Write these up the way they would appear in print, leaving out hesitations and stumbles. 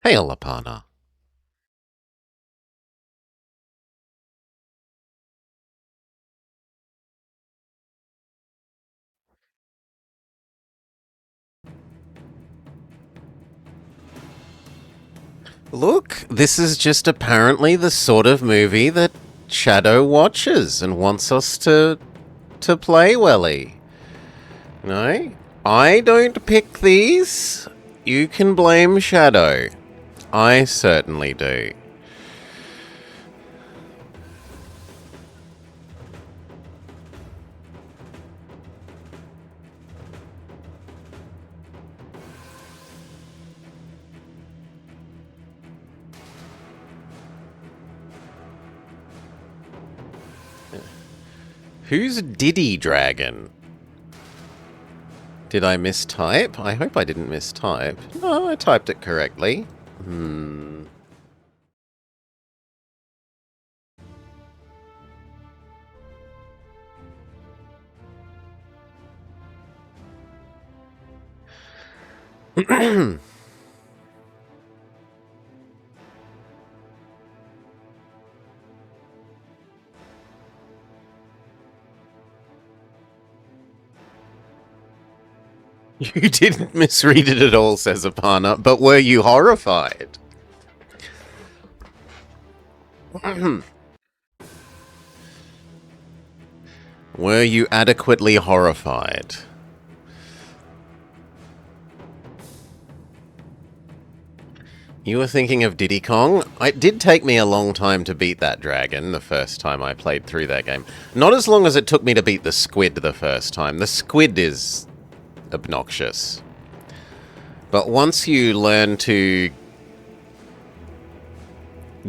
Hey, Alapana. Look, this is just apparently the sort of movie that Shadow watches and wants us to play, Welly. No? I don't pick these. You can blame Shadow. I certainly do. Who's Diddy Dragon? Did I mistype? I hope I didn't mistype. No, I typed it correctly. Hmm. You didn't misread it at all, says Apana, but were you horrified? Were you adequately horrified? You were thinking of Diddy Kong? It did take me a long time to beat that dragon the first time I played through that game. Not as long as it took me to beat the squid the first time. The squid is obnoxious. But once you learn to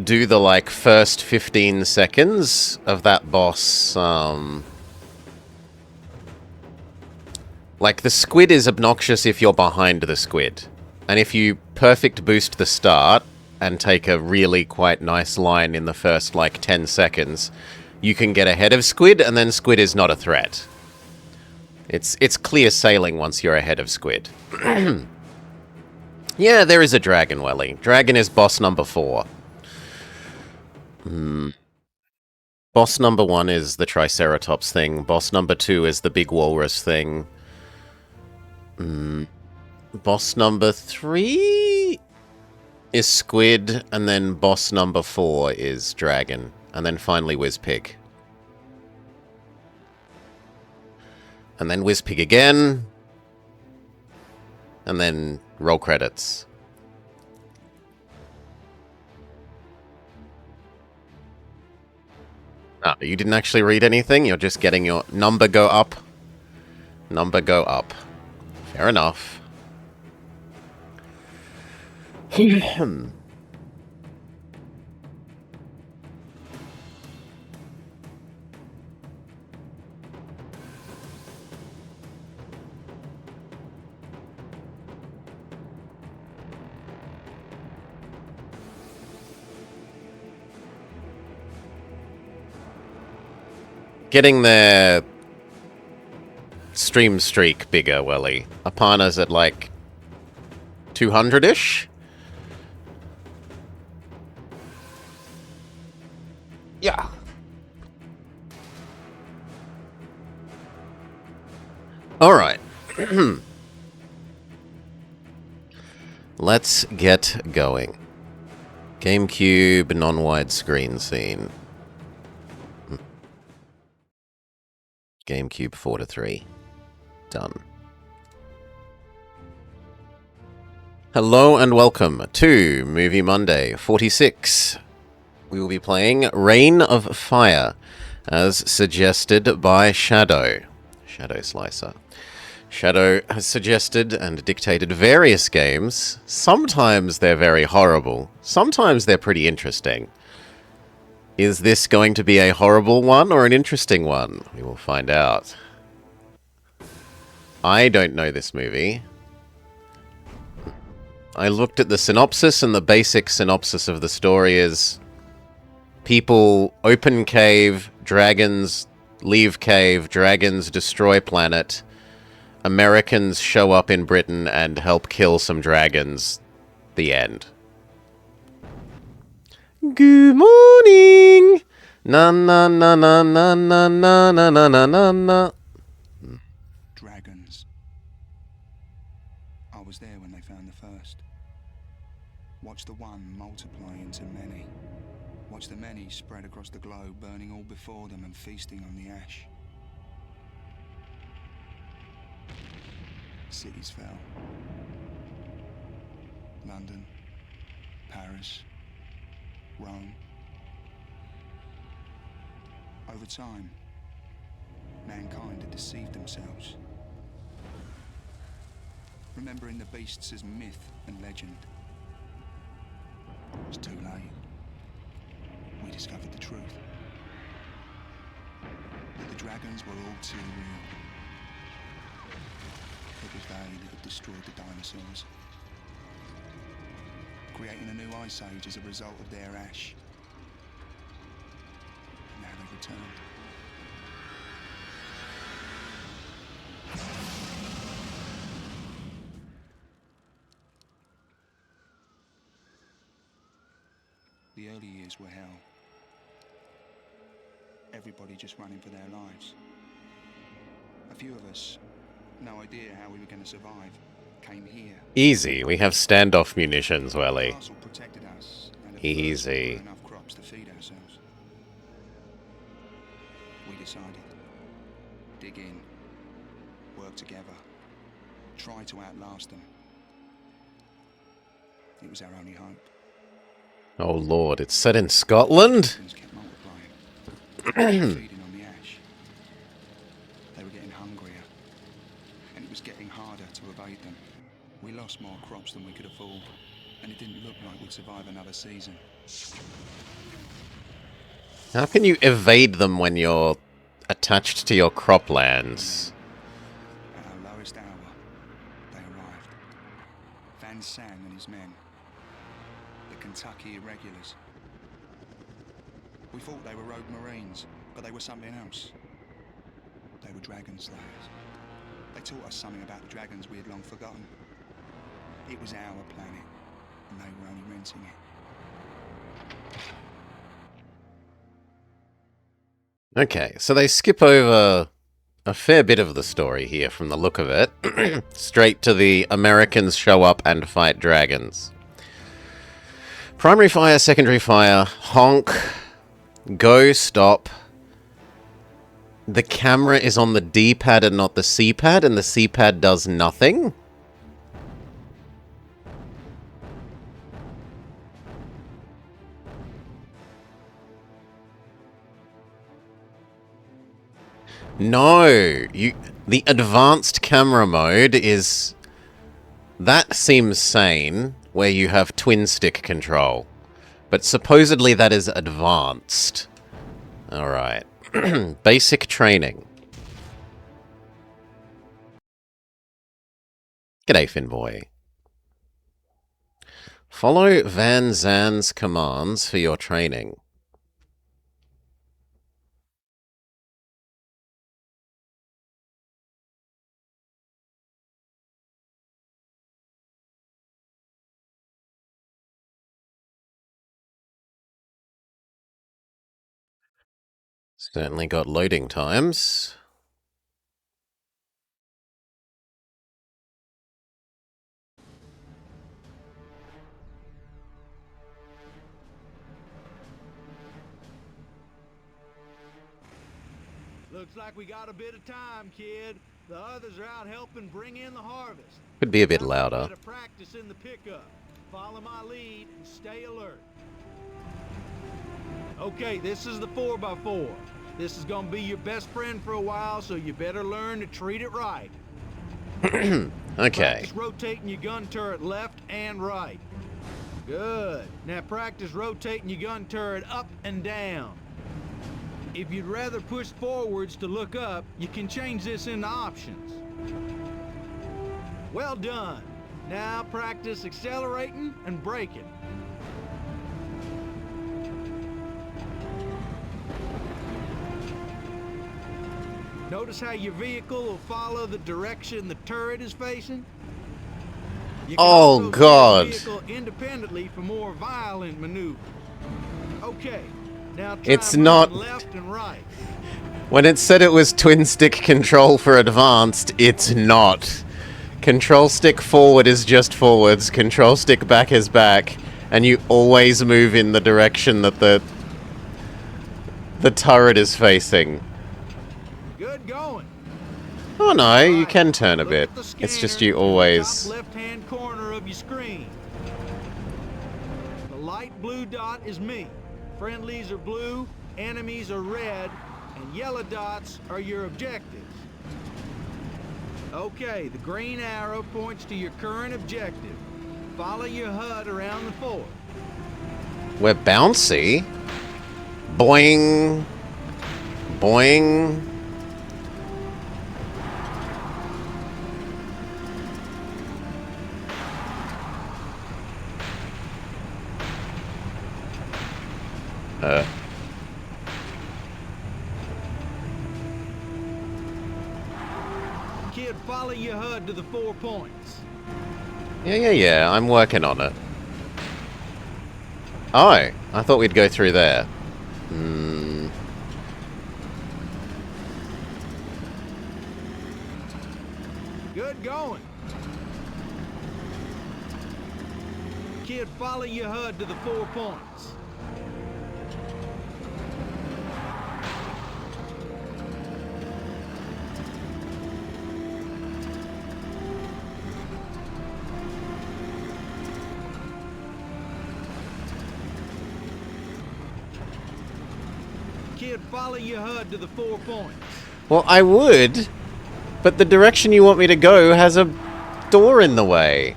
do the, first 15 seconds of that boss, the squid is obnoxious if you're behind the squid. And if you perfect boost the start and take a really quite nice line in the first, 10 seconds, you can get ahead of squid, and then squid is not a threat. It's clear sailing once you're ahead of squid. Yeah, there is a dragon, Welly. Dragon is boss number 4. Boss number 1 is the Triceratops thing. Boss number 2 is the big walrus thing. Boss number 3 is squid, and then boss number 4 is dragon, and then finally Wizpig. And then Wizpig again, and then roll credits. Ah, you didn't actually read anything? You're just getting your number go up. Number go up. Fair enough. Getting their stream streak bigger, Welly. Apana's at 200-ish? Yeah. Alright. Let's get going. GameCube non-widescreen scene. GameCube 4-3. Done. Hello and welcome to Movie Monday 46. We will be playing Reign of Fire, as suggested by Shadow. Shadowslicer. Shadow has suggested and dictated various games. Sometimes they're very horrible. Sometimes they're pretty interesting. Is this going to be a horrible one or an interesting one? We will find out. I don't know this movie. I looked at the synopsis, and the basic synopsis of the story is people open cave, dragons leave cave, dragons destroy planet, Americans show up in Britain and help kill some dragons. The end. Good morning! Na na na na na na na na na na na na. Dragons. I was there when they found the first. Watch the one multiply into many. Watch the many spread across the globe, burning all before them and feasting on the ash. Cities fell. London, Paris, Rome. Over time, mankind had deceived themselves, remembering the beasts as myth and legend. It was too late. We discovered the truth. That the dragons were all too real. It was they that had destroyed the dinosaurs, creating a new ice age as a result of their ash. Now they've returned. The early years were hell. Everybody just running for their lives. A few of us, no idea how we were going to survive, came here. Easy, we have standoff munitions, Welly. The castle protected us, and at Easy. first we grew enough crops to feed ourselves. We decided, dig in, work together, try to outlast them. It was our only hope. Oh lord, it's set in Scotland? Things kept multiplying, feeding on the ash. They were getting hungrier, and it was getting harder to evade them. We lost more crops than we could afford, and it didn't look like we'd survive another season. How can you evade them when you're attached to your croplands? At our lowest hour, they arrived. Van Sang and his men. The Kentucky Irregulars. We thought they were rogue Marines, but they were something else. They were dragon slayers. They taught us something about the dragons we had long forgotten. It was our planet, and they were only renting it. Okay, so they skip over a fair bit of the story here from the look of it. Straight to the Americans show up and fight dragons. Primary fire, secondary fire, honk, go, stop. The camera is on the D-pad and not the C-pad, and the C-pad does nothing? No, the advanced camera mode is... That seems sane, where you have twin stick control. But supposedly that is advanced. Alright. Basic training. G'day, Finboy. Follow Van Zan's commands for your training. Certainly got loading times. Looks like we got a bit of time, kid. The others are out helping bring in the harvest. Could be a bit Now, louder. bit of practice in the pickup. Follow my lead and stay alert. Okay, this is the 4x4. This is gonna be your best friend for a while, so you better learn to treat it right. Okay. Practice rotating your gun turret left and right. Good. Now practice rotating your gun turret up and down. If you'd rather push forwards to look up, you can change this into options. Well done. Now practice accelerating and braking. Notice how your vehicle will follow the direction the turret is facing? You can Oh, also God. steer the vehicle independently for more violent maneuvers. Okay. Now try It's moving not- left and right. When it said it was twin stick control for advanced, it's not. Control stick forward is just forwards, control stick back is back, and you always move in the direction that the turret is facing. Good going. Oh no, you Right, can turn a look bit. at the It's just scanner you in the always... top left-hand corner of your screen. The light blue dot is me. Friendlies are blue, enemies are red, and yellow dots are your objectives. Okay, the green arrow points to your current objective. Follow your HUD around the fort. We're bouncy. Boing. Boing. Kid, follow your HUD to the 4 points. Yeah, I'm working on it. Oh, I thought we'd go through there. Good going. Kid, follow your HUD to the 4 points. Kid, follow your HUD to the 4 points. Well, I would, but the direction you want me to go has a door in the way.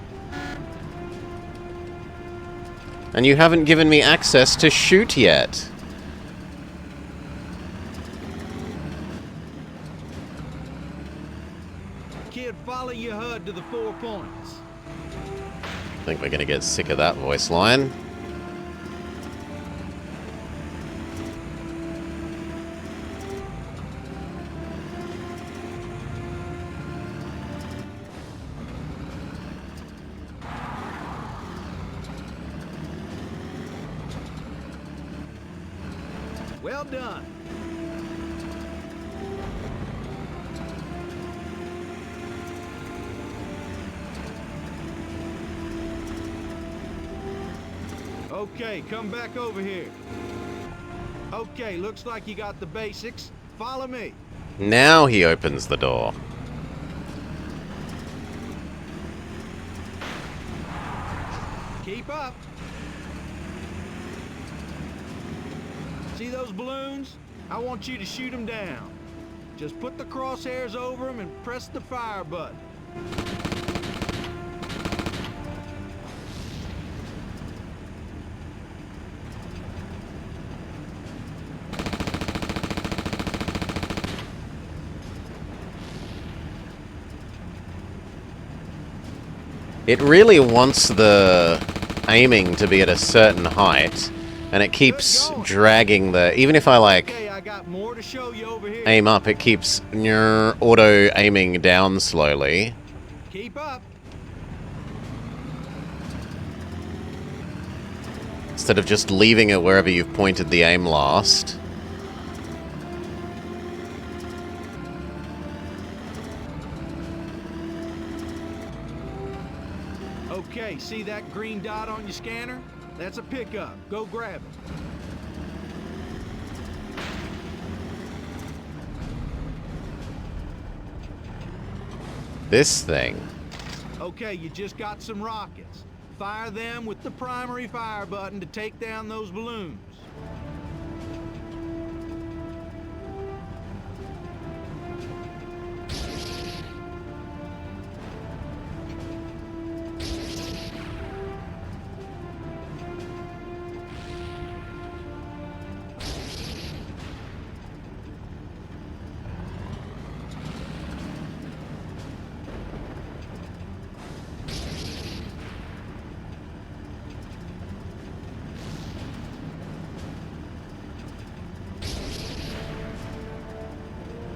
And you haven't given me access to shoot yet. Kid, follow your HUD to the 4 points. I think we're gonna get sick of that voice line. Well done. Okay, come back over here. Okay, looks like you got the basics. Follow me. Now he opens the door. Keep up. See those balloons? I want you to shoot them down. Just put the crosshairs over them and press the fire button. It really wants the aiming to be at a certain height, and it keeps dragging the... Even if I, like, Okay, I got more to show you over here. aim up, it keeps auto-aiming down slowly. Keep up. Instead of just leaving it wherever you've pointed the aim last. Okay, see that green dot on your scanner? That's a pickup. Go grab it. This thing. Okay, you just got some rockets. Fire them with the primary fire button to take down those balloons.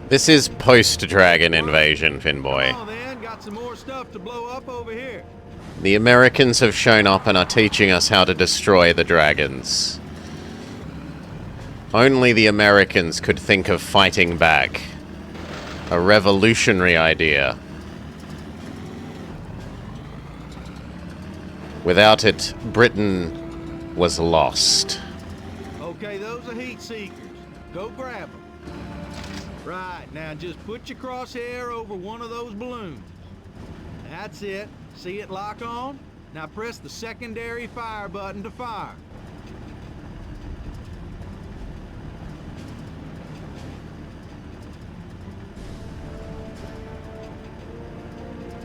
This is post-Dragon Invasion, Finboy. Come on then, got some more stuff to blow up over here. The Americans have shown up and are teaching us how to destroy the dragons. Only the Americans could think of fighting back. A revolutionary idea. Without it, Britain was lost. Okay, those are heat seekers. Go grab them. Right, now just put your crosshair over one of those balloons. That's it. See it lock on? Now press the secondary fire button to fire.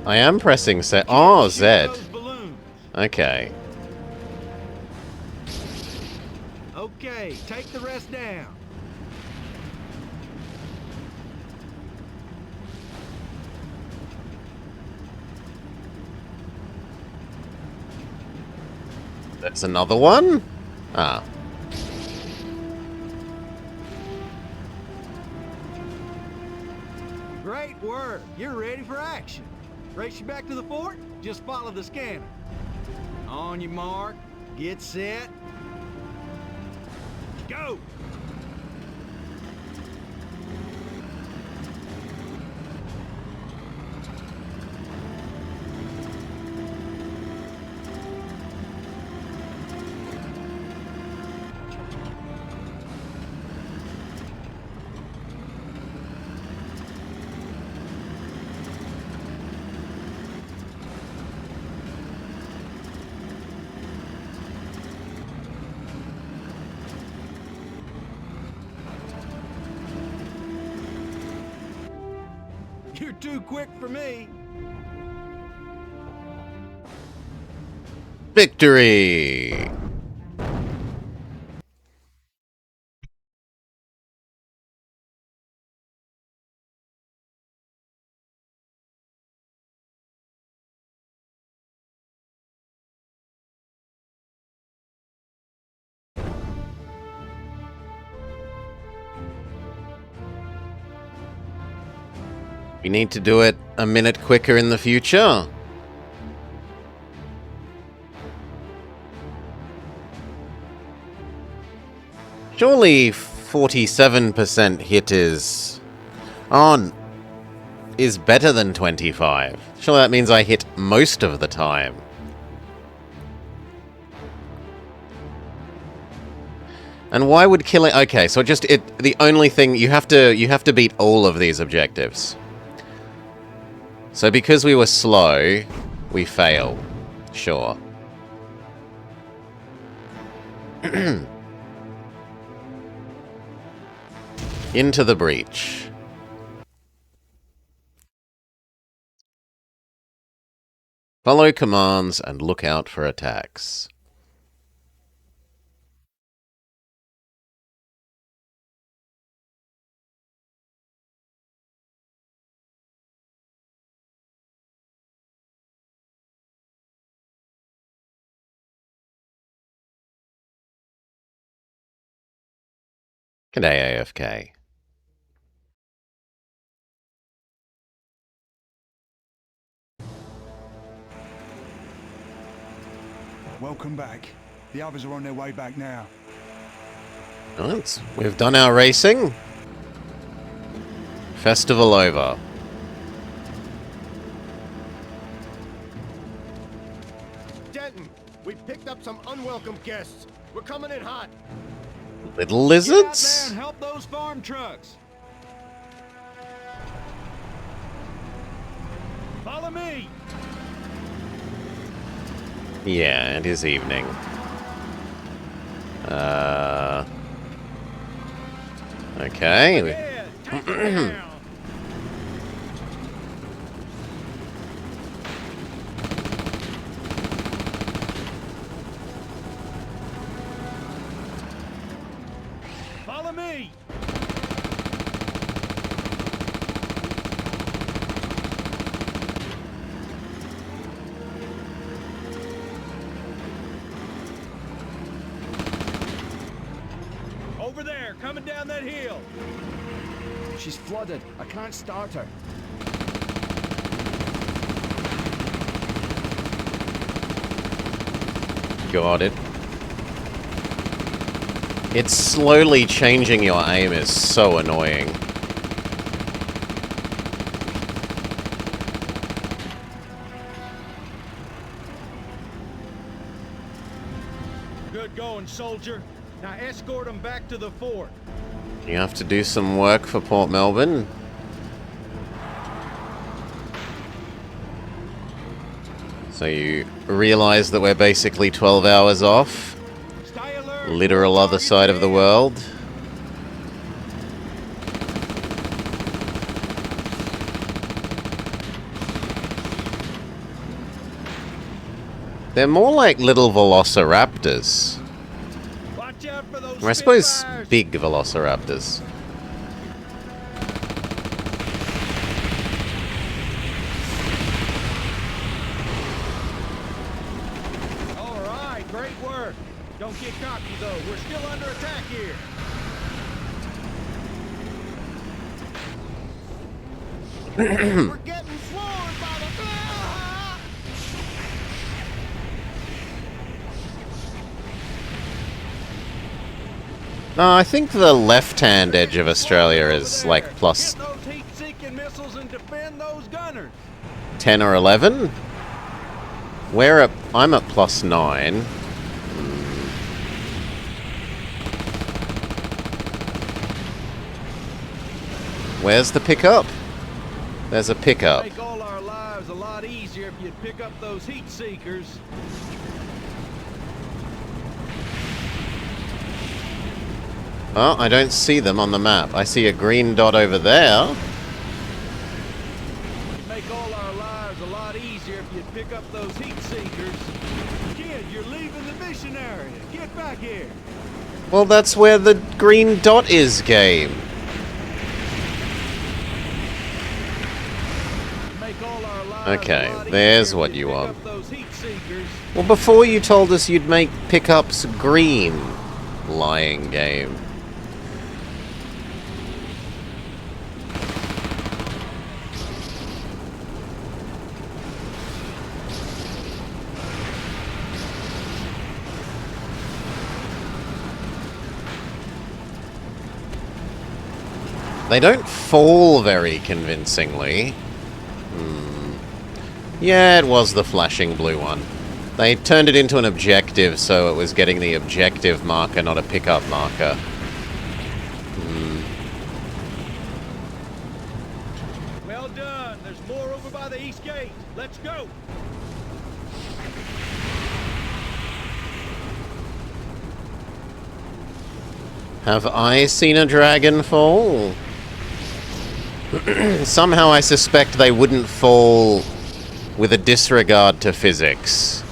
I am pressing set. Oh, Z. Those balloons. Okay. Okay, take the rest down. There's another one? Ah. Great work. You're ready for action. Race you back to the fort? Just follow the scanner. On your mark, get set, go! You're too quick for me. Victory! We need to do it a minute quicker in the future. Surely 47% hit is better than 25. Surely that means I hit most of the time. And why would killing... Okay, so the only thing you have to beat all of these objectives. So because we were slow, we fail. Sure. Into the breach. Follow commands and look out for attacks. G'day, AFK. Welcome back. The others are on their way back now. Right, we've done our racing. Festival over. Denton, we picked up some unwelcome guests. We're coming in hot. Little Get out there lizards? and help those farm trucks. Follow me. Yeah, it is evening. Okay. Yeah, take it down. Follow me. Over there, coming down that hill. She's flooded. I can't start her. Got it. It's slowly changing your aim is so annoying. Good going, soldier. Now escort them back to the fort. You have to do some work for Port Melbourne. So you realize that we're basically 12 hours off. Stay alert. Literal other side of the world. They're more like little velociraptors. Watch out for those Or I suppose Spitfires. big velociraptors. All right, great work. Don't get cocky though. We're still under attack here. We're getting floored by the... Ah! No, I think the left-hand edge of Australia is like plus Get those heat-seeking missiles and defend those gunners. 10 or 11. I'm at plus 9. Where's the pickup? There's a pickup. Make all our lives a lot easier if you'd pick up those heat seekers. Oh, I don't see them on the map. I see a green dot over there. It'd make all our lives a lot easier if you'd pick up those heat seekers. Kid, you're leaving the mission area. Get back here. Well, that's where the green dot is, game. Make all our lives Okay, a lot there's easier what if you pick want. up those heat seekers. Well, before you told us you'd make pickups green. Lying game. They don't fall very convincingly. Yeah, it was the flashing blue one. They turned it into an objective, so it was getting the objective marker, not a pickup marker. Well done. There's more over by the east gate. Let's go. Have I seen a dragon fall? Somehow I suspect they wouldn't fall with a disregard to physics.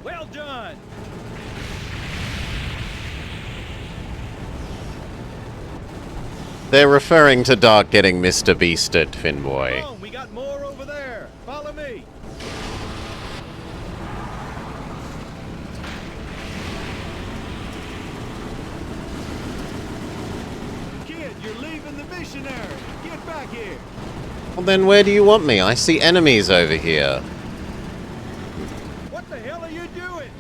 Well done. They're referring to Dark getting Mr. Beasted, Finboy. Come on, we got more over there. Follow me. Kid, you're leaving the mission area. Get back here. Well, then where do you want me? I see enemies over here. What the hell are you doing?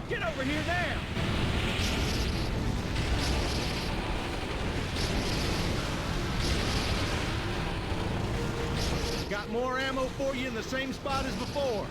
Get over here now. Got more ammo for you in the same spot as before.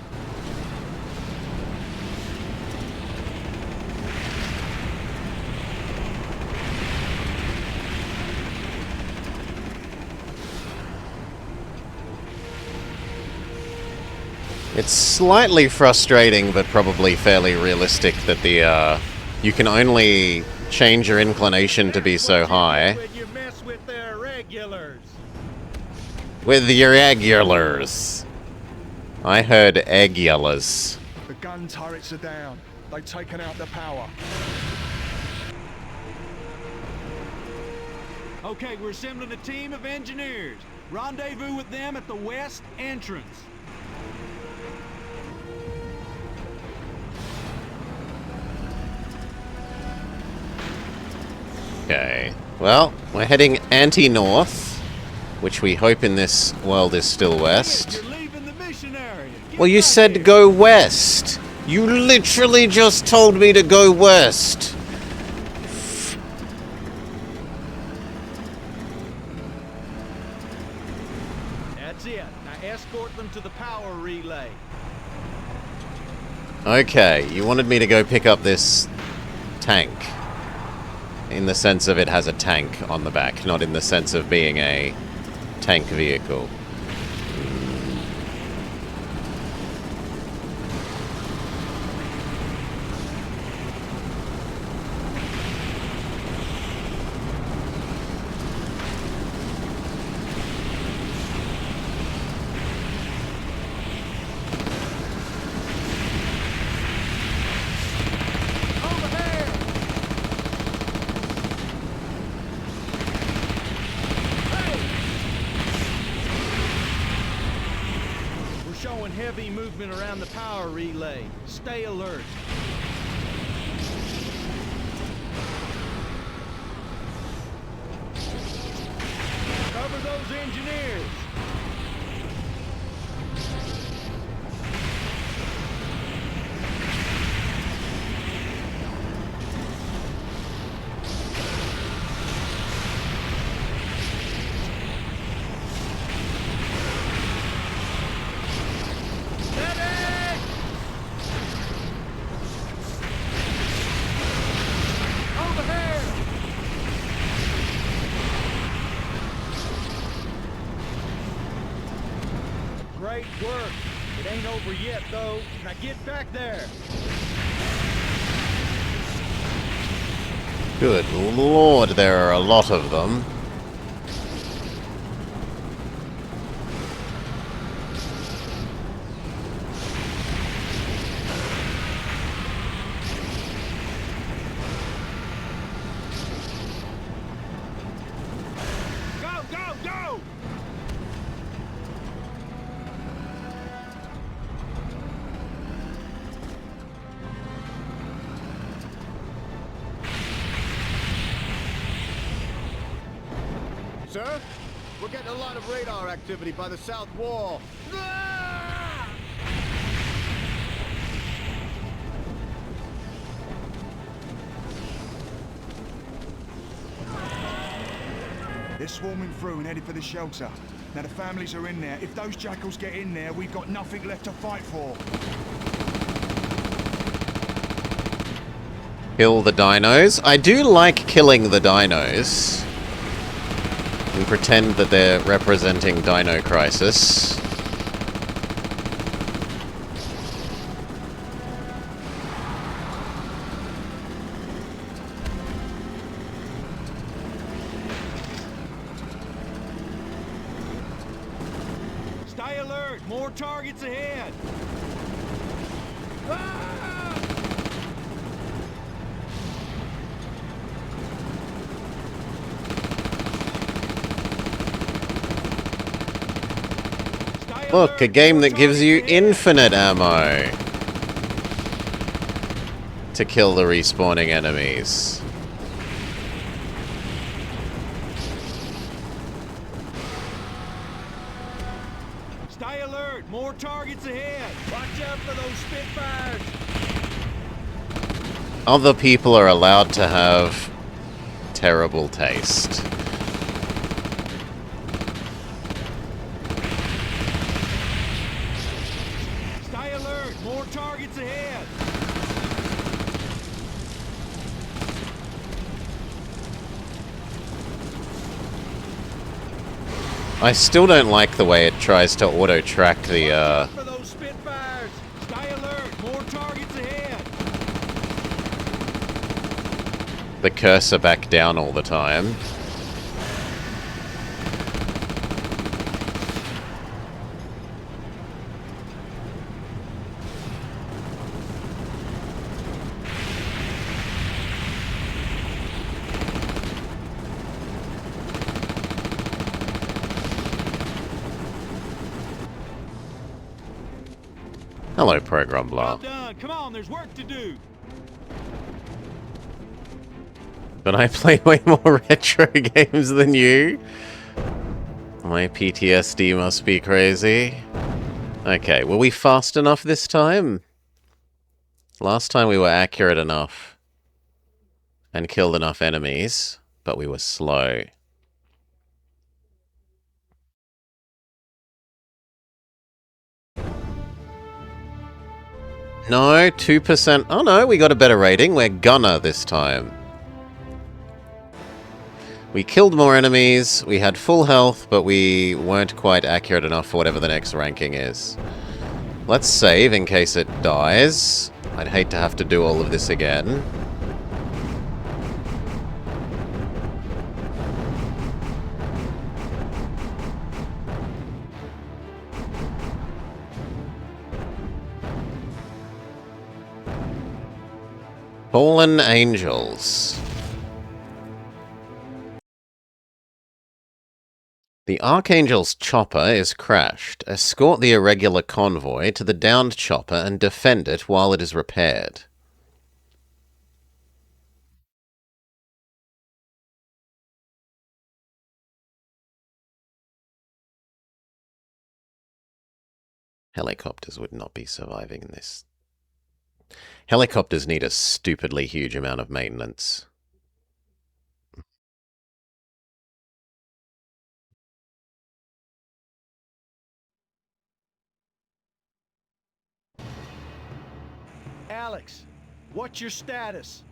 It's slightly frustrating, but probably fairly realistic that the you can only change your inclination to be so high When you mess with their regulars. with your egg-yellers. I heard egg-yellers. The gun turrets are down. They've taken out the power. Okay, we're assembling a team of engineers. Rendezvous with them at the west entrance. Well, we're heading anti-north, which we hope in this world is still west. You're leaving the mission area. Get Well, you back said here. go west. You literally just told me to go west. That's it. Now escort them to the power relay. Okay, you wanted me to go pick up this tank. In the sense of it has a tank on the back, not in the sense of being a tank vehicle. Over here. Hey! We're showing heavy movement around the power relay. Stay alert. Cover those engineers. Steady! Over here! Great work. It ain't over yet, though. Now get back there. Good lord, there are a lot of them. Go, go, go! Sir, we're getting a lot of radar activity by the south wall. Ah! They're swarming through and headed for the shelter. Now the families are in there. If those jackals get in there, we've got nothing left to fight for. Kill the dinos. I do like killing the dinos. We pretend that they're representing Dino Crisis. Stay alert. More targets ahead. Ah! Stay Look, a alert. game More that gives you targets ahead. infinite ammo to kill the respawning enemies. Stay alert. More targets ahead. Watch out for those Spitfires. Other people are allowed to have terrible taste. Stay alert. More targets ahead. I still don't like the way it tries to auto-track the, Watch out for those Spitfires. Stay alert. More targets ahead. the cursor back down all the time. Hello, Program Blah. Well done. Come on, there's work to do. But I play way more retro games than you. My PTSD must be crazy. Okay, were we fast enough this time? Last time we were accurate enough and killed enough enemies, but we were slow. No, 2%. Oh no, we got a better rating. We're Gunner this time. We killed more enemies, we had full health, but we weren't quite accurate enough for whatever the next ranking is. Let's save in case it dies. I'd hate to have to do all of this again. Fallen Angels. The Archangel's chopper is crashed. Escort the irregular convoy to the downed chopper and defend it while it is repaired. Helicopters would not be surviving in this. Helicopters need a stupidly huge amount of maintenance. Alex, what's your status?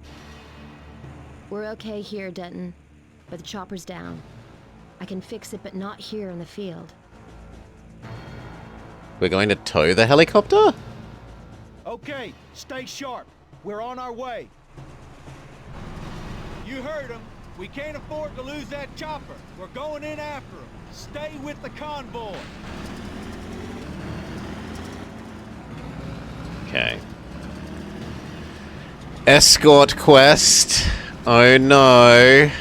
We're okay here, Denton, but the chopper's down. I can fix it, but not here in the field. We're going to tow the helicopter? Okay, stay sharp. We're on our way. You heard him. We can't afford to lose that chopper. We're going in after him. Stay with the convoy. Okay. Escort quest. Oh no.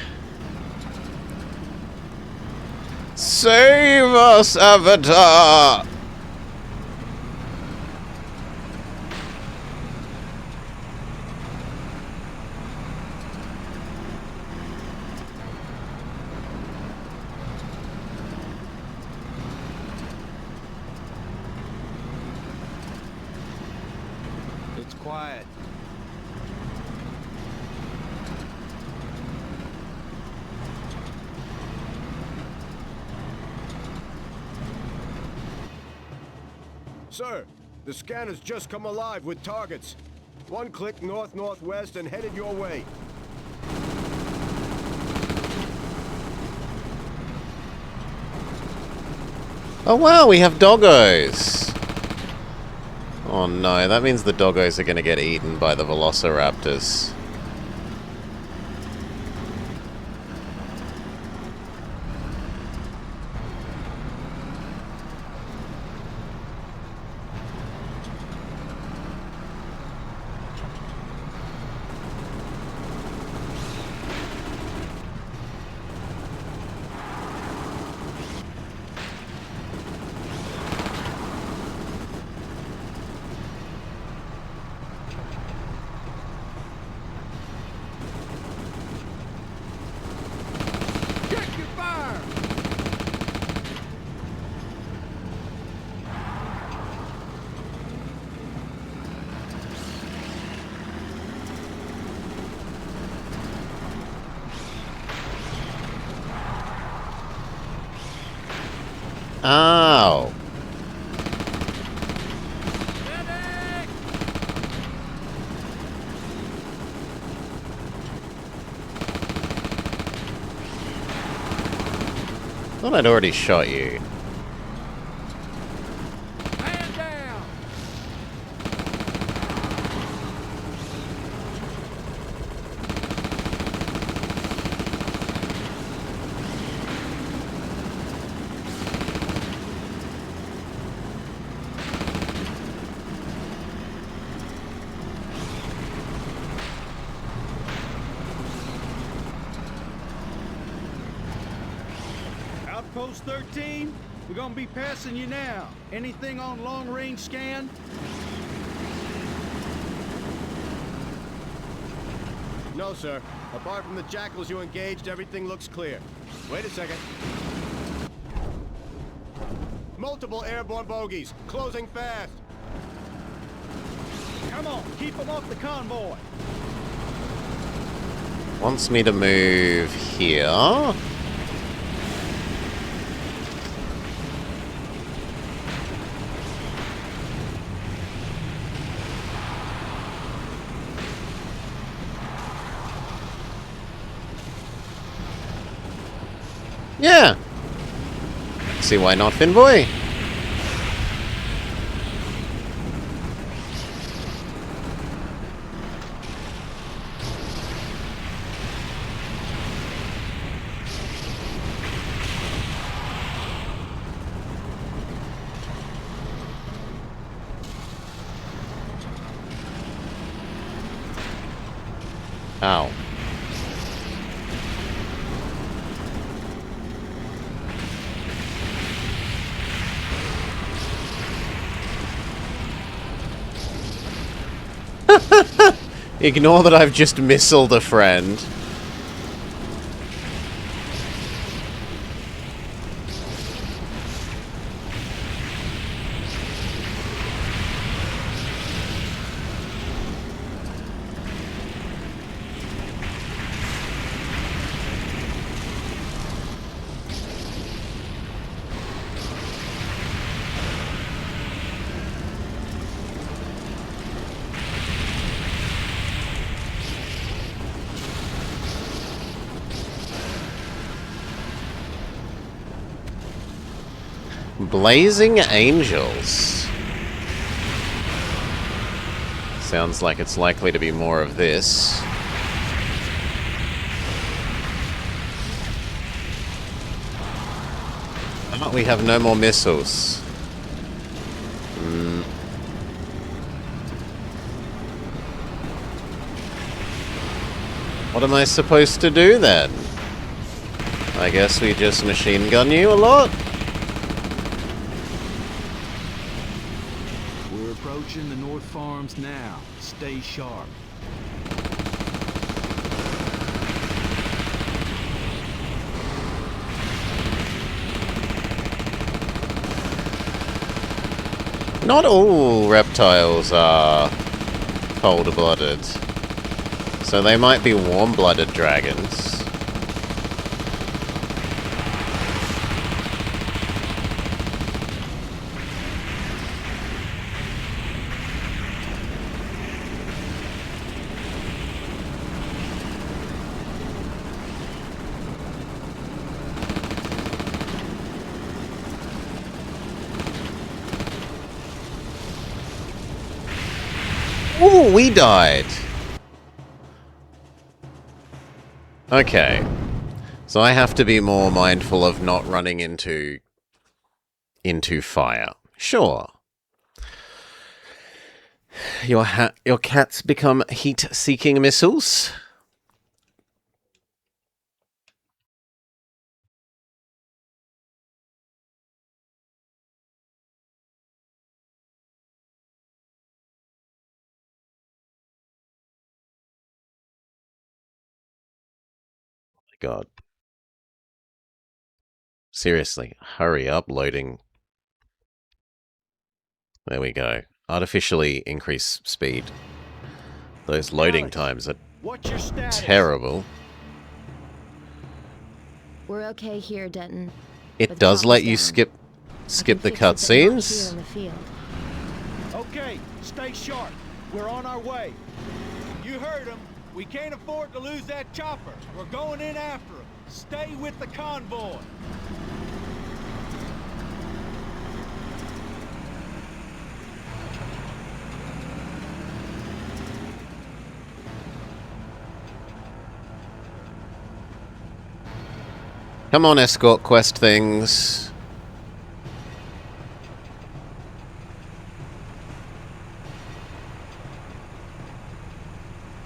Save us, Avatar! It's quiet. Sir, the scanner's just come alive with targets. One click north-northwest and headed your way. Oh wow, we have doggos! Oh no, that means the doggos are gonna get eaten by the velociraptors. Check your fire! Ow! Thought I'd already shot you. Man down! Outpost 13, we're gonna be passing you now. Anything on long-range scan? No, sir. Apart from the jackals you engaged, everything looks clear. Wait a second. Multiple airborne bogies. Closing fast. Come on, keep them off the convoy. Wants me to move here. Yeah. See why not, Finboy? Ow. Ignore that I've just missiled a friend. Blazing Angels. Sounds like it's likely to be more of this. Oh, we have no more missiles. What am I supposed to do then? I guess we just machine gun you a lot? We're approaching the North Farms now. Stay sharp. Not all reptiles are cold-blooded. So they might be warm-blooded dragons. Ooh, we died. Okay. So I have to be more mindful of not running into fire. Sure. Your cats become heat-seeking missiles? God. Seriously, hurry up, loading. There we go. Artificially increase speed. Those loading times are What's your status? terrible. We're okay here, Denton. It but the does let chopper's you down. skip the I can fix it, but not cutscenes. here in the field. Okay, stay sharp. We're on our way. You heard him. We can't afford to lose that chopper. We're going in after him. Stay with the convoy. Come on, escort quest things.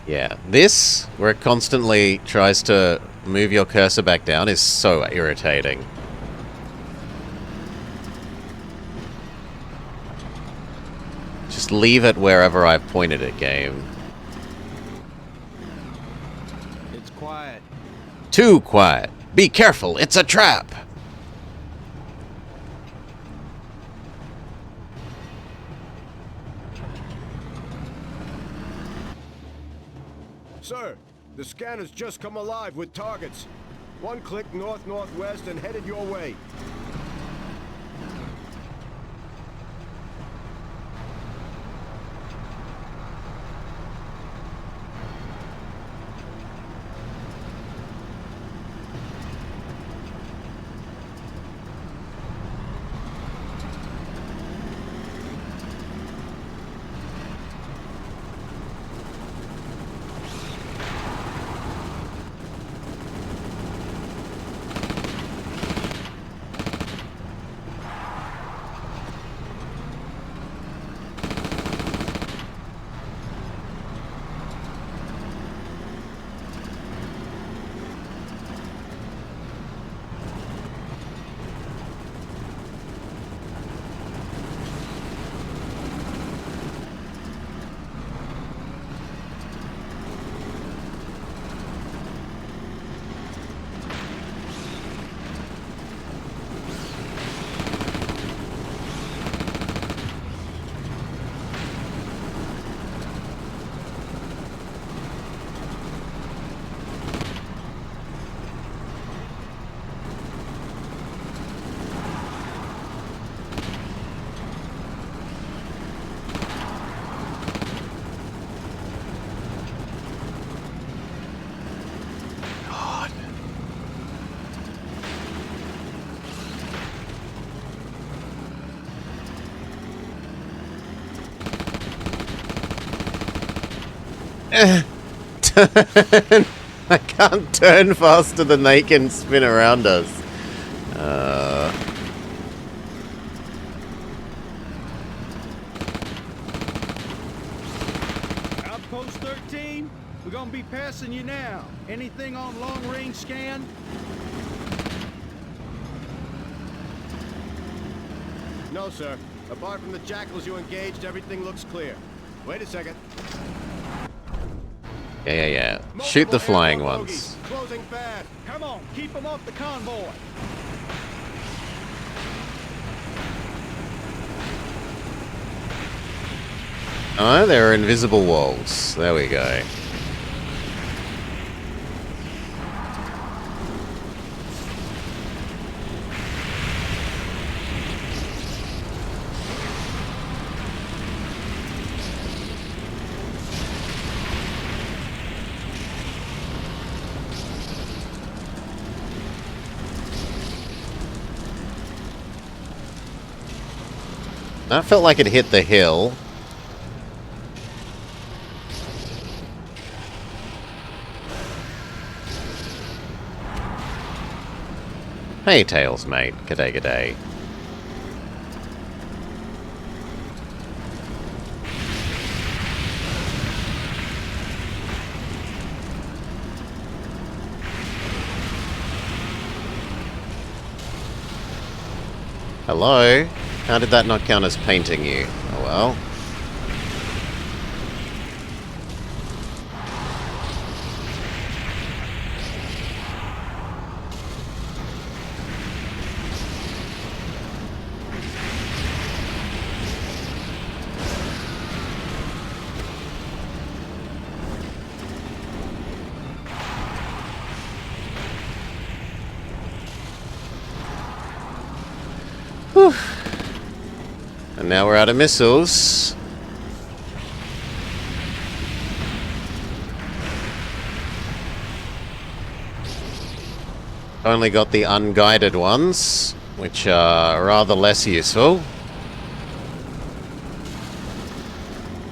Yeah, this, where it constantly tries to move your cursor back down, is so irritating. Just leave it wherever I've pointed it, game. It's quiet. Too quiet. Be careful, it's a trap. Sir, the scanner's just come alive with targets. One click north-northwest and headed your way. Turn. I can't turn faster than they can spin around us. Outpost 13, we're gonna be passing you now. Anything on long-range scan? No, sir. Apart from the jackals you engaged, everything looks clear. Wait a second. Yeah. Shoot the flying ones. Closing fast. Come on, keep them off the convoy. Oh, there are invisible walls. There we go. That felt like it hit the hill. Hey, Tails, mate. G'day, g'day. Hello? How did that not count as painting you? Oh well. Whew. And now we're out of missiles. Only got the unguided ones, which are rather less useful.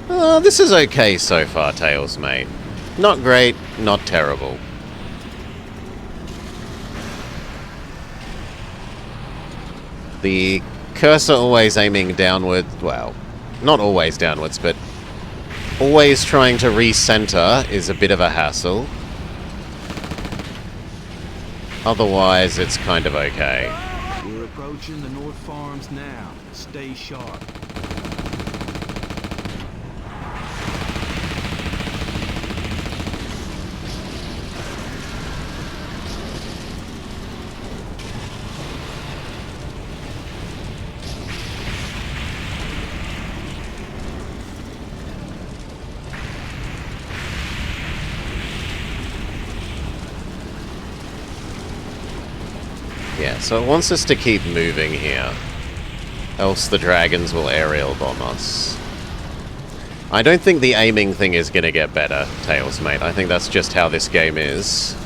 This is okay so far, Tails, mate. Not great, not terrible. The cursor always aiming downward, well, not always downwards, but always trying to recenter is a bit of a hassle. Otherwise, it's kind of okay. We're approaching the North Farms now. Stay sharp. Yeah, so it wants us to keep moving here. Else the dragons will aerial bomb us. I don't think the aiming thing is gonna get better, Tails, mate. I think that's just how this game is.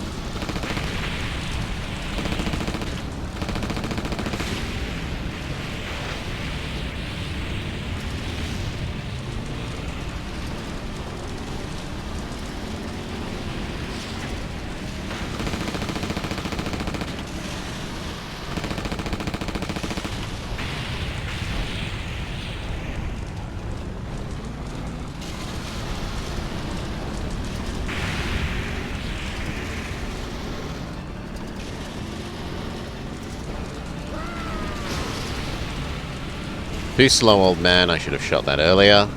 Too slow, old man. I should have shot that earlier.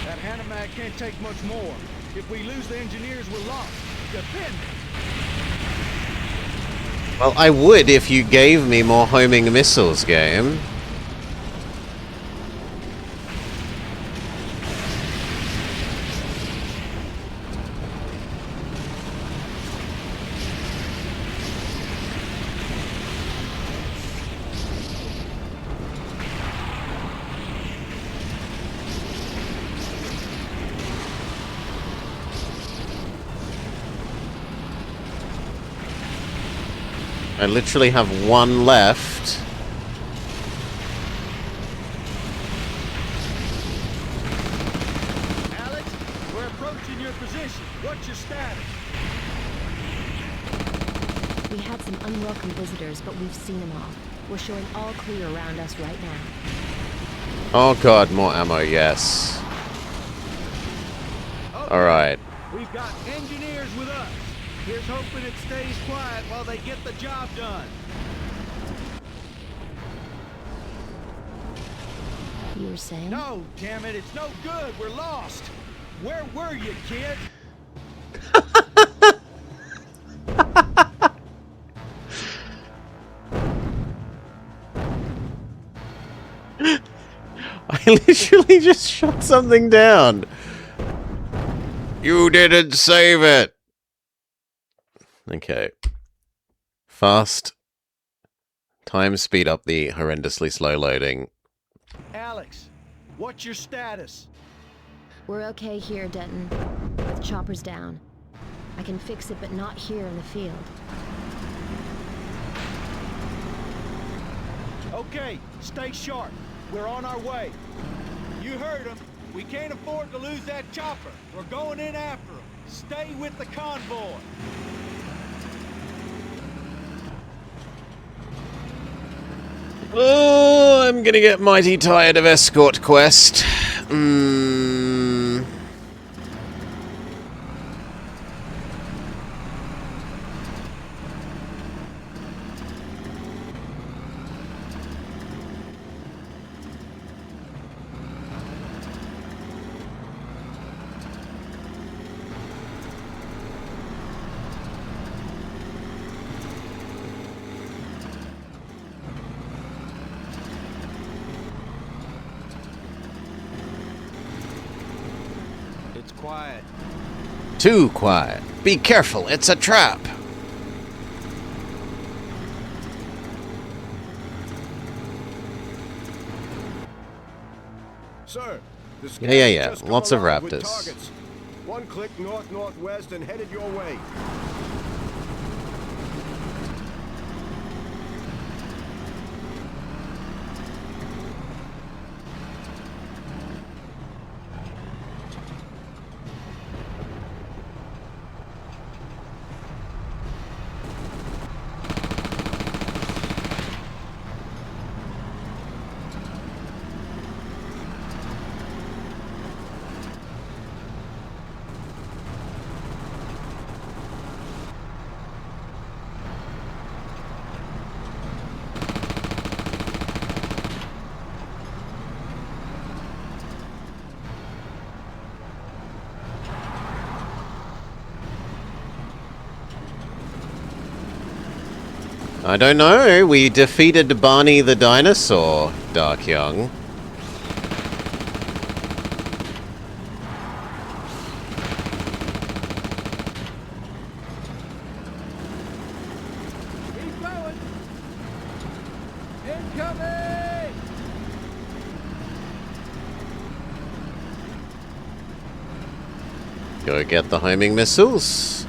That Hanomag can't take much more. If we lose the engineers, we're lost. Defend it. Well, I would if you gave me more homing missiles, game. I literally have one left. Alex, we're approaching your position. What's your status? We had some unwelcome visitors, but we've seen them all. We're showing all clear around us right now. Oh god, more ammo, yes. Okay. Alright. We've got engineers with us. Here's hoping it stays quiet while they get the job done. You were saying? No, damn it, it's no good. We're lost. Where were you, kid? I literally just shot something down. You didn't save it. Okay. Fast. Time speed up the horrendously slow loading. Alex, what's your status? We're okay here, Denton. With choppers down. I can fix it, but not here in the field. Okay, stay sharp. We're on our way. You heard him. We can't afford to lose that chopper. We're going in after him. Stay with the convoy. Oh, I'm gonna get mighty tired of escort quest. It's quiet. Too quiet. Be careful, it's a trap. Sir, the Yeah. just come Lots of alive with raptors. targets. One click north-northwest and headed your way. I don't know. We defeated Barney the dinosaur, Dark Young. Go get the homing missiles.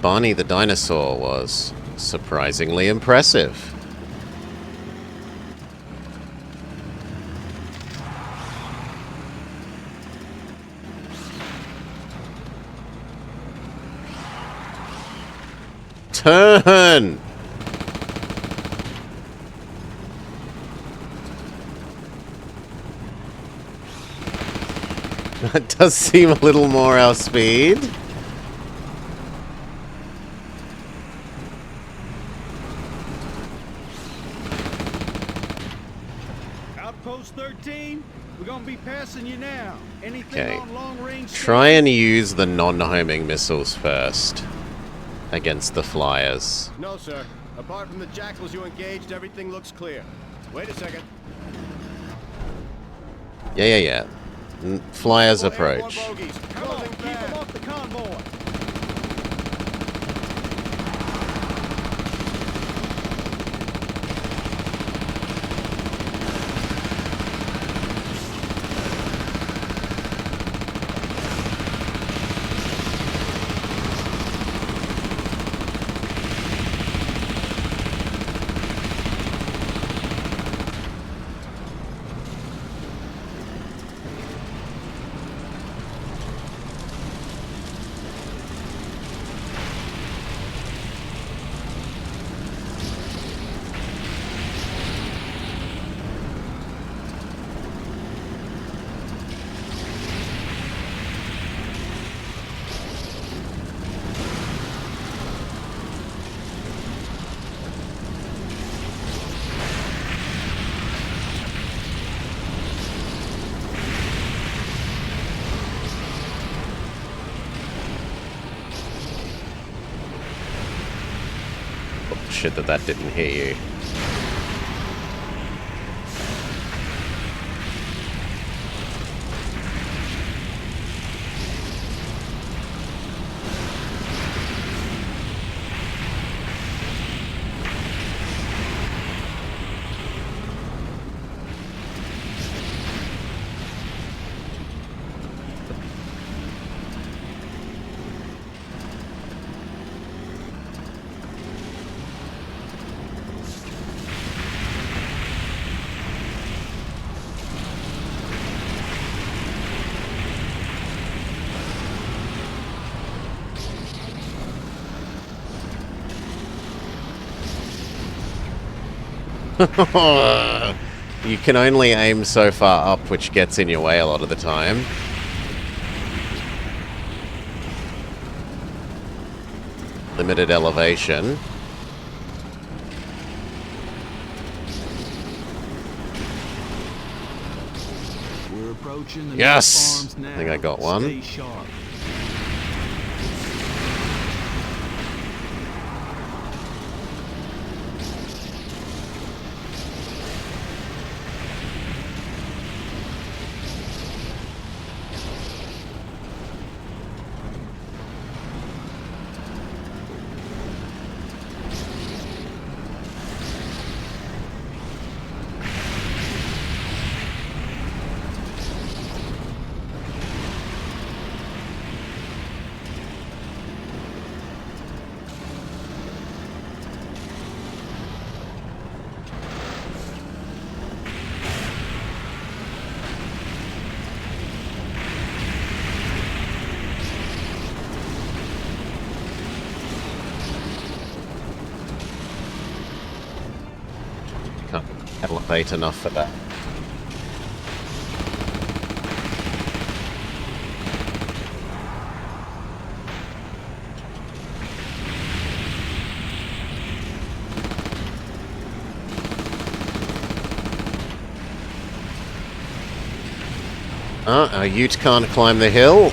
Barney the dinosaur was surprisingly impressive. Turn! That does seem a little more our speed. Outpost 13, we're gonna be passing you now. Anything Okay. on long range? Try and use the non-homing missiles first against the flyers. No, sir. Apart from the jackals you engaged, everything looks clear. Wait a second. Yeah. Flyers All airborne approach. bogeys. Come on, Closing keep fast. them off the convoy. Shit that didn't hit you. You can only aim so far up, which gets in your way a lot of the time. Limited elevation. We're approaching the Yes! farms now. I think I got one. Stay sharp. Can't elevate enough for that. Our ute can't climb the hill.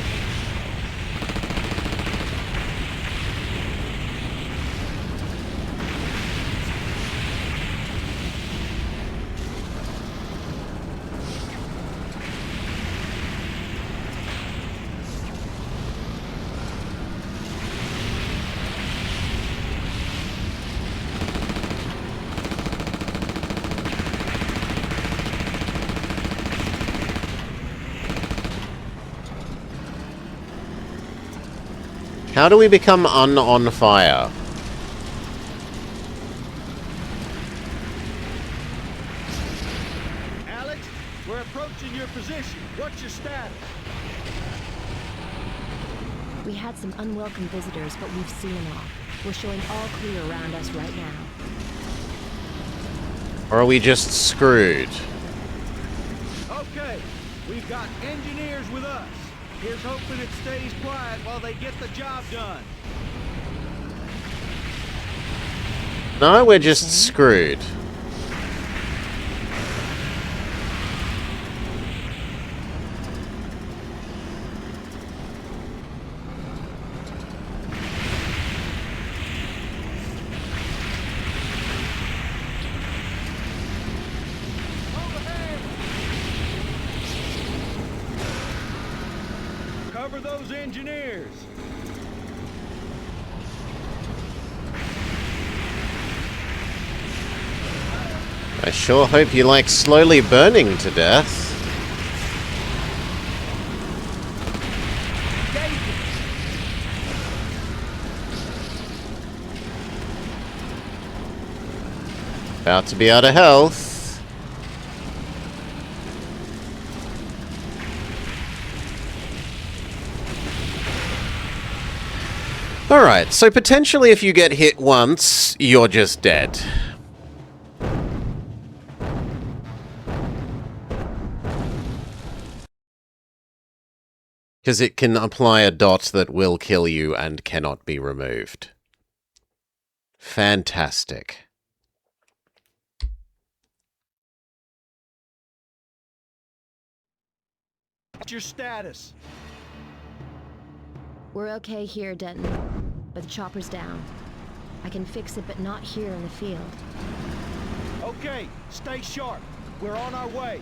How do we become on fire? Alex, we're approaching your position. What's your status? We had some unwelcome visitors, but we've seen them all. We're showing all clear around us right now. Or are we just screwed? Okay, we've got engineers with us. Here's hoping it stays quiet while they get the job done. No, we're just screwed. Cover those engineers. I sure hope you like slowly burning to death. About to be out of health. Alright, so potentially if you get hit once, you're just dead. Because it can apply a dot that will kill you and cannot be removed. Fantastic. What's your status? We're okay here, Denton, but the chopper's down. I can fix it, but not here in the field. Okay, stay sharp. We're on our way.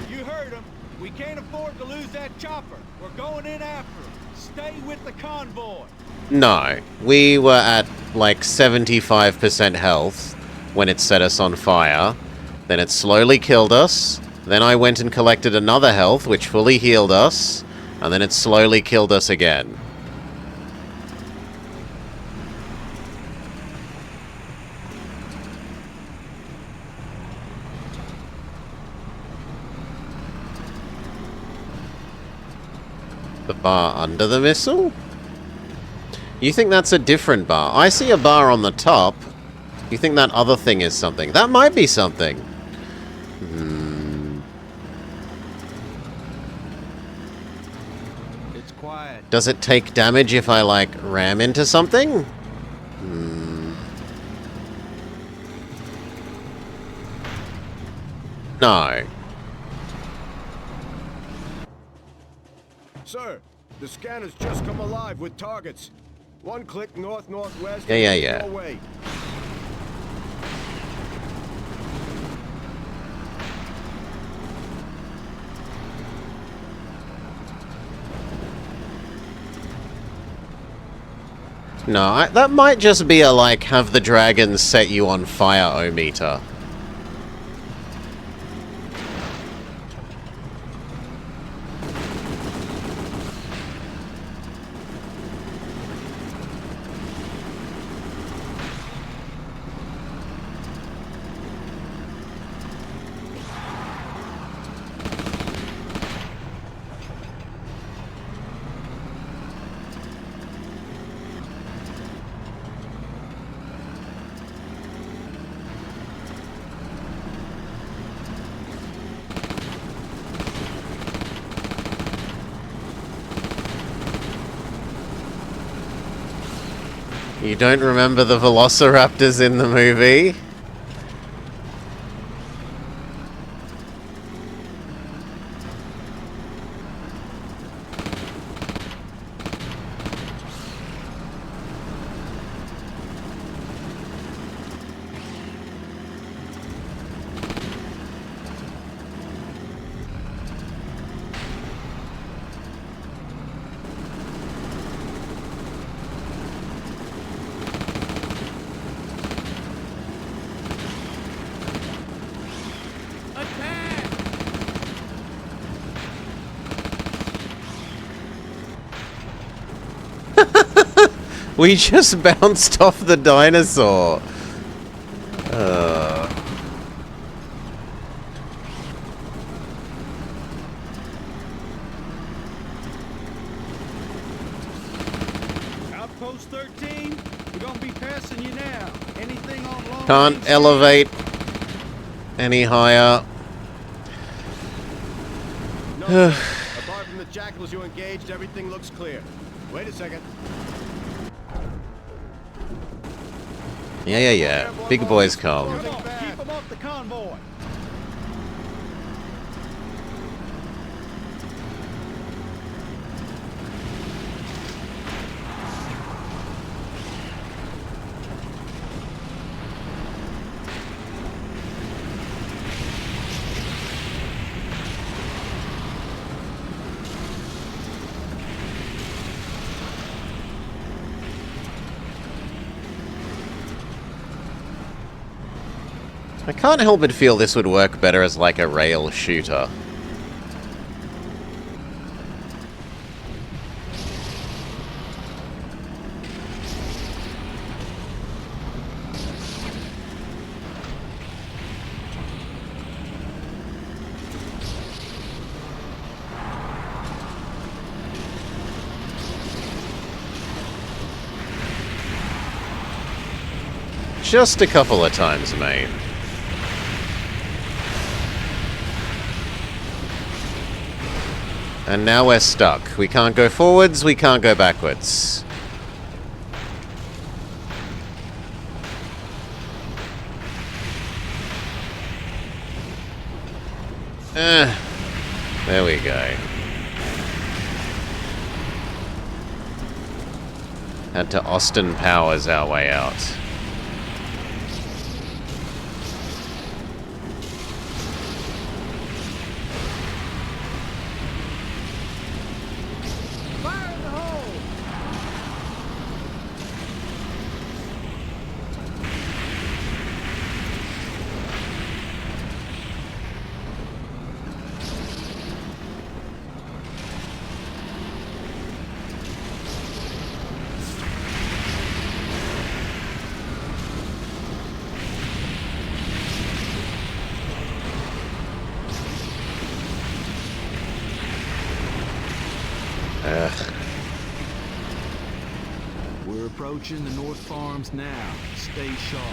You heard him. We can't afford to lose that chopper. We're going in after him. Stay with the convoy. No, we were at like 75% health when it set us on fire. Then it slowly killed us. Then I went and collected another health, which fully healed us. And then it slowly killed us again. The bar under the missile? You think that's a different bar? I see a bar on the top. You think that other thing is something? That might be something. It's quiet. Does it take damage if I, like, ram into something? No. Sir, the scanner's just come alive with targets. One click north-northwest. Yeah. Your way. No, that might just be a, like, have the dragons set you on fire-o-meter. You don't remember the velociraptors in the movie? We just bounced off the dinosaur. Outpost 13, we're gonna be passing you now. Anything on long Can't range elevate any higher. No, sir. Apart from the jackals you engaged, everything looks clear. Wait a second. Yeah. Big boys come. Come on, keep them off the convoy. I can't help but feel this would work better as like a rail shooter. Just a couple of times, mate. And now we're stuck. We can't go forwards, we can't go backwards. There we go. Had to Austin Powers our way out. Fire in the hole! We're approaching the North Farms now. Stay sharp.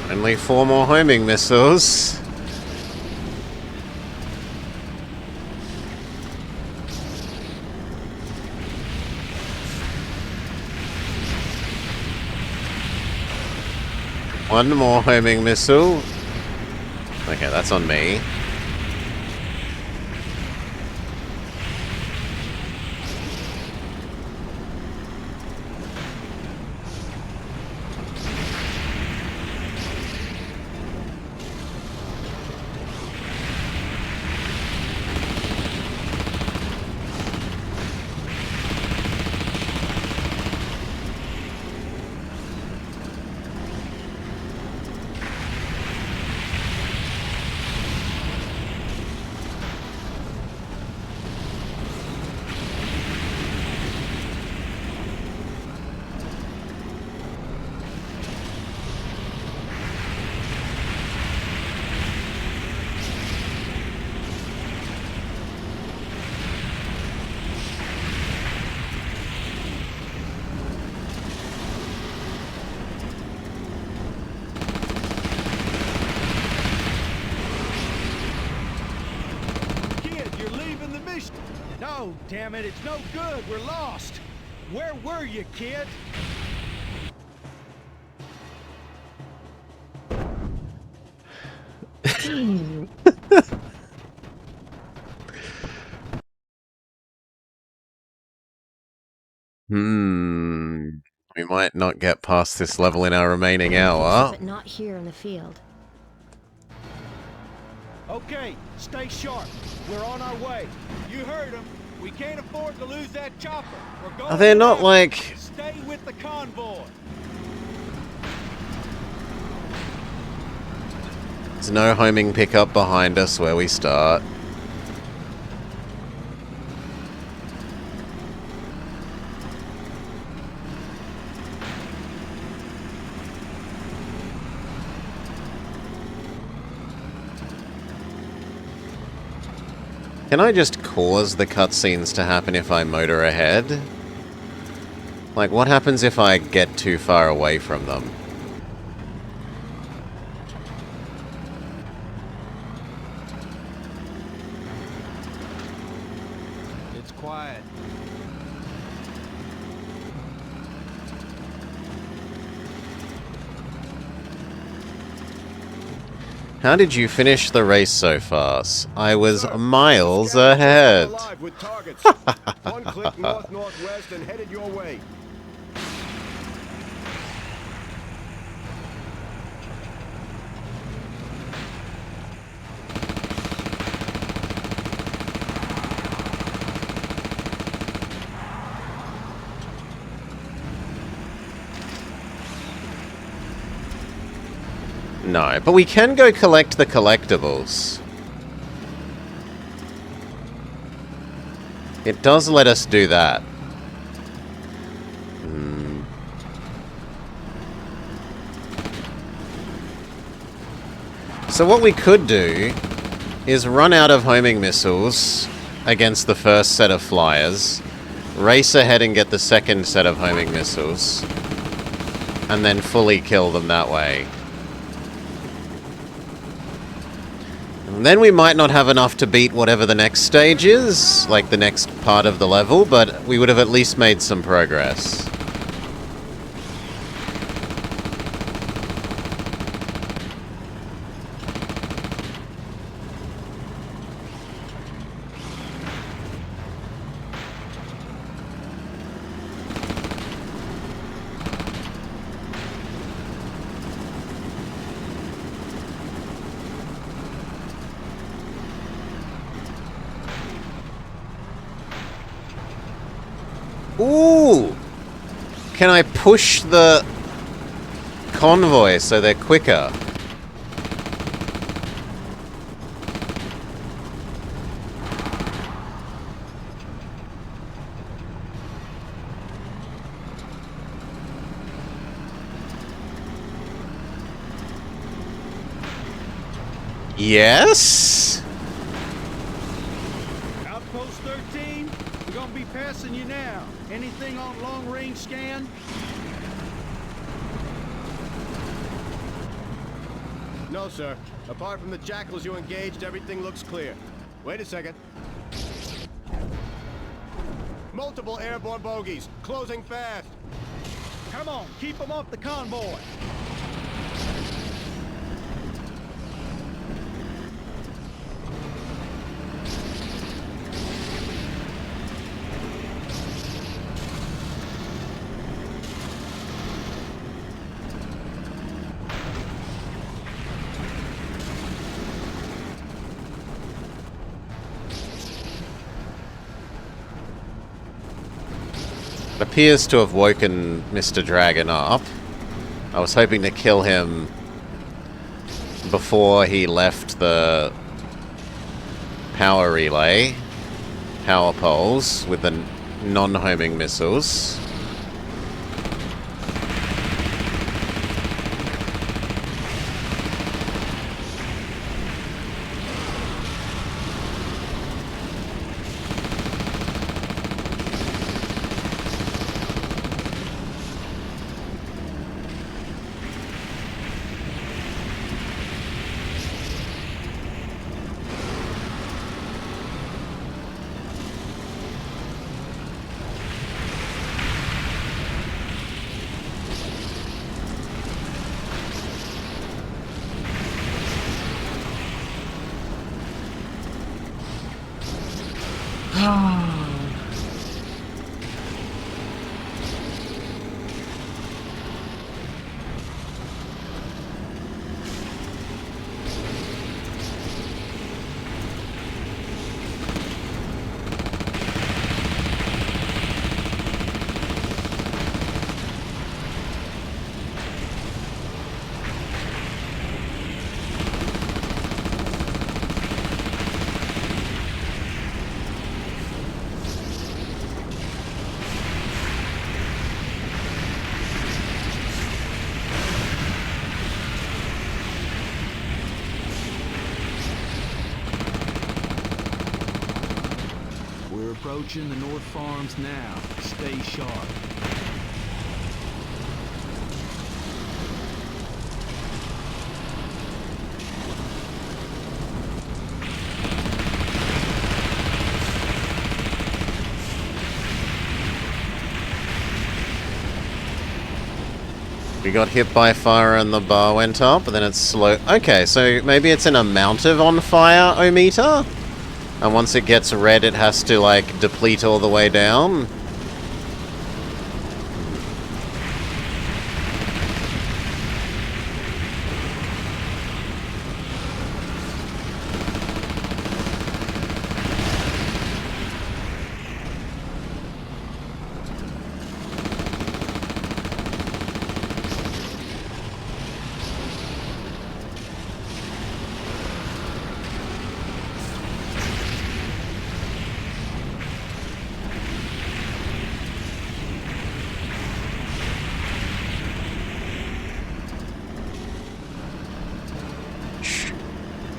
Only 4 more homing missiles. One more homing missile. Okay, that's on me. Kid, you're leaving the mission. No, damn it, it's no good. We're lost. Where were you, kid? Hmm. might not get past this level in our remaining hour. But not here in the field. Okay, stay sharp. We're on our way. You heard him. We can't afford to lose that chopper. We're going Are there not, after it. like... Stay with the convoy. There's no homing pickup behind us where we start. Can I just cause the cutscenes to happen if I motor ahead? Like, what happens if I get too far away from them? It's quiet. How did you finish the race so fast? I was Sir, miles the scanner's just ahead. come alive with targets. One click north-northwest and headed your way. No, but we can go collect the collectibles. It does let us do that. So what we could do is run out of homing missiles against the first set of flyers, race ahead and get the second set of homing missiles, and then fully kill them that way. And then we might not have enough to beat whatever the next stage is, like the next part of the level, but we would have at least made some progress. Ooh! Can I push the convoy so they're quicker? Yes? Outpost 13, we're gonna be passing you now. Anything on long-range scan? No, sir. Apart from the jackals you engaged, everything looks clear. Wait a second. Multiple airborne bogies. Closing fast. Come on, keep them off the convoy. It appears to have woken Mr. Dragon up. I was hoping to kill him before he left the power relay, power poles, with the non-homing missiles. approaching the North Farms now. Stay sharp. We got hit by fire and the bar went up, and then it's slow. Okay, so maybe it's an amount of on fire meter, and once it gets red, it has to like deplete all the way down.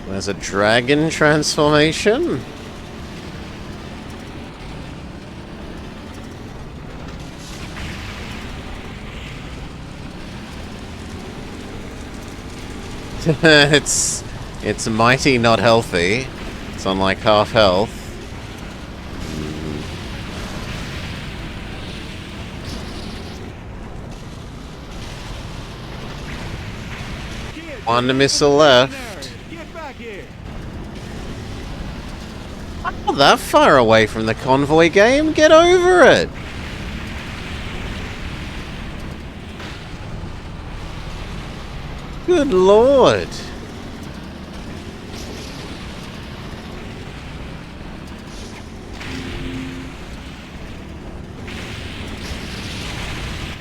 There's a dragon transformation. It's mighty, not healthy. It's on like half health. One missile left. Not that far away from the convoy game. Get over it. Good lord.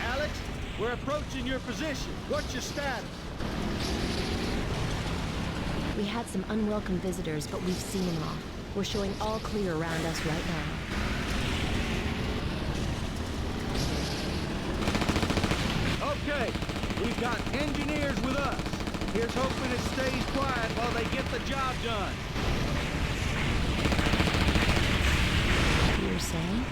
Alex, we're approaching your position. What's your status? We had some unwelcome visitors, but we've seen them off. We're showing all clear around us right now. Okay, we've got engineers with us. Here's hoping it stays quiet while they get the job done. You're saying?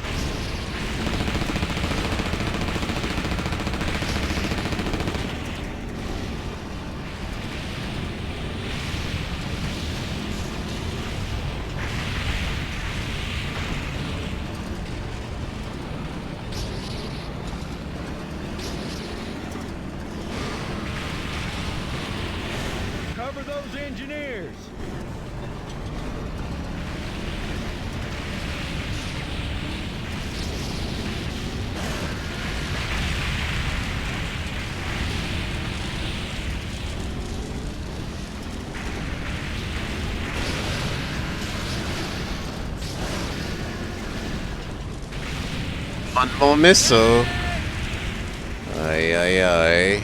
Cover those engineers. One more missile. Aye, aye, aye.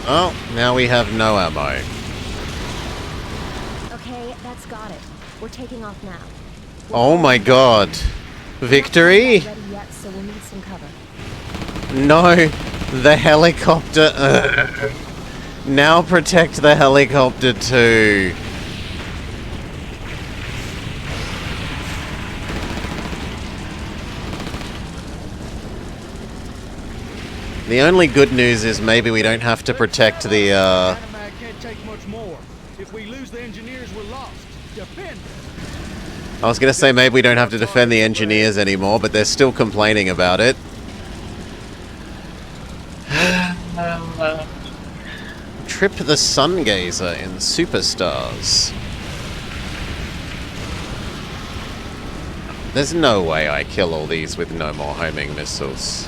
Oh, now we have no ammo. Okay, that's got it. We're taking off now. Oh my god. Victory? We're not ready yet, so we'll need some cover. No, the helicopter. Now protect the helicopter too. The only good news is maybe we don't have to protect the, Dynamite can't take much more. If we lose the engineers, we're lost. Defend. I was gonna say maybe we don't have to defend the engineers anymore, but they're still complaining about it. Trip the Sungazer in Superstars. There's no way I kill all these with no more homing missiles.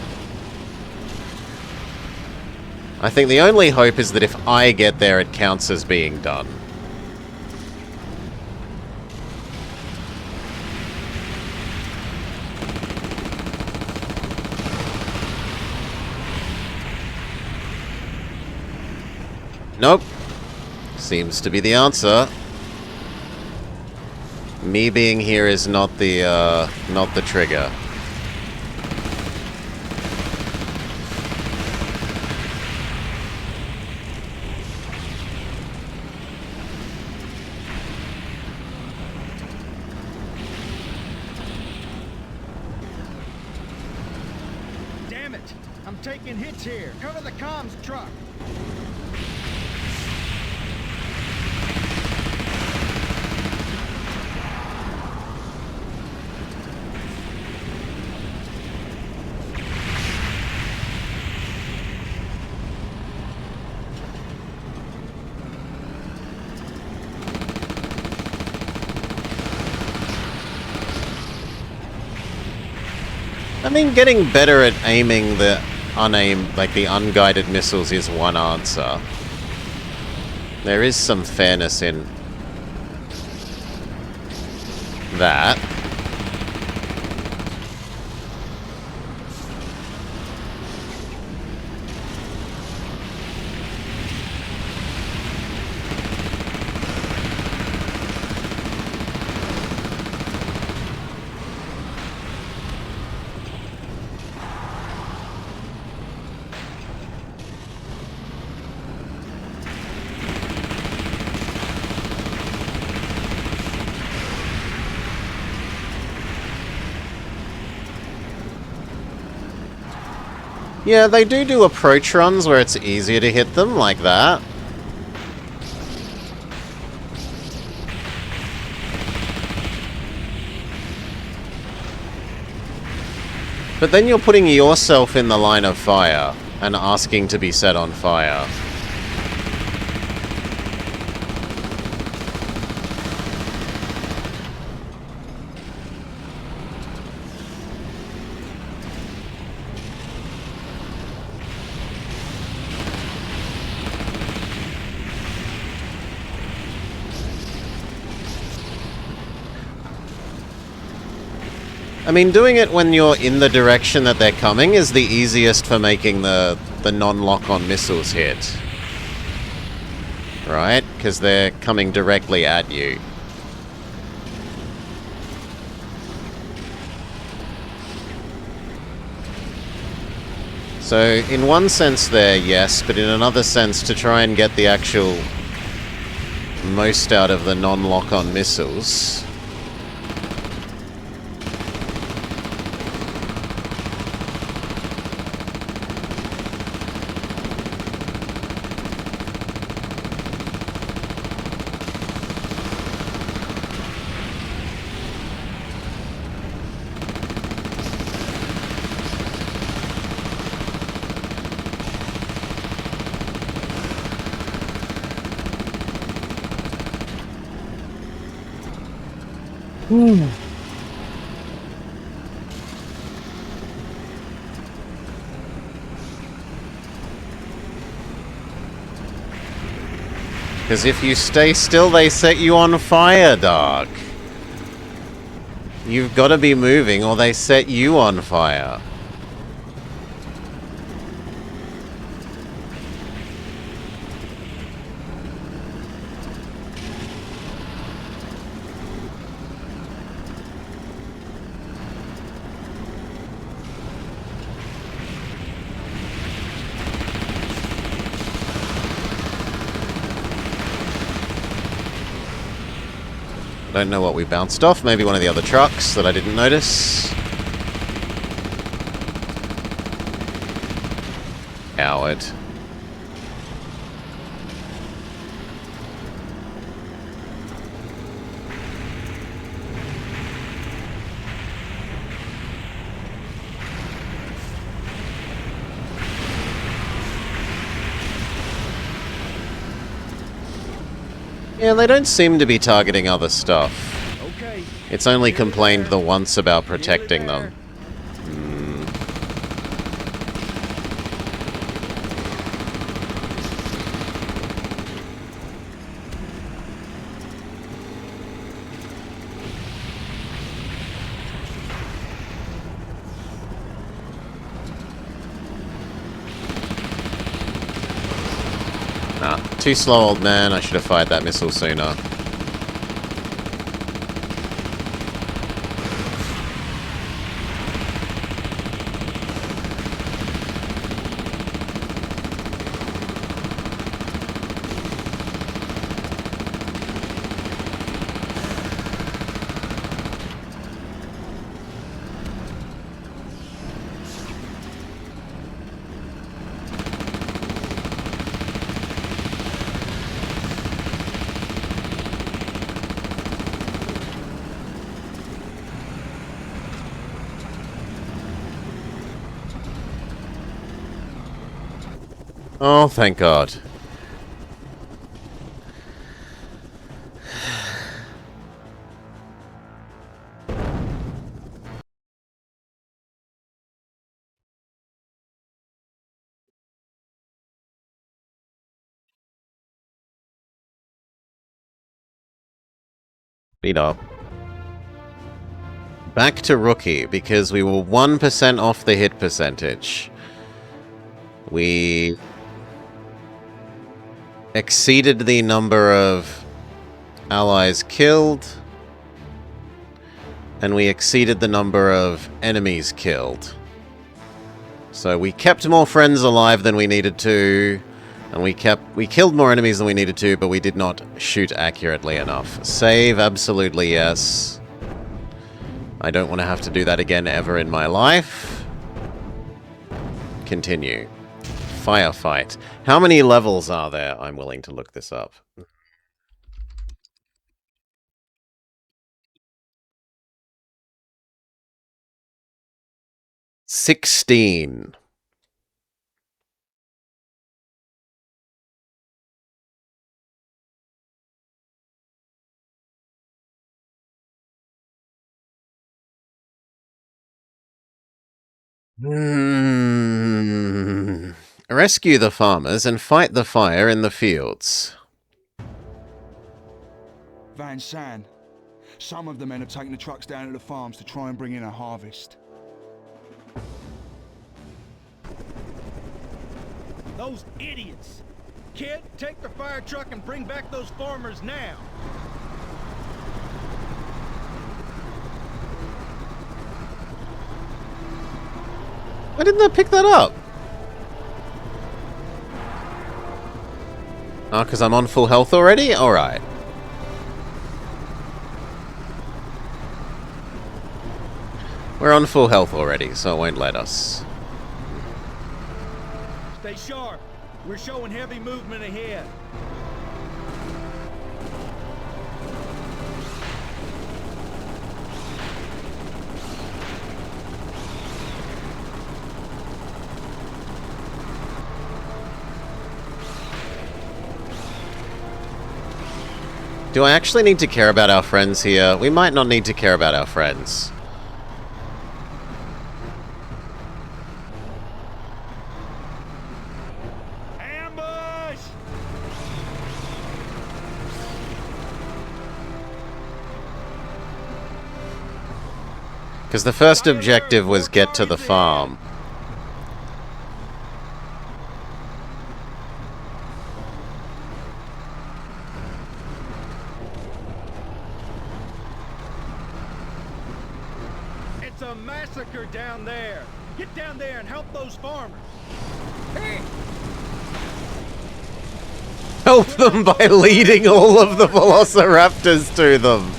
I think the only hope is that if I get there, it counts as being done. Nope. Seems to be the answer. Me being here is not the trigger. I'm taking hits here. Cover the comms truck. I mean, getting better at aiming the the unguided missiles is one answer. There is some fairness in that. Yeah, they do approach runs where it's easier to hit them, like that. But then you're putting yourself in the line of fire and asking to be set on fire. I mean, doing it when you're in the direction that they're coming is the easiest for making the non-lock-on missiles hit. Right? Because they're coming directly at you. So, in one sense there, yes, but in another sense, to try and get the actual most out of the non-lock-on missiles... Because if you stay still, they set you on fire, dog. You've got to be moving or they set you on fire. Don't know what we bounced off. Maybe one of the other trucks that I didn't notice. Coward. Yeah, they don't seem to be targeting other stuff. Okay. It's only complained the once about protecting them. Nah, too slow, old man. I should have fired that missile sooner. Oh, thank God. Beat up. Back to rookie, because we were 1% off the hit percentage. We exceeded the number of allies killed, and we exceeded the number of enemies killed. So we kept more friends alive than we needed to, and we killed more enemies than we needed to, but we did not shoot accurately enough. Save, absolutely yes. I don't want to have to do that again ever in my life. Continue. Firefight. How many levels are there? I'm willing to look this up. 16. Rescue the farmers and fight the fire in the fields. Van San. Some of the men have taken the trucks down to the farms to try and bring in a harvest. Those idiots! Kid, take the fire truck and bring back those farmers now! Why didn't I pick that up? Oh, because I'm on full health already? Alright. We're on full health already, so it won't let us. Stay sharp. We're showing heavy movement ahead. Do I actually need to care about our friends here? We might not need to care about our friends. Ambush! Because the first objective was get to the farm. It's a massacre down there. Get down there and help those farmers. Hey! Help them by leading all of the velociraptors to them.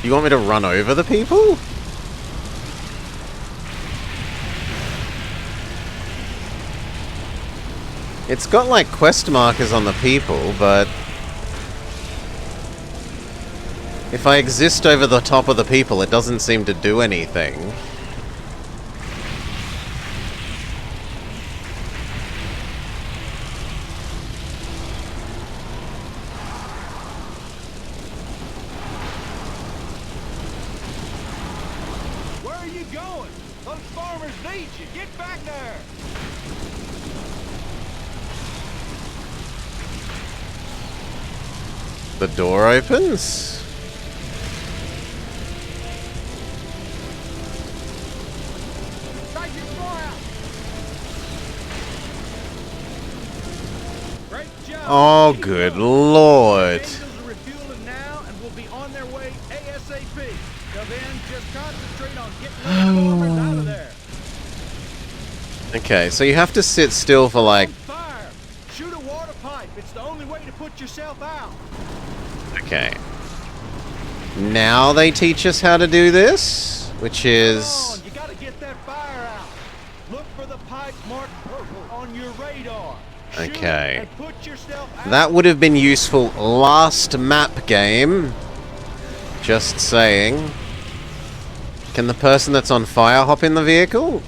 You want me to run over the people? It's got like quest markers on the people, but if I exist over the top of the people, it doesn't seem to do anything. Where are you going? Those farmers need you. Get back there. The door opens. Take your fire. Great job. Oh, Keep good going. lord. Angels Concentrate on getting those bombers out of there. Okay, so you have to sit still for like... On fire! Shoot a water pipe. It's the only way to put yourself out. Okay. Now they teach us how to do this, which is... Come on, you gotta get that fire out. Look for the pipe marked on your radar. Shoot Okay. and put yourself out. That would have been useful last map game. Just saying. Can the person that's on fire hop in the vehicle?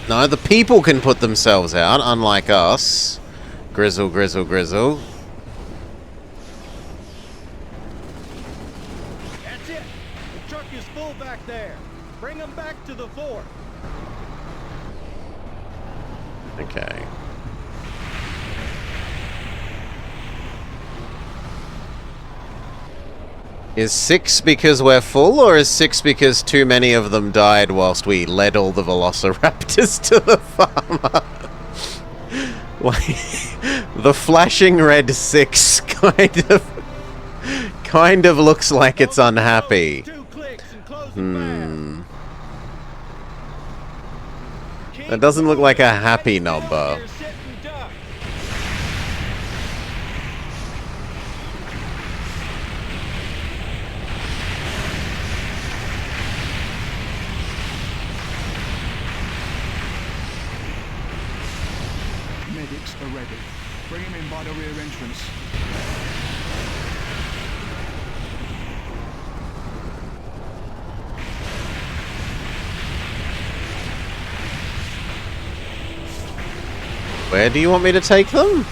No, the people can put themselves out, unlike us. Grizzle, grizzle, grizzle. That's it. The truck is full back there. Bring them back to the fort. Okay. Is 6 because we're full, or is 6 because too many of them died whilst we led all the velociraptors to the farmer? The flashing red 6 kind of looks like it's unhappy. 2 clicks and close them fast. That doesn't look like a happy number. Medics are ready. Bring him in by the rear entrance. Where do you want me to take them?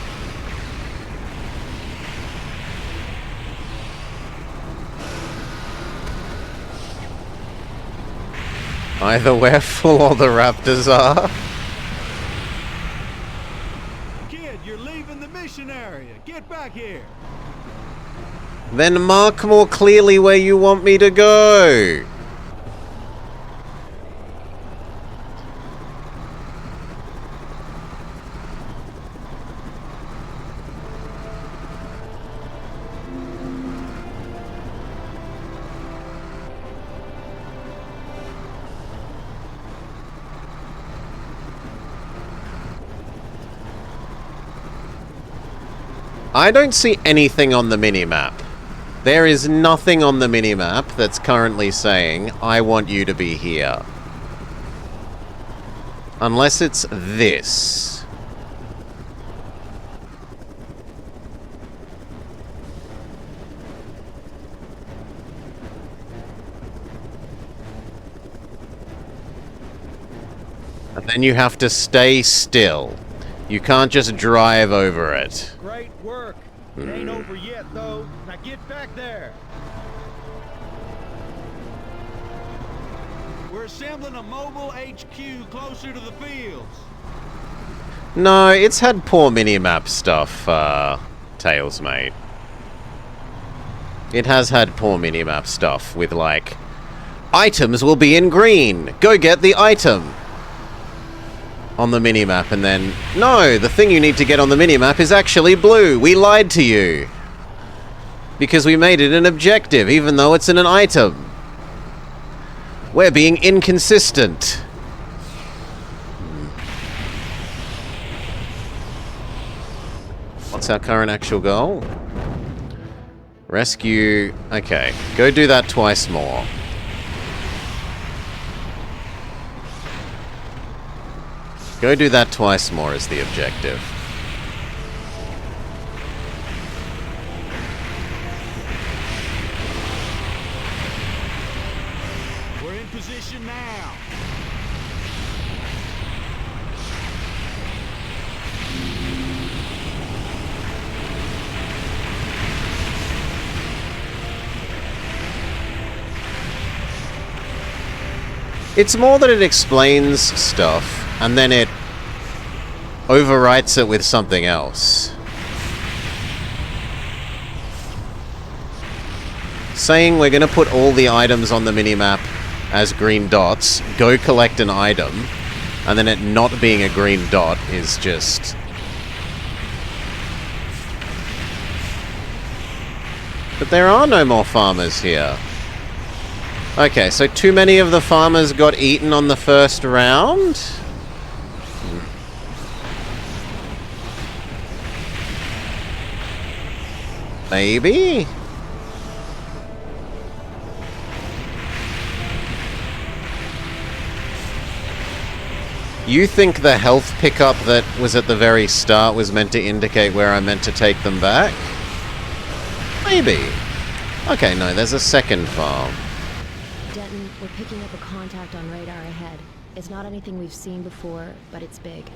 Either we're full or the raptors are. Kid, you're leaving the mission area. Get back here. Then mark more clearly where you want me to go. I don't see anything on the minimap. There is nothing on the minimap that's currently saying, I want you to be here. Unless it's this. And then you have to stay still. You can't just drive over it. Great work. It ain't over yet, though. Now get back there. We're assembling a mobile HQ closer to the fields. No, it's had poor minimap stuff, Tails, mate. It has had poor minimap stuff with, like, items will be in green. Go get the item. On the minimap, and then, no, the thing you need to get on the minimap is actually blue. We lied to you. Because we made it an objective, even though it's in an item. We're being inconsistent. What's our current actual goal? Rescue... Okay, go do that twice more. Go do that twice more is the objective. We're in position now. It's more that it explains stuff, and then it overwrites it with something else. Saying we're going to put all the items on the minimap as green dots, go collect an item, and then it not being a green dot is just... But there are no more farmers here. Okay, so too many of the farmers got eaten on the first round? Maybe? You think the health pickup that was at the very start was meant to indicate where I meant to take them back? Maybe. Okay, no, there's a second farm. Denton, we're picking up a contact on radar ahead. It's not anything we've seen before, but it's big.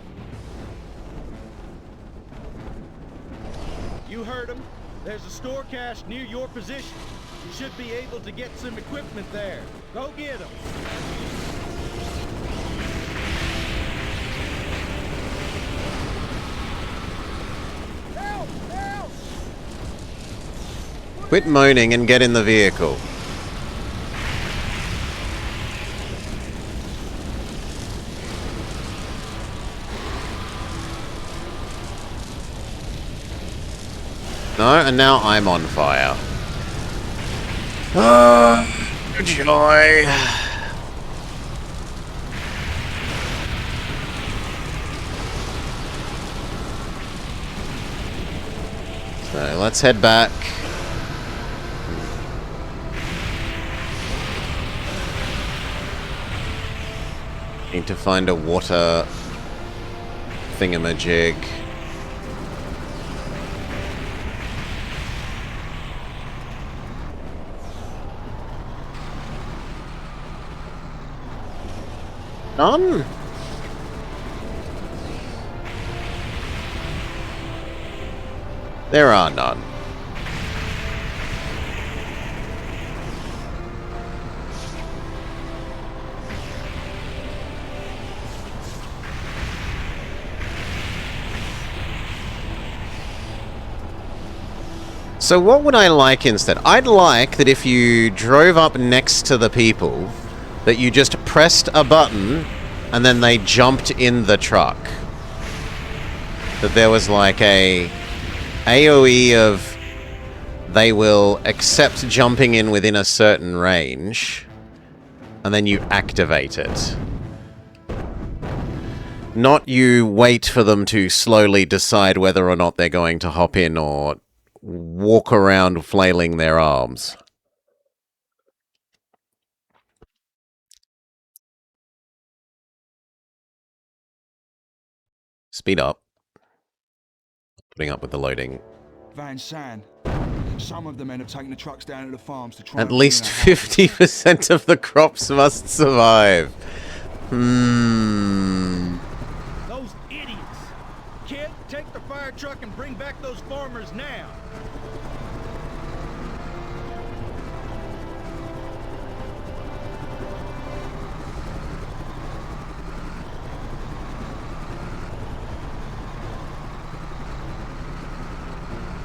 You heard him. There's a store cache near your position. You should be able to get some equipment there. Go get them. Help! Help! Quit moaning and get in the vehicle. No, and now I'm on fire. Joy. So let's head back. Need to find a water thingamajig. None? There are none. So what would I like instead? I'd like that if you drove up next to the people, that you just pressed a button and then they jumped in the truck. That there was like a AoE of they will accept jumping in within a certain range and then you activate it. Not you wait for them to slowly decide whether or not they're going to hop in or walk around flailing their arms. Speed up. Putting up with the loading. Van San. Some of the men have taken the trucks down to the farms to try At and least bring in a harvest. 50% of the crops must survive. Those idiots! Kid, take the fire truck and bring back those farmers now!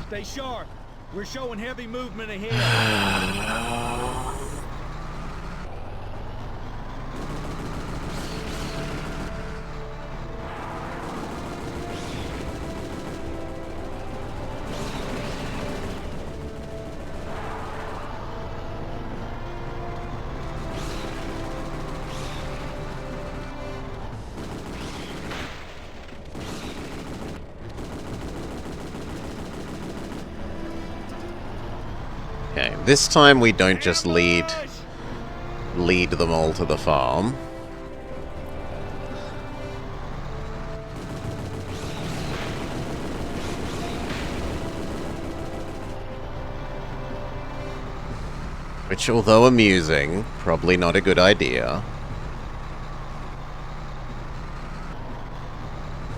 Stay sharp. We're showing heavy movement ahead. Okay, this time we don't just lead them all to the farm. Which, although amusing, probably not a good idea.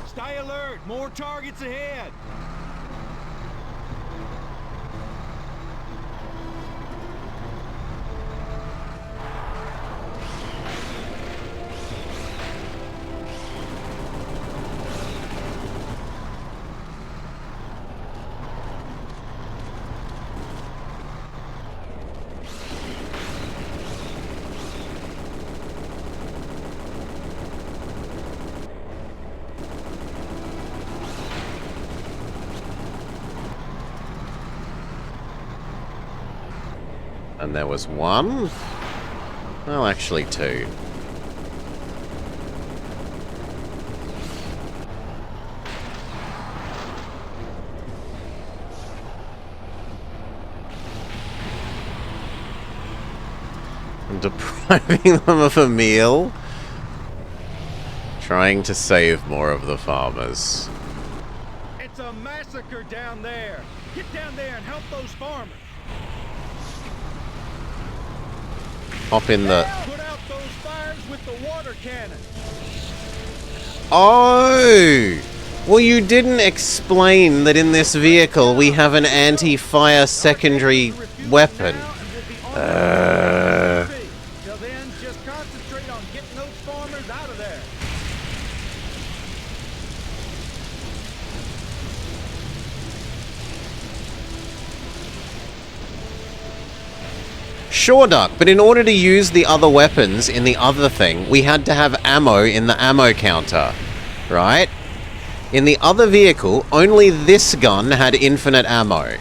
Stay alert. More targets ahead. And there was one. Well, actually two. I'm depriving them of a meal. Trying to save more of the farmers. It's a massacre down there. Get down there and help those farmers. Hop in the... Put out those fires with the water cannon. Oh! Well, you didn't explain that in this vehicle we have an anti-fire secondary weapon. Till then, just concentrate on getting those farmers out of there. Sure, Duck, but in order to use the other weapons in the other thing, we had to have ammo in the ammo counter, right? In the other vehicle, only this gun had infinite ammo.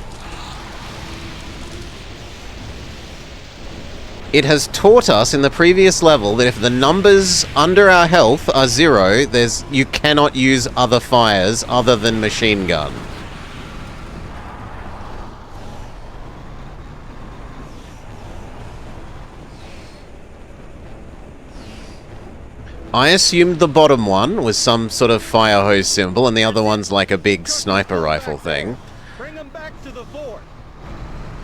It has taught us in the previous level that if the numbers under our health are 0, you cannot use other fires other than machine gun. I assumed the bottom one was some sort of fire hose symbol, and the other one's like a big sniper rifle thing. Bring them back to the fort.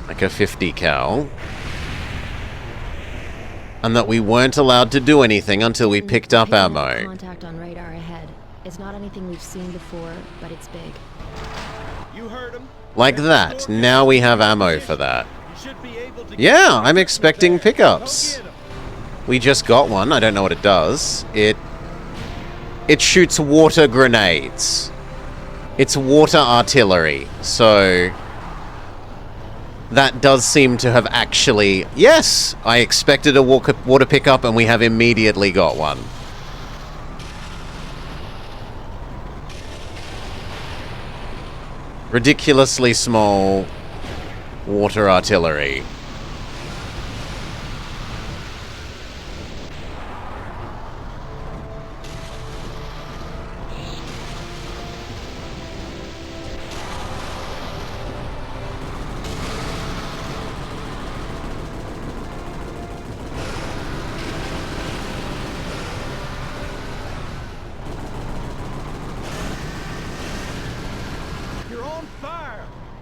Like a 50 cal. And that we weren't allowed to do anything until we picked up ammo. Contact on radar ahead. It's not anything we've seen before, but it's big. You heard him. Like that. Now we have ammo for that. Yeah, I'm expecting pickups. We just got one. I don't know what it does. It shoots water grenades. It's water artillery. So that does seem to have actually... Yes! I expected a water pickup and we have immediately got one. Ridiculously small water artillery.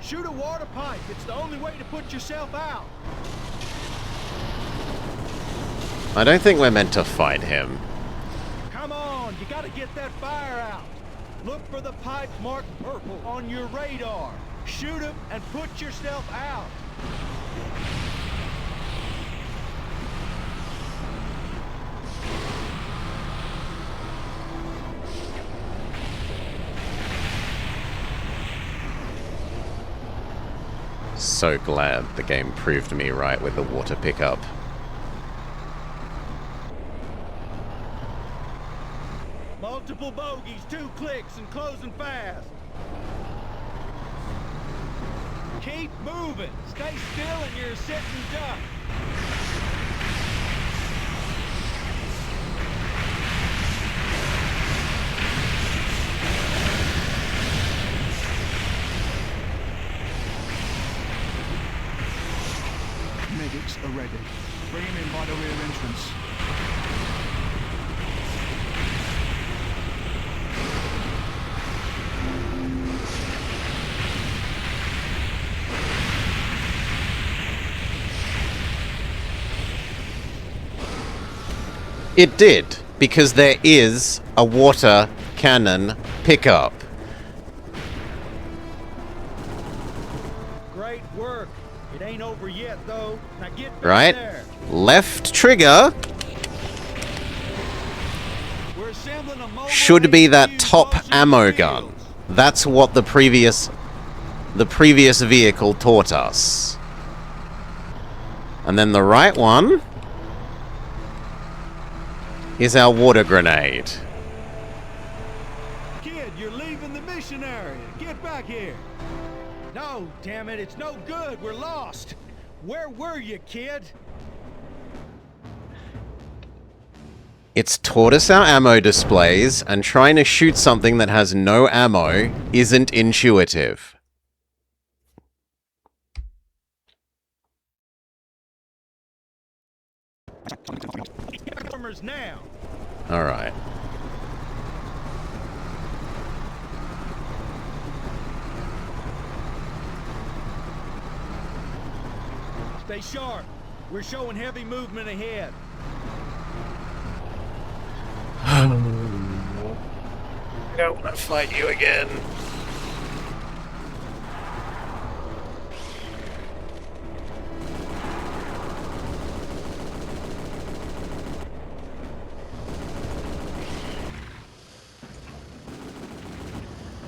Shoot a water pipe. It's the only way to put yourself out. I don't think we're meant to fight him. Come on, you gotta get that fire out. Look for the pipe marked purple on your radar. Shoot him and put yourself out. So glad the game proved me right with the water pickup. Multiple bogeys, 2 clicks, and closing fast. Keep moving. Stay still and you're a sitting duck. Medics are ready. Bring him in by the rear entrance. It did, because there is a water cannon pickup. Great work. It ain't over yet, though. Now get back Right? there. Left trigger We're assembling a mobile should be that HQ top closer to ammo the gun. fields. That's what the previous vehicle taught us. And then the right one is our water grenade. Kid, you're leaving the mission area. Get back here. No, damn it, it's no good. We're lost. Where were you, kid? It's taught us our ammo displays, and trying to shoot something that has no ammo isn't intuitive. Now. Alright. Stay sharp. We're showing heavy movement ahead. I don't want to fight you again.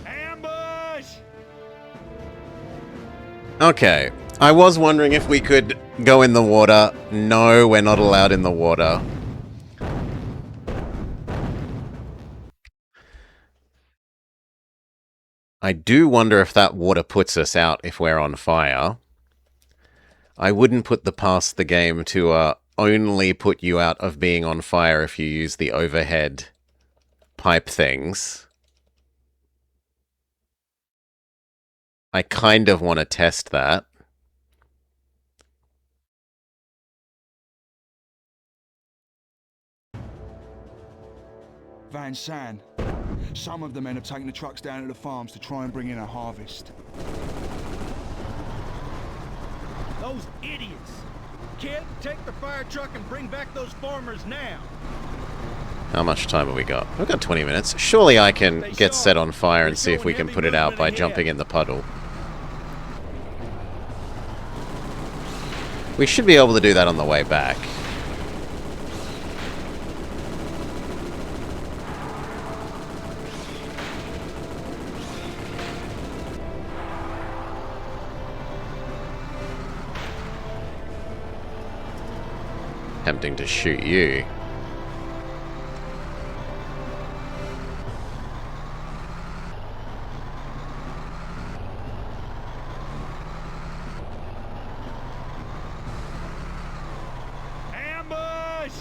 Ambush! Okay. I was wondering if we could go in the water. No, we're not allowed in the water. I do wonder if that water puts us out if we're on fire. I wouldn't put the past the game to only put you out of being on fire if you use the overhead pipe things. I kind of want to test that. Van San. Some of the men have taken the trucks down to the farms to try and bring in a harvest. Those idiots! Kid, take the fire truck and bring back those farmers now! How much time have we got? We've got 20 minutes. Surely I can get set on fire and see if we can put it out by jumping in the puddle. We should be able to do that on the way back. Tempting to shoot you. Ambush!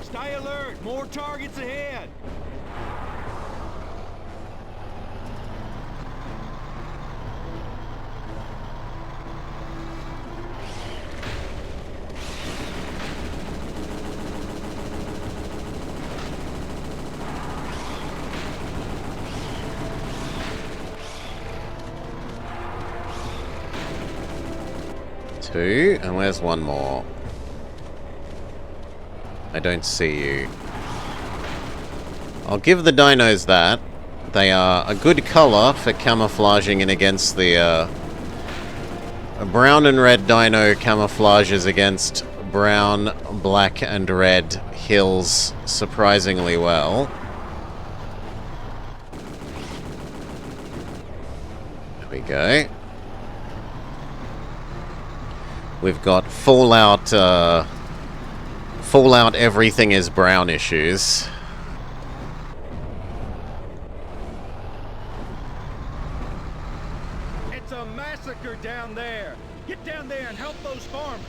Stay alert! More targets ahead! Two, and where's one more? I don't see you. I'll give the dinos that. They are a good color for camouflaging in against the, a brown and red dino camouflages against brown, black, and red hills surprisingly well. There we go. We've got Fallout, Fallout everything is brown issues. It's a massacre down there! Get down there and help those farmers!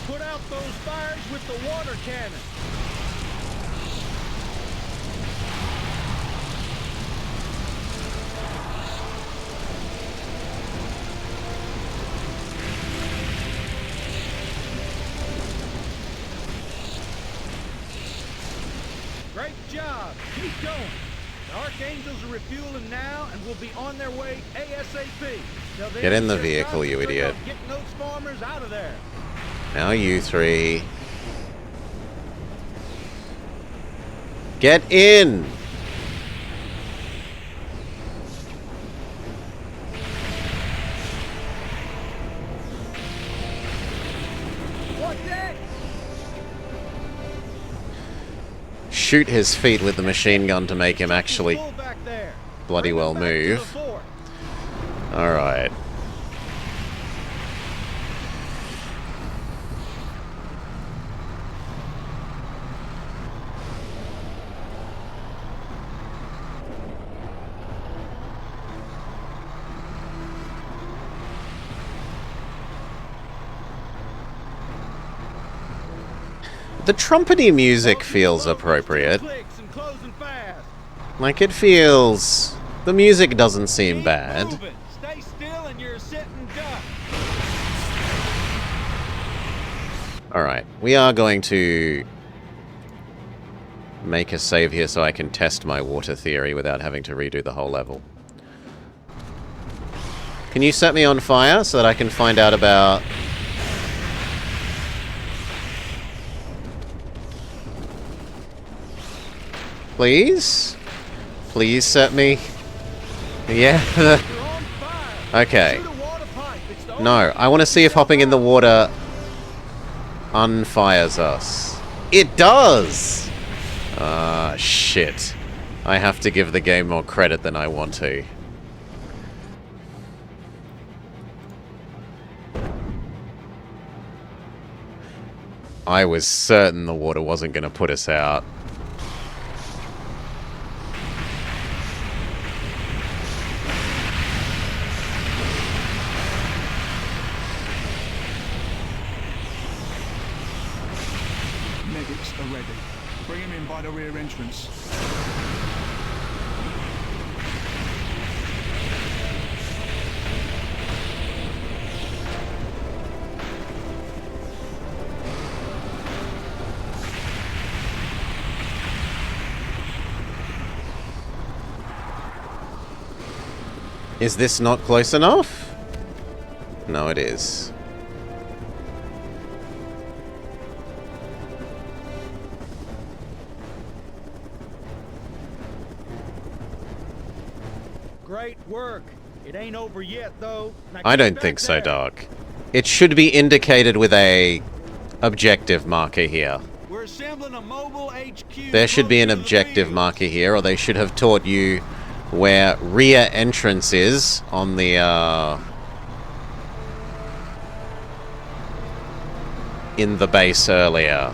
Put out those fires with the water cannon! Great job! Keep going! The Archangels are refueling now and will be on their way ASAP. Get in the vehicle, you idiot. Getting those farmers out of there. Now you three. Get in! What's that? shoot his feet with the machine gun to make him actually Pull back there. bloody Bring well them back to the move. fort. Alright. The trumpety music feels appropriate. Clicks and closing fast. Like, it feels... The music doesn't seem Keep bad. moving. Stay still and you're a sitting duck. Alright, we are going to make a save here so I can test my water theory without having to redo the whole level. Can you set me on fire so that I can find out about... Please? Please set me... Yeah. You're on fire. Okay. Shoot a water pipe. It's the No, only I want to see if hopping in the water unfires us. It does! Ah, shit. I have to give the game more credit than I want to. I was certain the water wasn't going to put us out. Medics are ready. Bring him in by the rear entrance. Is this not close enough? No, it is. Great work. It ain't over yet, though. Now I get don't back think so, there. Doc. It should be indicated with a objective marker here. We're assembling a mobile HQ. There should be an closer to the objective field. marker here, or they should have taught you where rear entrance is on the, in the base earlier.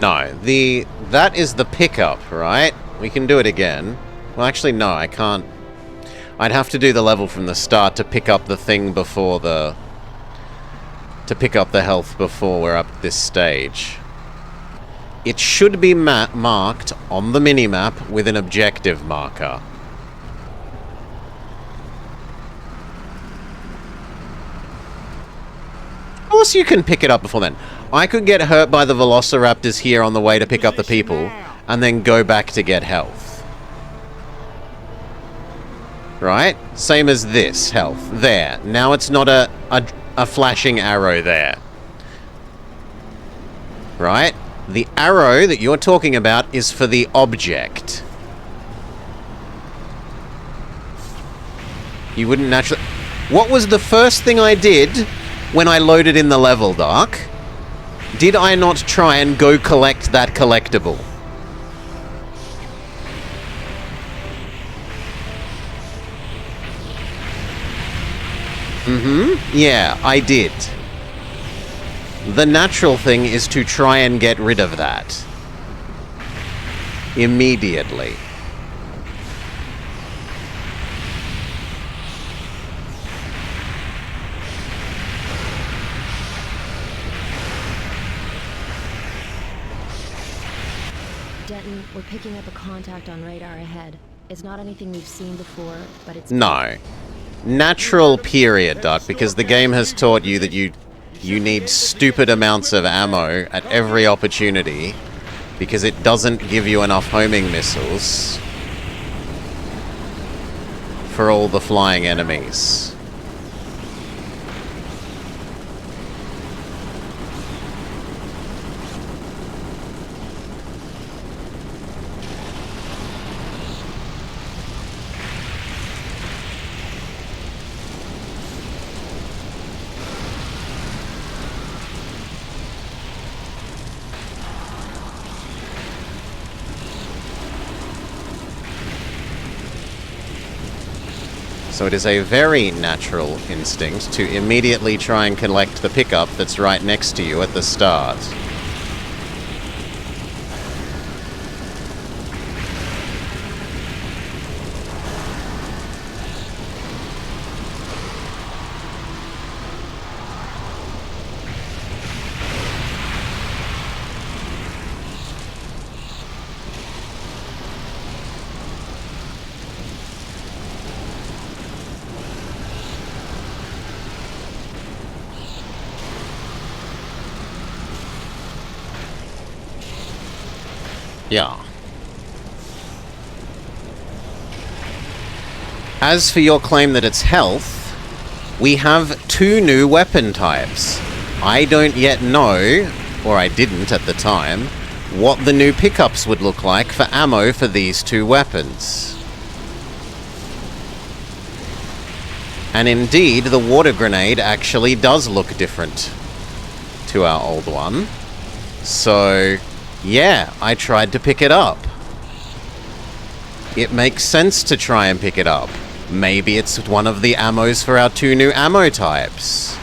No, that is the pickup, right? We can do it again. Well, actually, no, I can't. I'd have to do the level from the start to pick up the thing before the... to pick up the health before we're up at this stage. It should be marked on the minimap with an objective marker. Of course you can pick it up before then. I could get hurt by the velociraptors here on the way to pick up the people, and then go back to get health. Right? Same as this, health. There. Now it's not a flashing arrow there. Right? The arrow that you're talking about is for the object. You wouldn't naturally... What was the first thing I did when I loaded in the level, Doc? Did I not try and go collect that collectible? Yeah, I did. The natural thing is to try and get rid of that. Immediately. Denton, we're picking up a contact on radar ahead. It's not anything we've seen before, but it's... No. Natural period, Doc, because the game has taught you that you need stupid amounts of ammo at every opportunity because it doesn't give you enough homing missiles for all the flying enemies. So it is a very natural instinct to immediately try and collect the pickup that's right next to you at the start. Yeah. As for your claim that it's health, we have 2 new weapon types. I don't yet know, or I didn't at the time, what the new pickups would look like for ammo for these 2 weapons. And indeed, the water grenade actually does look different to our old one. So, yeah, I tried to pick it up. It makes sense to try and pick it up. Maybe it's one of the ammos for our 2 new ammo types.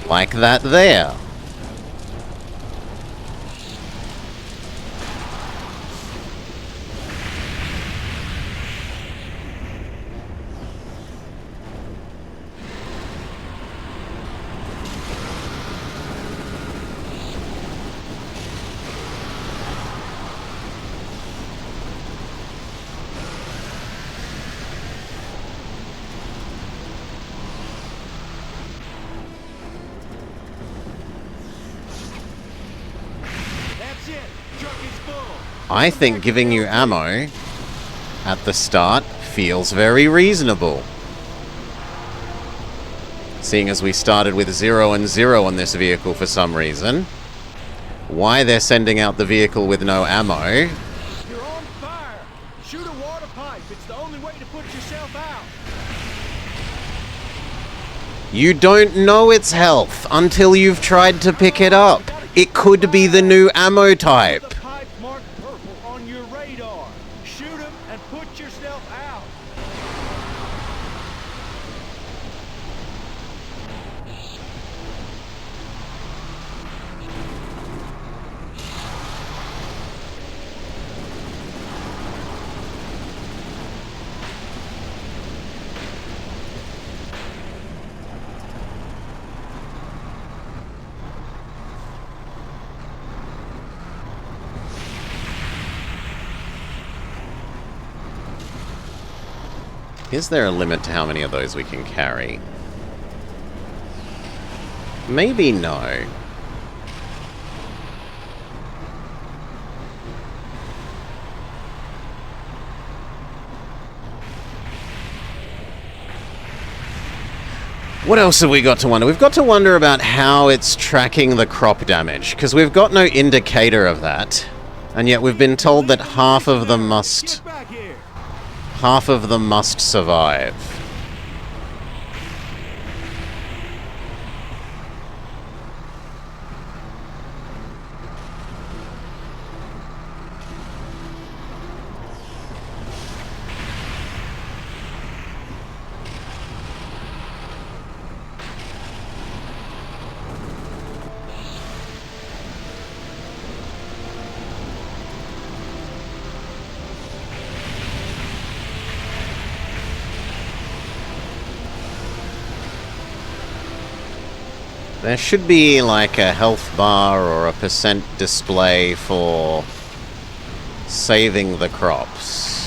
Like that there. I think giving you ammo at the start feels very reasonable. Seeing as we started with 0 and 0 on this vehicle for some reason. Why they're sending out the vehicle with no ammo? You're on fire! Shoot a water pipe. It's the only way to put yourself out. You don't know it's health until you've tried to pick it up. It could be the new ammo type. The pipe marked purple on your radar. Shoot him and put yourself out. Is there a limit to how many of those we can carry? Maybe no. What else have we got to wonder? We've got to wonder about how it's tracking the crop damage, because we've got no indicator of that, and yet we've been told that half of them must survive. There should be like a health bar or a percent display for saving the crops.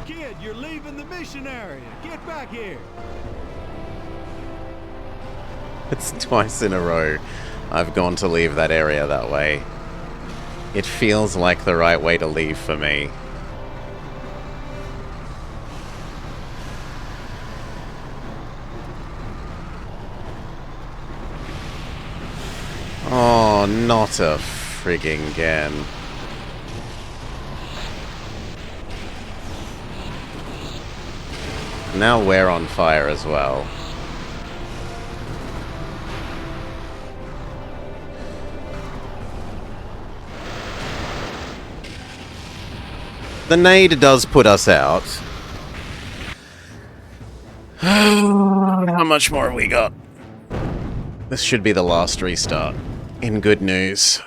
Kid, you're leaving the mission area. Get back here. It's twice in a row I've gone to leave that area that way. It feels like the right way to leave for me. Oh, not a frigging again. Now we're on fire as well. The nade does put us out. How much more have we got? This should be the last restart. In good news.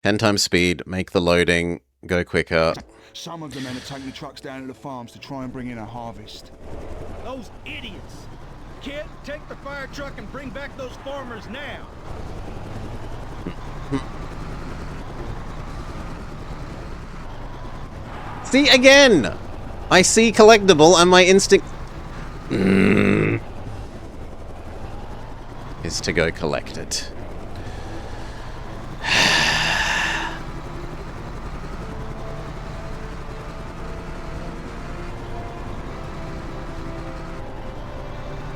Ten times speed, make the loading go quicker. Some of the men are taking the trucks down to the farms to try and bring in a harvest. Those idiots! Kid, take the fire truck and bring back those farmers now! See, again! I see collectible and my instinct... is to go collect it.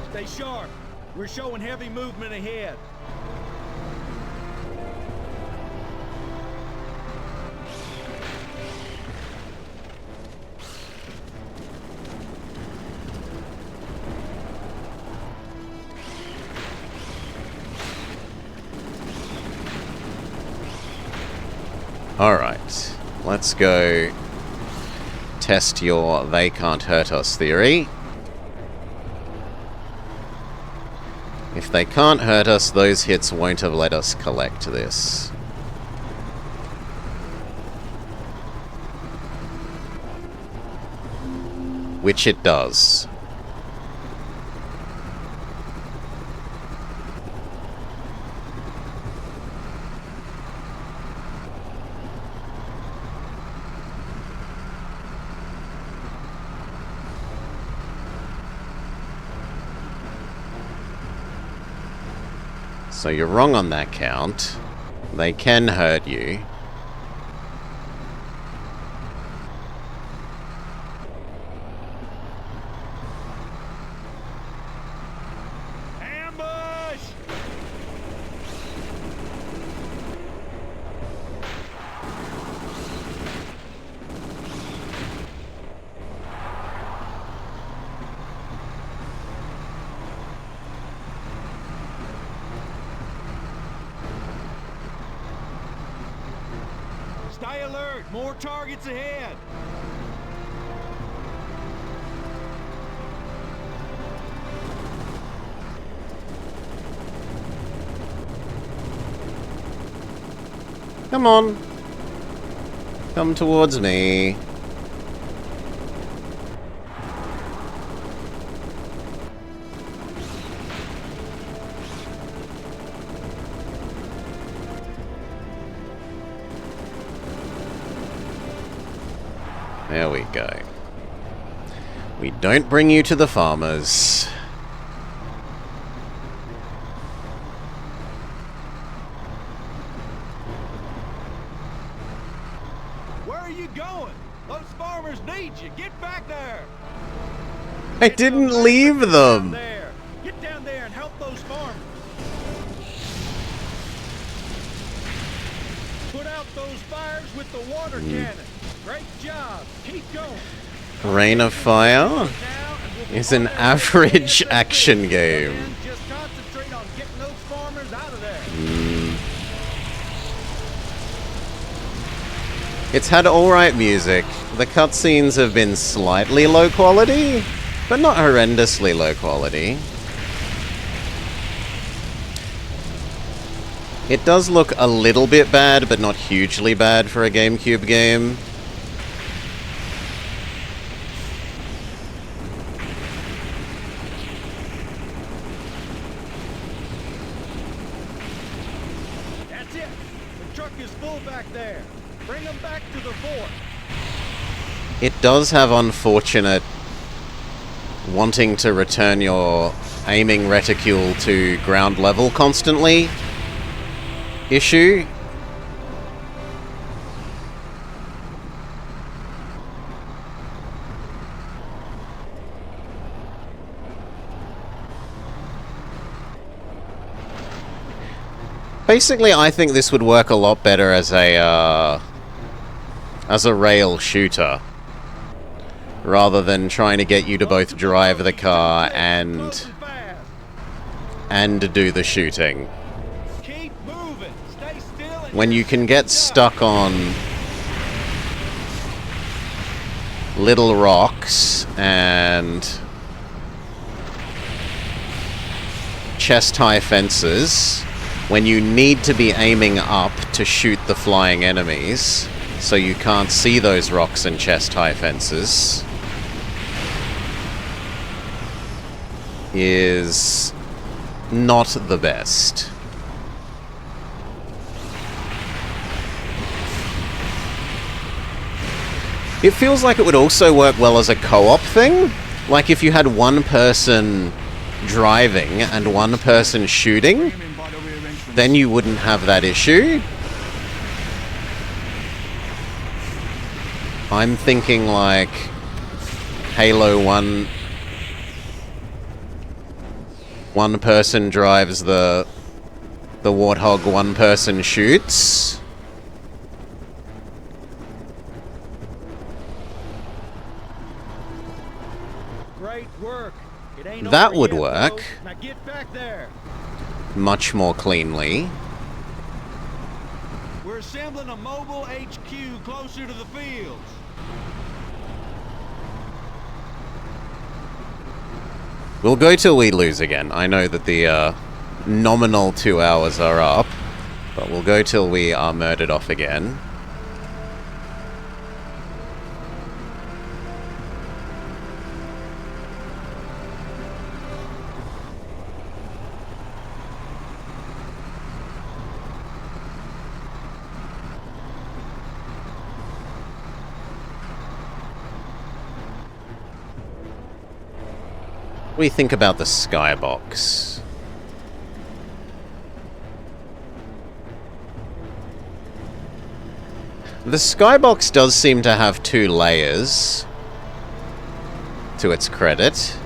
Stay sharp. We're showing heavy movement ahead. Alright, let's go test your they can't hurt us theory. If they can't hurt us, those hits won't have let us collect this. Which it does. So you're wrong on that count. They can hurt you. Ambush! Stay alert! More targets ahead! Come on. Come towards me. There we go. We don't bring you to the farmers. Where are you going? Those farmers need you. Get back there. I didn't leave them. There. Get down there and help those farmers. Put out those fires with the water cannon. Great job. Keep going. Rain of Fire is an average action game. Just concentrate on getting those farmers out of there. It's had alright music. The cutscenes have been slightly low quality, but not horrendously low quality. It does look a little bit bad, but not hugely bad for a GameCube game. That's it. The truck is full back there. Bring them back to the fort. It does have unfortunate wanting to return your aiming reticule to ground level constantly issue. Basically, I think this would work a lot better as a rail shooter, rather than trying to get you to both drive the car and do the shooting. Keep moving. Stay still and When you can get stuck on little rocks and chest-high fences, when you need to be aiming up to shoot the flying enemies, so you can't see those rocks and chest-high fences, is not the best. It feels like it would also work well as a co-op thing. Like if you had one person driving and one person shooting, then you wouldn't have that issue. I'm thinking like Halo 1. One person drives the Warthog, one person shoots. Great work. It ain't That over would yet, work. though. Now get back there. Much more cleanly. We're assembling a mobile HQ closer to the fields. We'll go till we lose again. I know that the nominal 2 hours are up, but we'll go till we are murdered off again. What do you think about the skybox? The skybox does seem to have 2 layers, to its credit.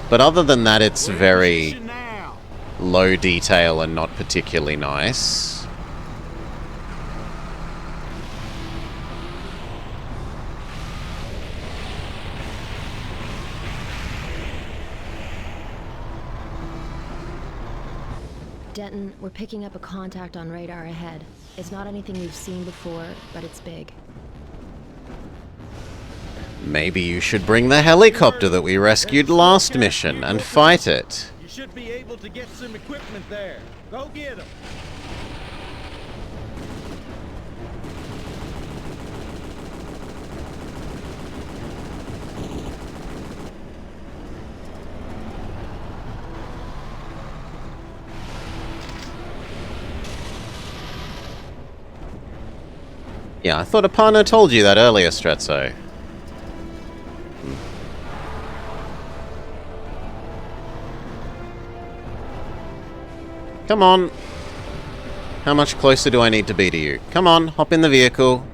But other than that, it's very Position now. low detail and not particularly nice. Denton, we're picking up a contact on radar ahead. It's not anything we've seen before, but it's big. Maybe you should bring the helicopter that we rescued last mission and fight it. You should be able to get some equipment there. Go get 'em. Yeah, I thought Apano told you that earlier, Strezzo. Come on. How much closer do I need to be to you? Come on, hop in the vehicle.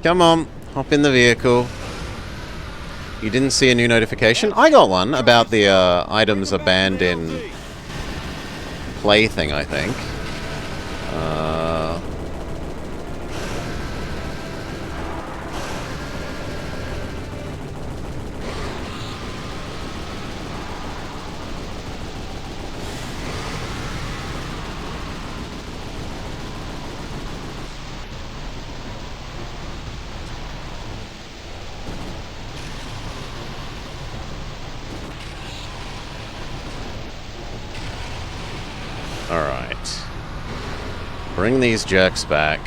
Come on, hop in the vehicle. You didn't see a new notification? I got one about the items are banned in play thing, I think. Alright. Bring these jerks back.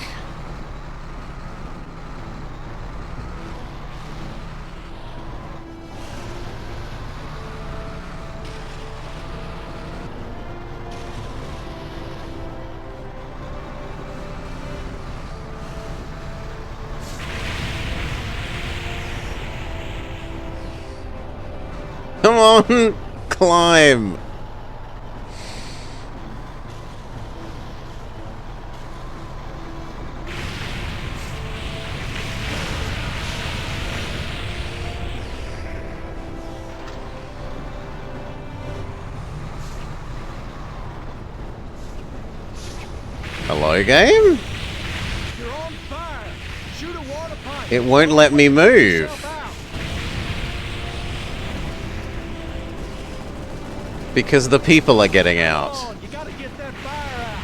Come on! Climb! Hello, game? You're on fire. Shoot a water pipe. It won't let me Put move. yourself out. Because the people are getting out. Come on, you gotta get that fire out.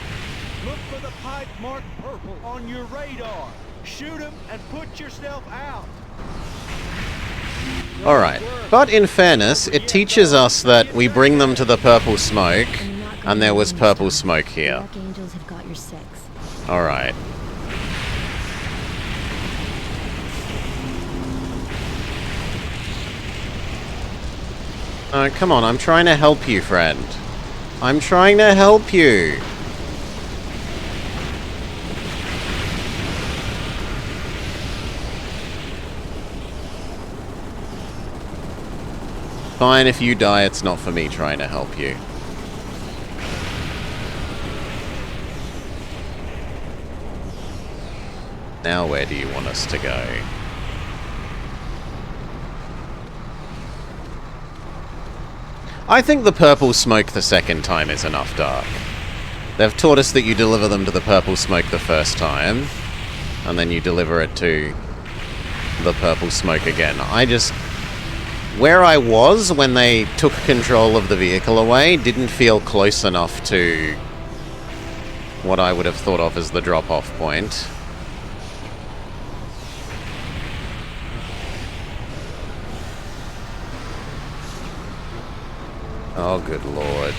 Look for the pipe marked purple on your radar. Shoot him and put yourself out. Alright, but in fairness, it teaches us that we bring them to the purple smoke, and there was purple smoke The here. Archangels have got your six. Alright. Come on, I'm trying to help you, friend. I'm trying to help you. Fine, if you die, it's not for me trying to help you. Now where do you want us to go? I think the purple smoke the second time is enough, Dark. They've taught us that you deliver them to the purple smoke the first time, and then you deliver it to the purple smoke again. Where I was when they took control of the vehicle away didn't feel close enough to what I would have thought of as the drop-off point. Oh, good lord.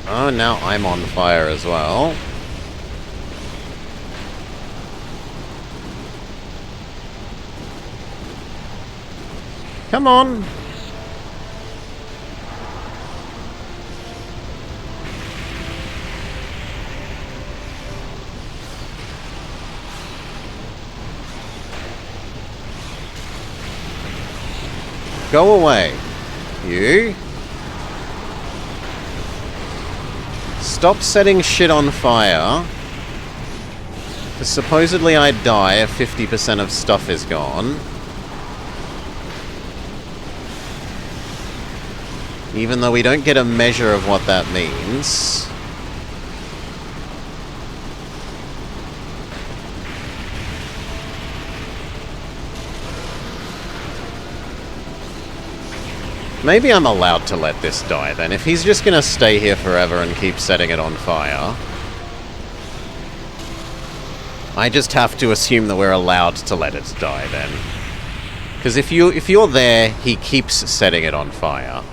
Oh, now I'm on fire as well. Come on. Go away. You. Stop setting shit on fire. Because supposedly I die if 50% of stuff is gone. Even though we don't get a measure of what that means. Maybe I'm allowed to let this die then. If he's just gonna stay here forever and keep setting it on fire, I just have to assume that we're allowed to let it die then. Because if you're there, he keeps setting it on fire.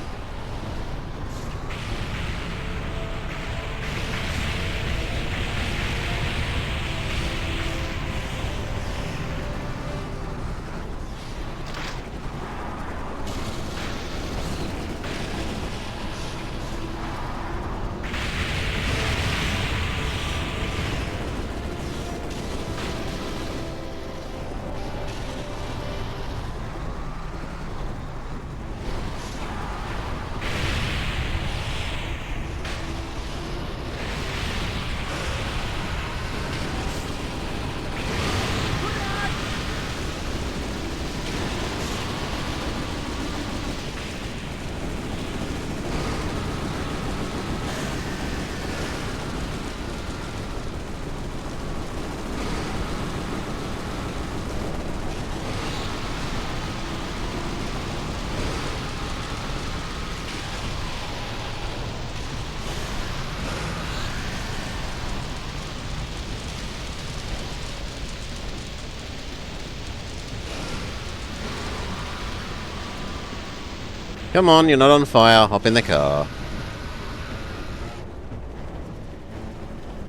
Come on, you're not on fire. Hop in the car.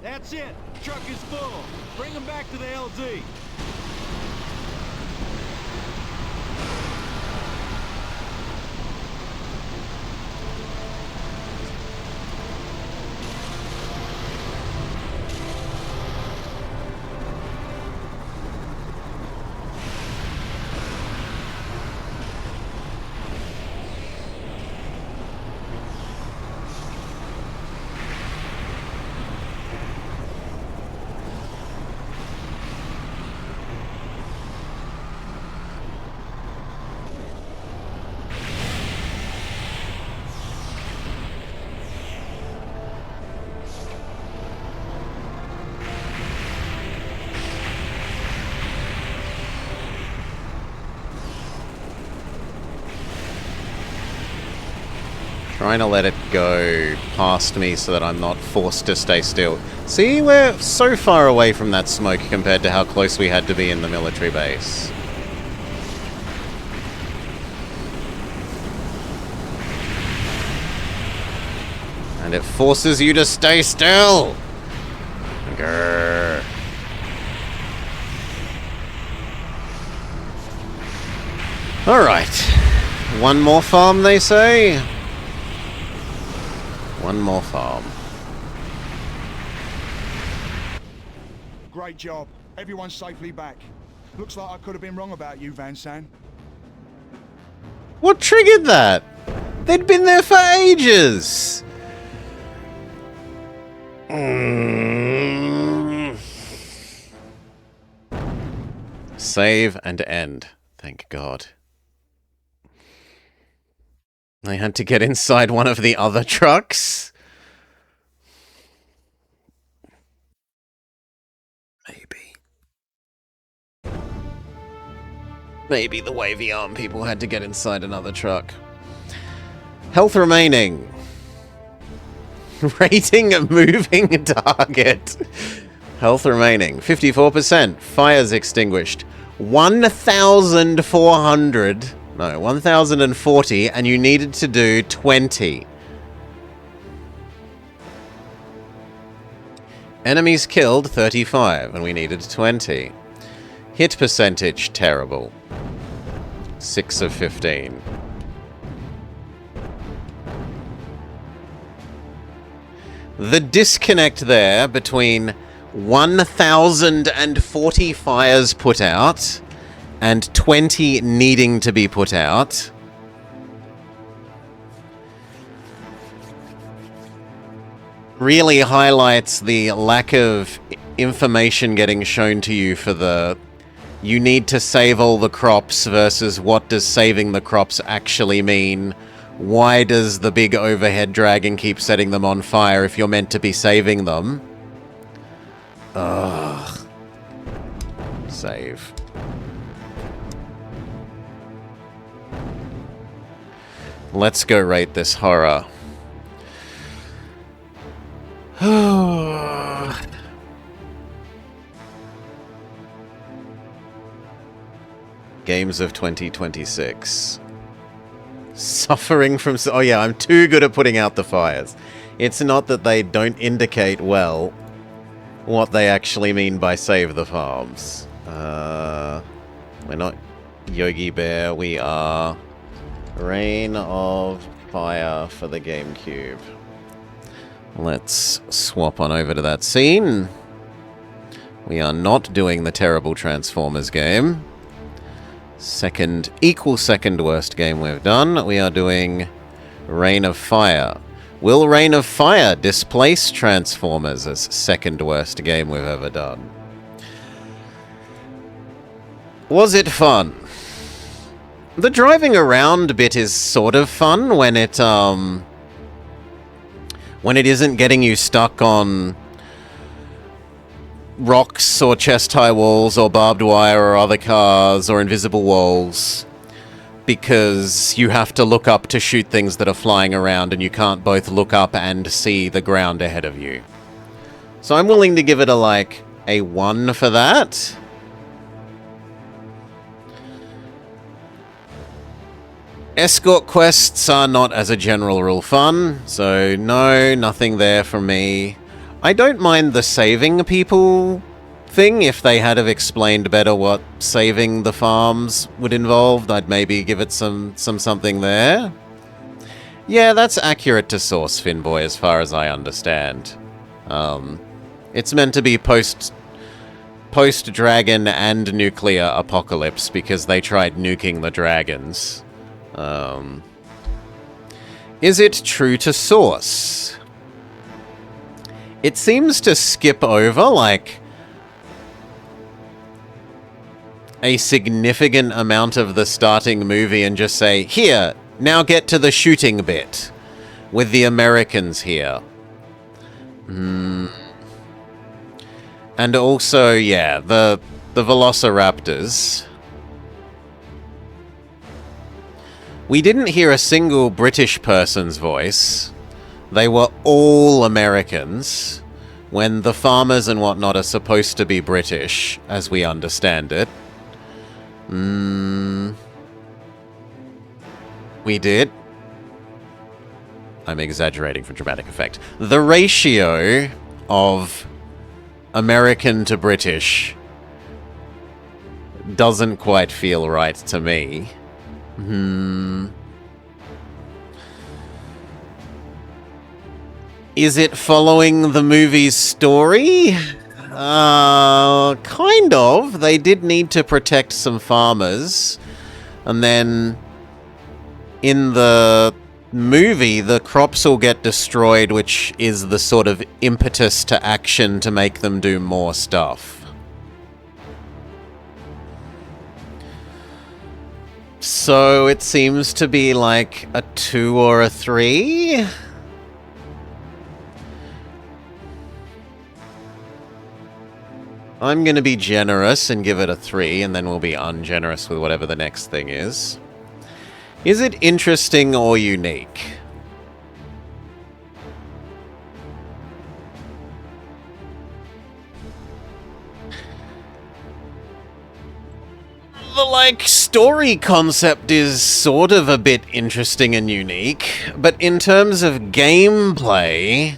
That's it. Truck is full. Bring them back to the LZ. Trying to let it go past me so that I'm not forced to stay still. See, we're so far away from that smoke compared to how close we had to be in the military base. And it forces you to stay still! Grrr. Alright. One more farm, they say? One more farm. Great job. Everyone's safely back. Looks like I could have been wrong about you, Van San. What triggered that? They'd been there for ages! Save and end. Thank God. I had to get inside one of the other trucks? Maybe the wavy arm people had to get inside another truck. Health remaining. Rating a moving target. Health remaining. 54%. Fires extinguished. 1,400. No, 1,040, and you needed to do 20. Enemies killed, 35, and we needed 20. Hit percentage, terrible. 6 of 15. The disconnect there between 1,040 fires put out and 20 needing to be put out really highlights the lack of information getting shown to you for the you need to save all the crops versus what does saving the crops actually mean. Why does the big overhead dragon keep setting them on fire if you're meant to be saving them? Ugh. Save. Let's go rate this horror. Games of 2026. Suffering from... Oh yeah, I'm too good at putting out the fires. It's not that they don't indicate well what they actually mean by save the farms. We're not Yogi Bear, we are Reign of Fire for the GameCube. Let's swap on over to that scene. We are not doing the terrible Transformers game. Equal second worst game we've done. We are doing Reign of Fire. Will Reign of Fire displace Transformers as second worst game we've ever done? Was it fun? The driving around bit is sort of fun when it isn't getting you stuck on rocks or chest-high walls or barbed wire or other cars or invisible walls, because you have to look up to shoot things that are flying around and you can't both look up and see the ground ahead of you. So I'm willing to give it a 1 for that. Escort quests are not, as a general rule, fun, so no, nothing there from me. I don't mind the saving people thing. If they had have explained better what saving the farms would involve, I'd maybe give it something there. Yeah, that's accurate to source, Finboy, as far as I understand. It's meant to be post-dragon and nuclear apocalypse because they tried nuking the dragons. Is it true to source? It seems to skip over, a significant amount of the starting movie and just say, here, now get to the shooting bit, with the Americans here. And also, yeah, the Velociraptors. We didn't hear a single British person's voice. They were all Americans, when the farmers and whatnot are supposed to be British, as we understand it. We did. I'm exaggerating for dramatic effect. The ratio of American to British doesn't quite feel right to me. Is it following the movie's story? Kind of. They did need to protect some farmers. And then in the movie, the crops will get destroyed, which is the sort of impetus to action to make them do more stuff. So it seems to be like a 2 or a 3. I'm going to be generous and give it a 3, and then we'll be ungenerous with whatever the next thing is. Is it interesting or unique? The, like, story concept is sort of a bit interesting and unique, but in terms of gameplay,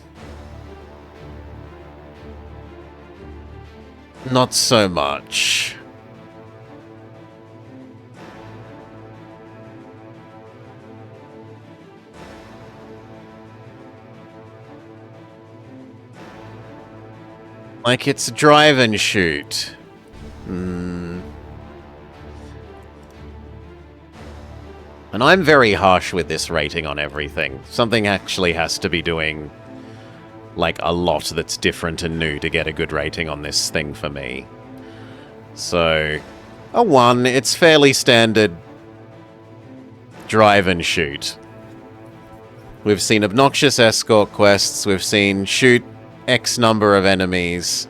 not so much. Like, it's drive and shoot. And I'm very harsh with this rating on everything. Something actually has to be doing, like, a lot that's different and new to get a good rating on this thing for me. So, a 1. It's fairly standard drive and shoot. We've seen obnoxious escort quests. We've seen shoot X number of enemies.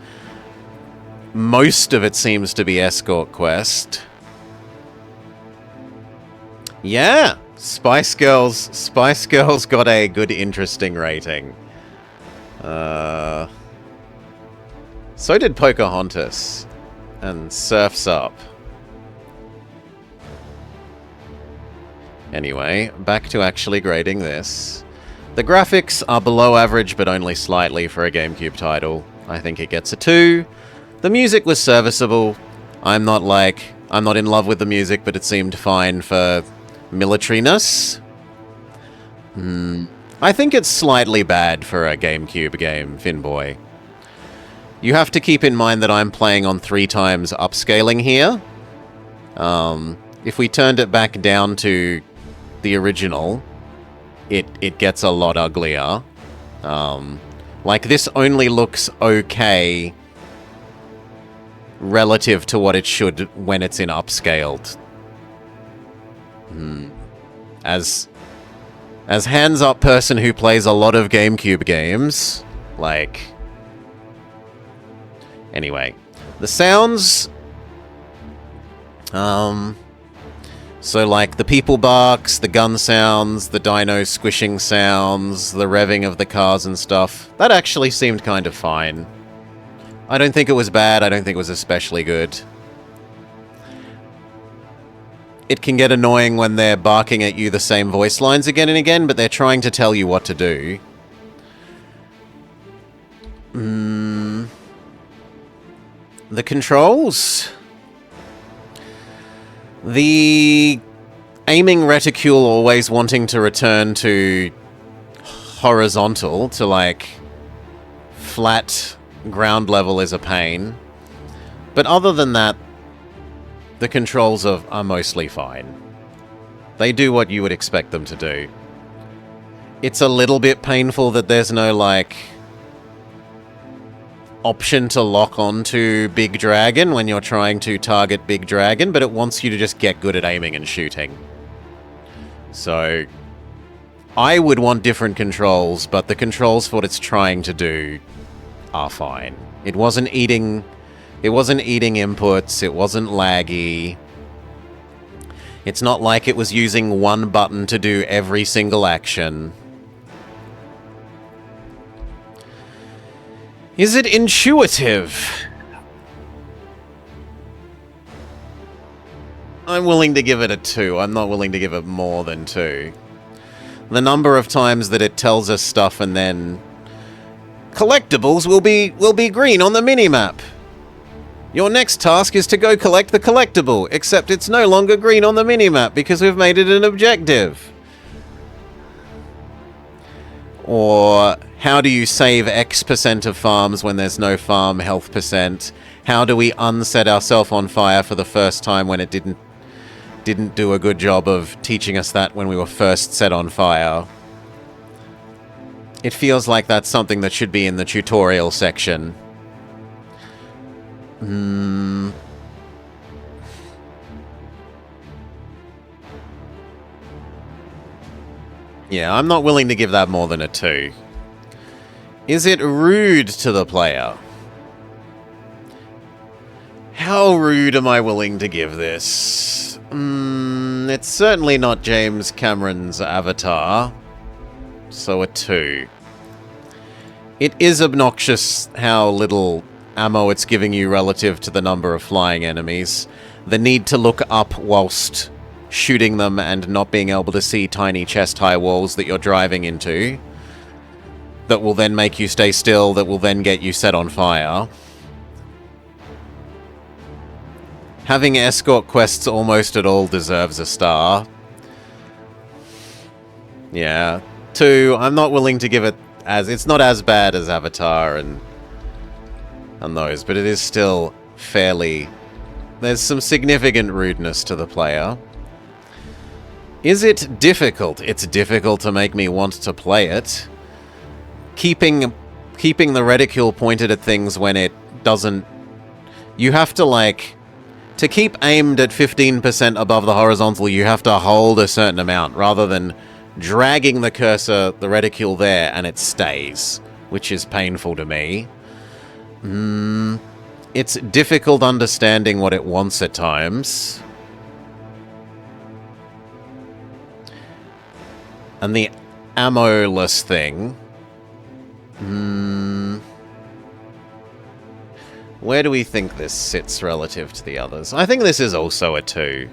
Most of it seems to be escort quest. Yeah, Spice Girls got a good, interesting rating. So did Pocahontas and Surf's Up. Anyway, back to actually grading this. The graphics are below average, but only slightly for a GameCube title. I think it gets a 2. The music was serviceable. I'm not in love with the music, but it seemed fine for militariness. I think it's slightly bad for a GameCube game, Finboy. You have to keep in mind that I'm playing on 3 times upscaling here. If we turned it back down to the original, it gets a lot uglier. Like, this only looks okay relative to what it should when it's in upscaled. As hands-up person who plays a lot of GameCube games, like... Anyway, the sounds... So, like, the people barks, the gun sounds, the dino squishing sounds, the revving of the cars and stuff, that actually seemed kind of fine. I don't think it was bad, I don't think it was especially good. It can get annoying when they're barking at you the same voice lines again and again, but they're trying to tell you what to do. The controls? The aiming reticule always wanting to return to horizontal, to, like, flat ground level is a pain. But other than that, the controls are mostly fine. They do what you would expect them to do. It's a little bit painful that there's no, like, option to lock onto Big Dragon when you're trying to target Big Dragon, but it wants you to just get good at aiming and shooting. So, I would want different controls, but the controls for what it's trying to do are fine. It wasn't eating inputs, it wasn't laggy. It's not like it was using one button to do every single action. Is it intuitive? I'm willing to give it a 2. I'm not willing to give it more than 2. The number of times that it tells us stuff and then collectibles will be green on the minimap. Your next task is to go collect the collectible, except it's no longer green on the minimap because we've made it an objective. Or how do you save X% of farms when there's no farm health percent? How do we unset ourselves on fire for the first time when it didn't do a good job of teaching us that when we were first set on fire? It feels like that's something that should be in the tutorial section. Yeah, I'm not willing to give that more than a 2. Is it rude to the player? How rude am I willing to give this? It's certainly not James Cameron's Avatar, so a 2. It is obnoxious how little ammo it's giving you relative to the number of flying enemies. The need to look up whilst shooting them and not being able to see tiny chest-high walls that you're driving into, that will then make you stay still, that will then get you set on fire. Having escort quests almost at all deserves a star. Yeah. 2, I'm not willing to give it as... It's not as bad as Avatar and those, but it is still fairly... There's some significant rudeness to the player. Is it difficult? It's difficult to make me want to play it. Keeping the reticule pointed at things when it doesn't... You have to, like... To keep aimed at 15% above the horizontal, you have to hold a certain amount, rather than dragging the cursor, the reticule there, and it stays, which is painful to me. It's difficult understanding what it wants at times. And the ammo-less thing... Where do we think this sits relative to the others? I think this is also a 2.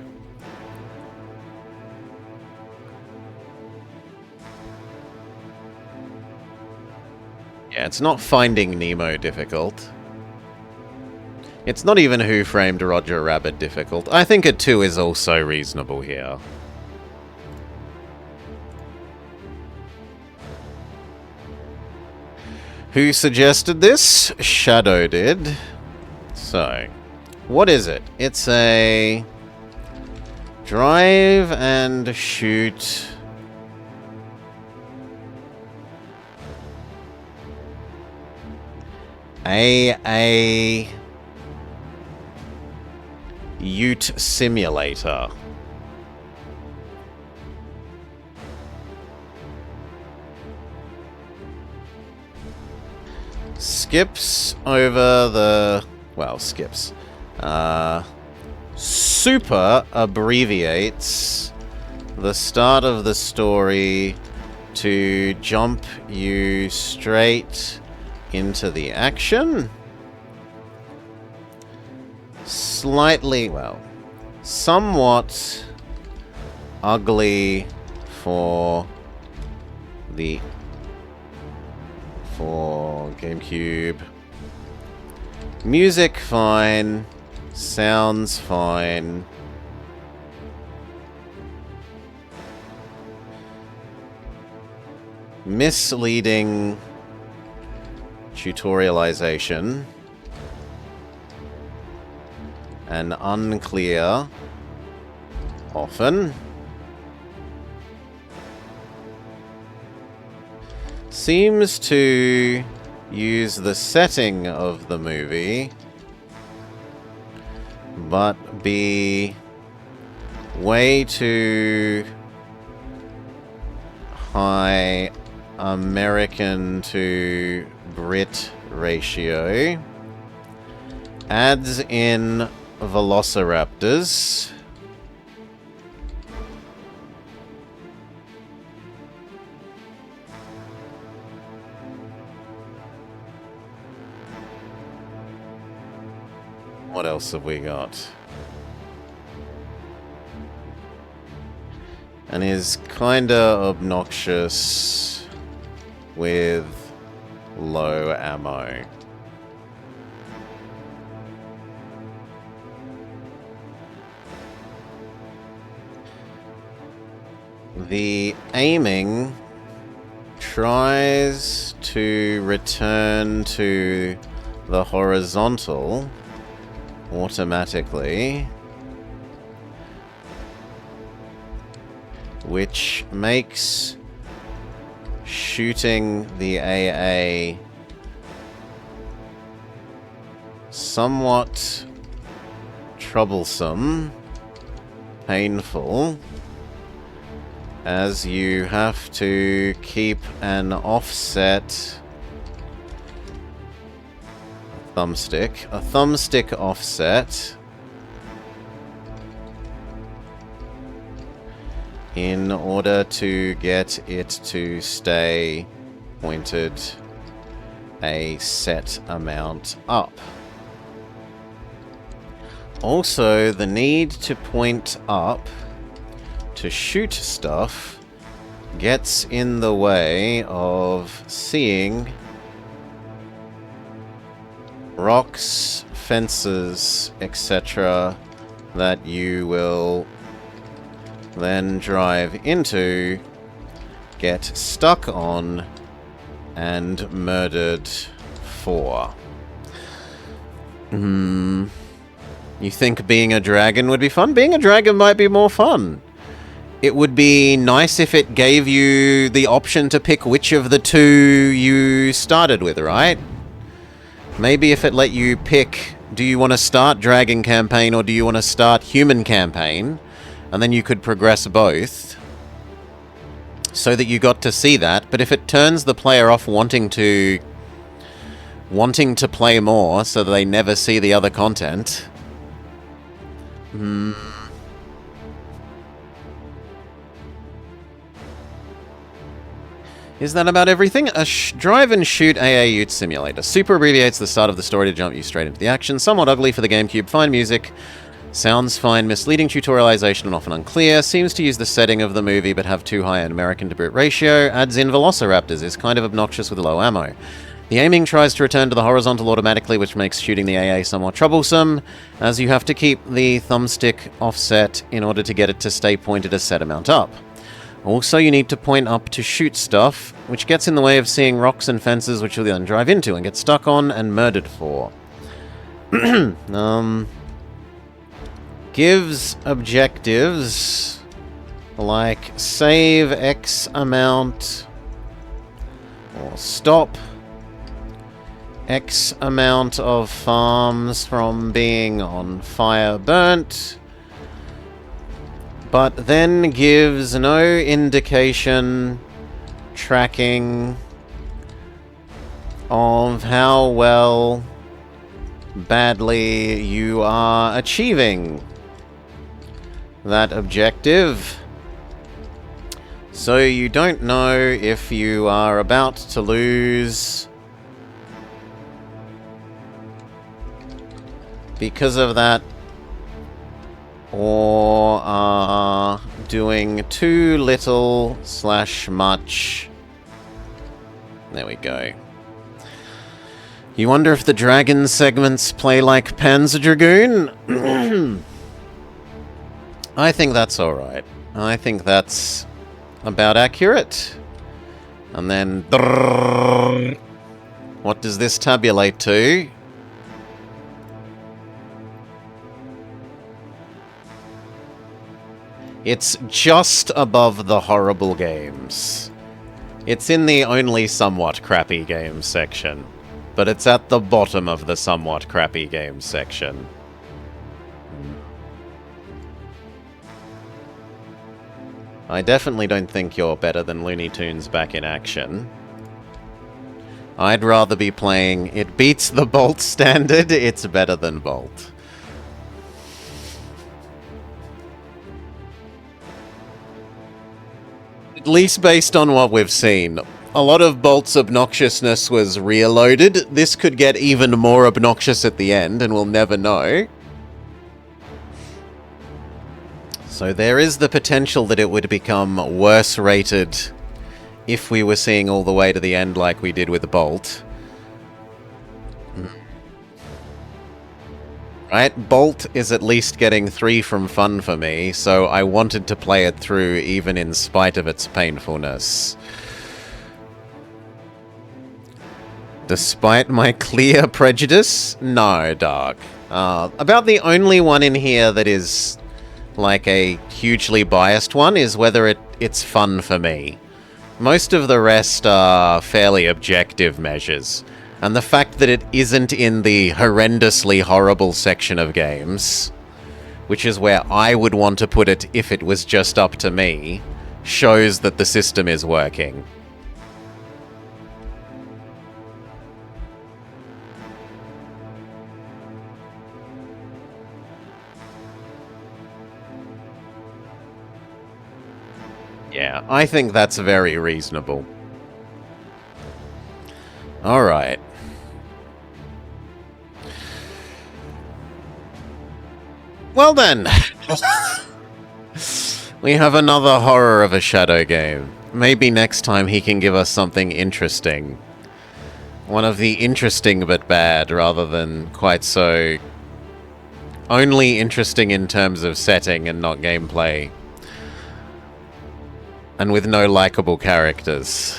Yeah, it's not Finding Nemo difficult. It's not even Who Framed Roger Rabbit difficult. I think a 2 is also reasonable here. Who suggested this? Shadow did. So, what is it? It's a drive and shoot a Ute simulator. Skips over the... Well, skips. Super abbreviates the start of the story to jump you straight into the action. Slightly, well, somewhat ugly for GameCube. Music fine, sounds fine. Misleading tutorialization and unclear often. Seems to use the setting of the movie, but be way too high American to Brit ratio. Adds in velociraptors. What else have we got? And is kinda obnoxious with low ammo. The aiming tries to return to the horizontal automatically, which makes shooting the AA somewhat troublesome, painful, as you have to keep an offset a thumbstick offset in order to get it to stay pointed a set amount up. Also, the need to point up to shoot stuff gets in the way of seeing rocks, fences, etc. that you will then drive into, get stuck on, and murdered for. You think being a dragon would be fun? Being a dragon might be more fun. It would be nice if it gave you the option to pick which of the two you started with, right? Maybe if it let you pick, do you want to start dragon campaign or do you want to start human campaign? And then you could progress both so that you got to see that. But if it turns the player off wanting to play more so that they never see the other content, is that about everything? A drive and shoot AA Ute simulator. Super abbreviates the start of the story to jump you straight into the action. Somewhat ugly for the GameCube. Fine music. Sounds fine. Misleading tutorialization and often unclear. Seems to use the setting of the movie but have too high an American to Brit ratio. Adds in velociraptors. Is kind of obnoxious with low ammo. The aiming tries to return to the horizontal automatically, which makes shooting the AA somewhat troublesome, as you have to keep the thumbstick offset in order to get it to stay pointed a set amount up. Also, you need to point up to shoot stuff, which gets in the way of seeing rocks and fences, which you'll then drive into and get stuck on and murdered for. Gives objectives like save X amount or stop X amount of farms from being on fire burnt, but then gives no indication tracking of how well badly you are achieving that objective. So you don't know if you are about to lose because of that, or are doing too little / much. There we go. You wonder if the dragon segments play like Panzer Dragoon? I think that's alright. I think that's about accurate. And then... what does this tabulate to? It's just above the horrible games. It's in the only somewhat crappy games section, but it's at the bottom of the somewhat crappy games section. I definitely don't think you're better than Looney Tunes Back in Action. I'd rather be playing It Beats the Bolt standard, it's better than Bolt. At least based on what we've seen. a lot of Bolt's obnoxiousness was reloaded. This could get even more obnoxious at the end, and we'll never know. So there is the potential that it would become worse rated if we were seeing all the way to the end like we did with Bolt. Right, Bolt is at least getting 3 from fun for me, so I wanted to play it through even in spite of its painfulness. Despite my clear prejudice? No, dog. About the only one in here that is like a hugely biased one is whether it's fun for me. Most of the rest are fairly objective measures. And the fact that it isn't in the horrendously horrible section of games, which is where I would want to put it if it was just up to me, shows that the system is working. Yeah, I think that's very reasonable. Alright. Well then. We have another horror of a Shadow game. Maybe next time he can give us something interesting. One of the interesting but bad, rather than quite so... only interesting in terms of setting and not gameplay. And with no likable characters.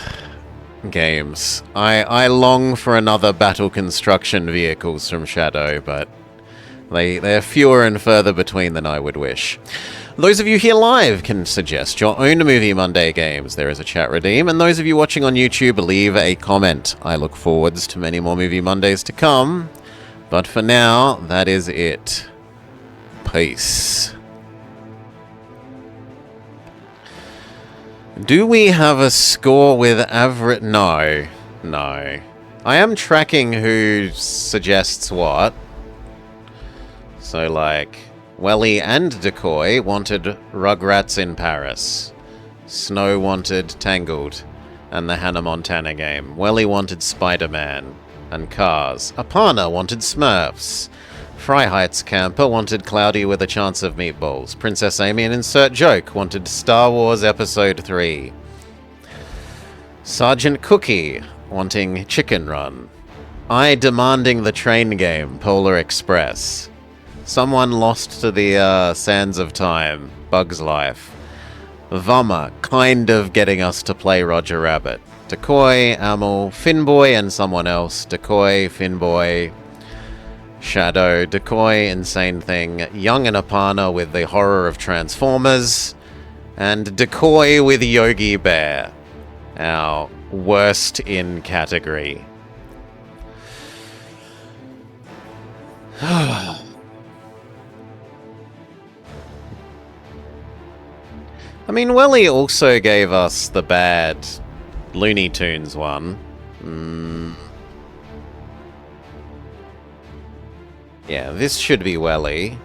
Games. I long for another battle construction vehicles from Shadow, but they're fewer and further between than I would wish. Those of you here live can suggest your own Movie Monday games. There is a chat redeem, and those of you watching on YouTube, leave a comment. I look forwards to many more Movie Mondays to come, but for now, that is it. Peace. Do we have a score with average? No. No. I am tracking who suggests what. So, like, Welly and Decoy wanted Rugrats in Paris. Snow wanted Tangled and the Hannah Montana game. Welly wanted Spider-Man and Cars. Apana wanted Smurfs. Freiheit's Camper wanted Cloudy with a Chance of Meatballs. Princess Amy and Insert Joke wanted Star Wars Episode 3. Sergeant Cookie wanting Chicken Run. I demanding the train game, Polar Express. Someone lost to the sands of time, Bug's Life. Vummer kind of getting us to play Roger Rabbit. Decoy, Amel, Finboy and someone else. Decoy, Finboy... Shadow, Decoy, Insane Thing, Young and Apana with the horror of Transformers, and Decoy with Yogi Bear, our worst in category. I mean, Welly also gave us the bad Looney Tunes one. Yeah, this should be Welly.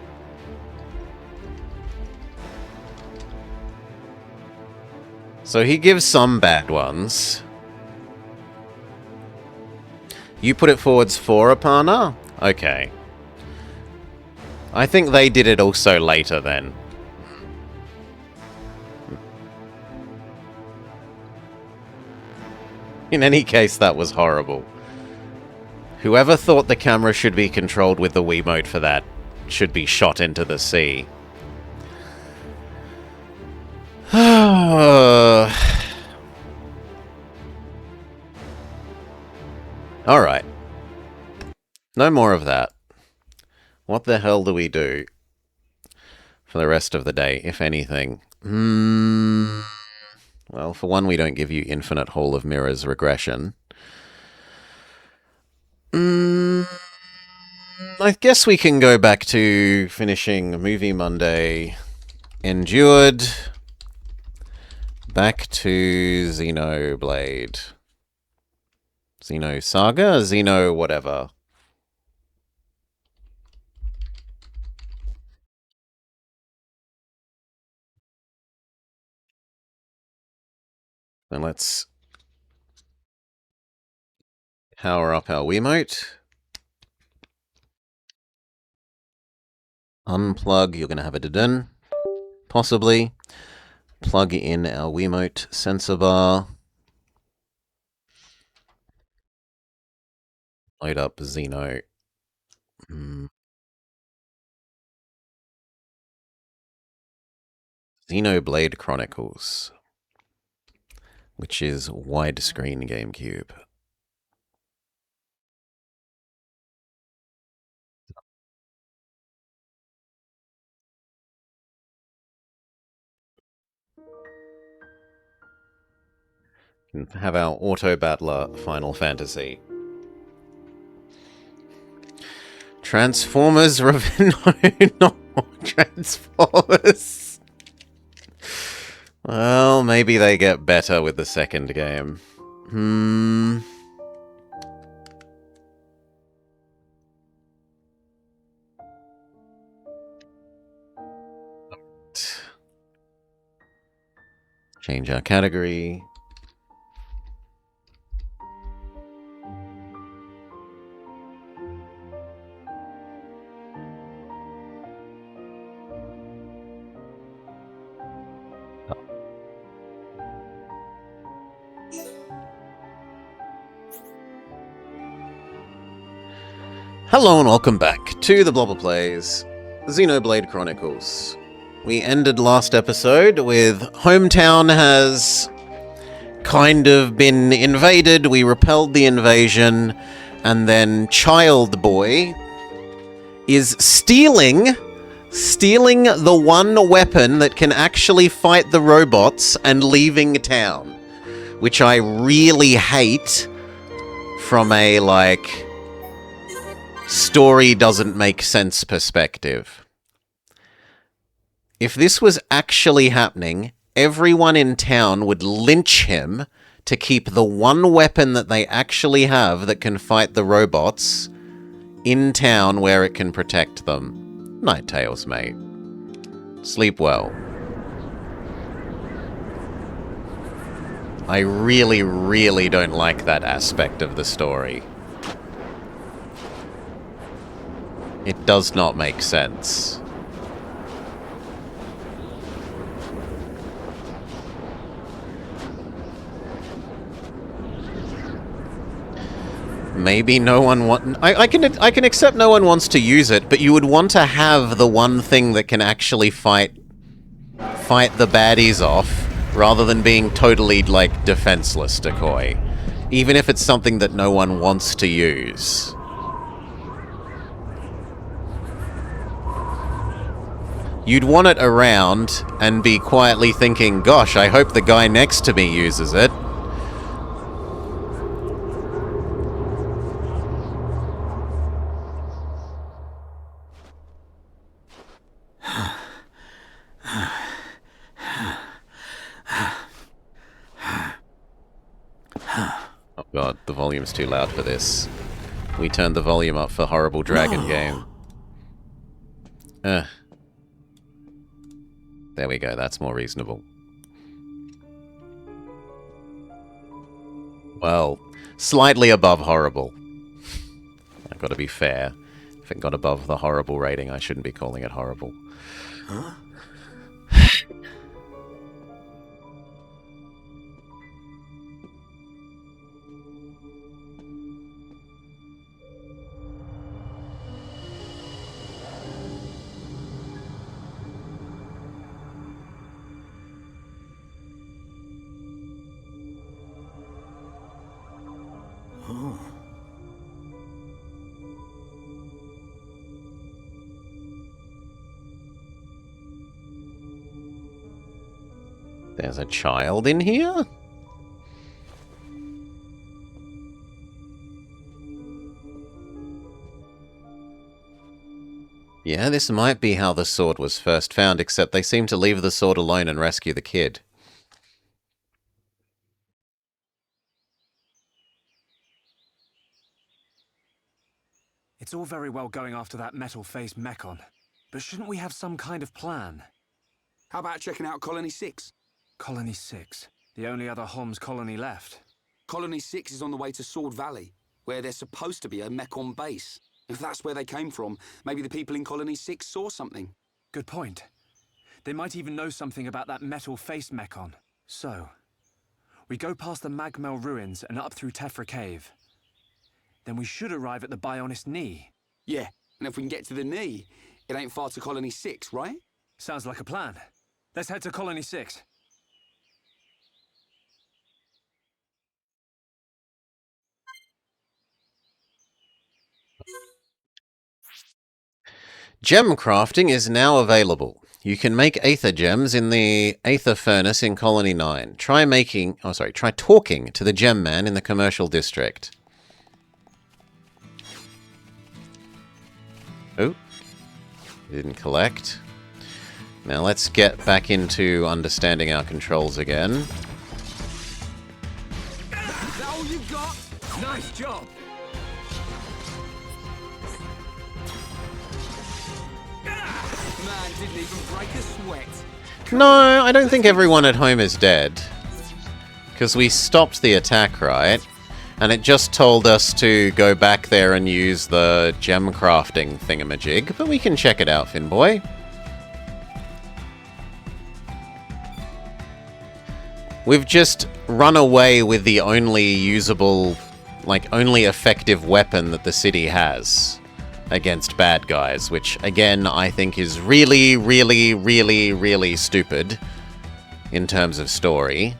So he gives some bad ones. You put it forwards for Apana? Okay. I think they did it also later then. In any case, that was horrible. Whoever thought the camera should be controlled with the Wiimote for that should be shot into the sea. Alright. No more of that. What the hell do we do for the rest of the day, if anything? Well, for one, we don't give you infinite Hall of Mirrors regression. I guess we can go back to finishing Movie Monday. Endured. Back to Xenoblade. Xeno Saga? Xeno whatever. Then let's Power up our Wiimote. Unplug, you're going to have a dun. Possibly. Plug in our Wiimote sensor bar. Load up Xeno. Xenoblade Chronicles, which is widescreen GameCube. Can have our auto battler Final Fantasy. Transformers Revenge. No, Transformers. Well, maybe they get better with the second game. Change our category. Hello and welcome back to the Blobber Plays Xenoblade Chronicles. We ended last episode with Hometown has kind of been invaded, we repelled the invasion, and then Child Boy is stealing the one weapon that can actually fight the robots and leaving town, which I really hate from a, like, story doesn't make sense perspective. If this was actually happening, everyone in town would lynch him to keep the one weapon that they actually have that can fight the robots in town where it can protect them. Night Tales, mate. Sleep well. I really, really don't like that aspect of the story. It does not make sense. Maybe no one I can accept no one wants to use it, but you would want to have the one thing that can actually fight the baddies off, rather than being totally, like, defenseless decoy. Even if it's something that no one wants to use. You'd want it around and be quietly thinking, gosh, I hope the guy next to me uses it. Oh god, the volume's too loud for this. We turned the volume up for Horrible Dragon Game. There we go, that's more reasonable. Well, slightly above horrible. I've got to be fair. If it got above the horrible rating, I shouldn't be calling it horrible. Huh? There's a child in here? Yeah, this might be how the sword was first found, except they seem to leave the sword alone and rescue the kid. It's all very well going after that metal-faced mechon, but shouldn't we have some kind of plan? How about checking out Colony 6? Colony 6? The only other Homs colony left. Colony 6 is on the way to Sword Valley, where there's supposed to be a Mekon base. If that's where they came from, maybe the people in Colony 6 saw something. Good point. They might even know something about that metal-faced Mekon. So, we go past the Magmel ruins and up through Tefra Cave. Then we should arrive at the Bionist Knee. Yeah, and if we can get to the knee, it ain't far to Colony 6, right? Sounds like a plan. Let's head to Colony 6. Gem crafting is now available. You can make Aether gems in the Aether Furnace in Colony 9. Try talking to the Gem Man in the Commercial District. Oh, didn't collect. Now let's get back into understanding our controls again. Is that all you got? Nice job! Man didn't even break a sweat. No, I don't think everyone at home is dead. Because we stopped the attack, right? And it just told us to go back there and use the gem crafting thingamajig. But we can check it out, Finboy. We've just run away with the only usable, only effective weapon that the city has against bad guys, which, again, I think is really, really, really, really stupid in terms of story.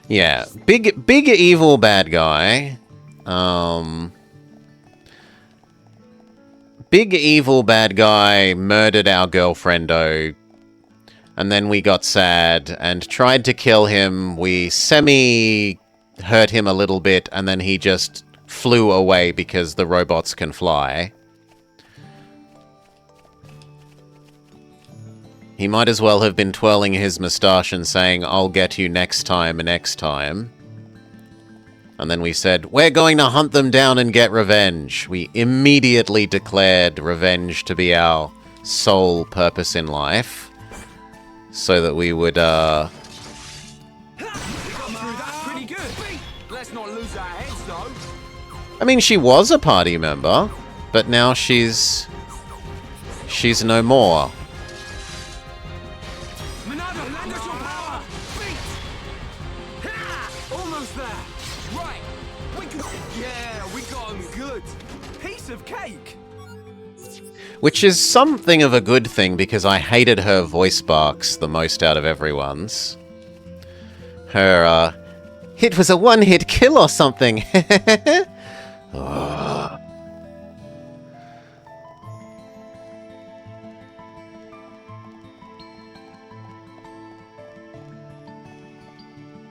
Yeah, big evil bad guy. Big evil bad guy murdered our girlfriendo, and then we got sad and tried to kill him. We semi-hurt him a little bit, and then he just flew away because the robots can fly. He might as well have been twirling his moustache and saying, "I'll get you next time, next time." And then we said, "We're going to hunt them down and get revenge." We immediately declared revenge to be our sole purpose in life. So that we would, Got through that pretty good. Let's not lose our heads, though. I mean, she was a party member, but now she's no more. Monado, land us your power! Beat! Ha! Almost there! Right! We got him good! Piece of cake! Which is something of a good thing, because I hated her voice barks the most out of everyone's. Her, it was a one-hit kill or something. Oh.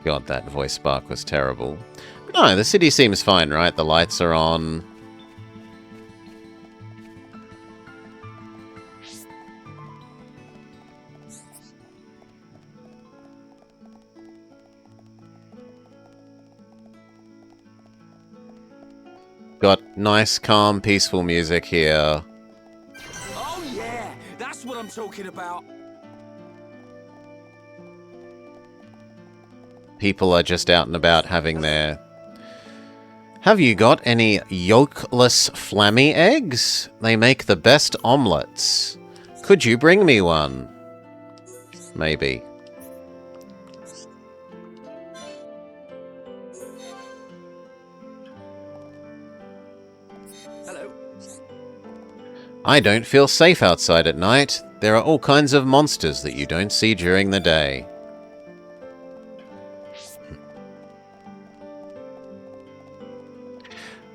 God, that voice bark was terrible. But no, the city seems fine, right? The lights are on. Got nice, calm, peaceful music here. Oh yeah! That's what I'm talking about! People are just out and about having their... Have you got any yolkless flammy eggs? They make the best omelets. Could you bring me one? Maybe. Hello. I don't feel safe outside at night. There are all kinds of monsters that you don't see during the day.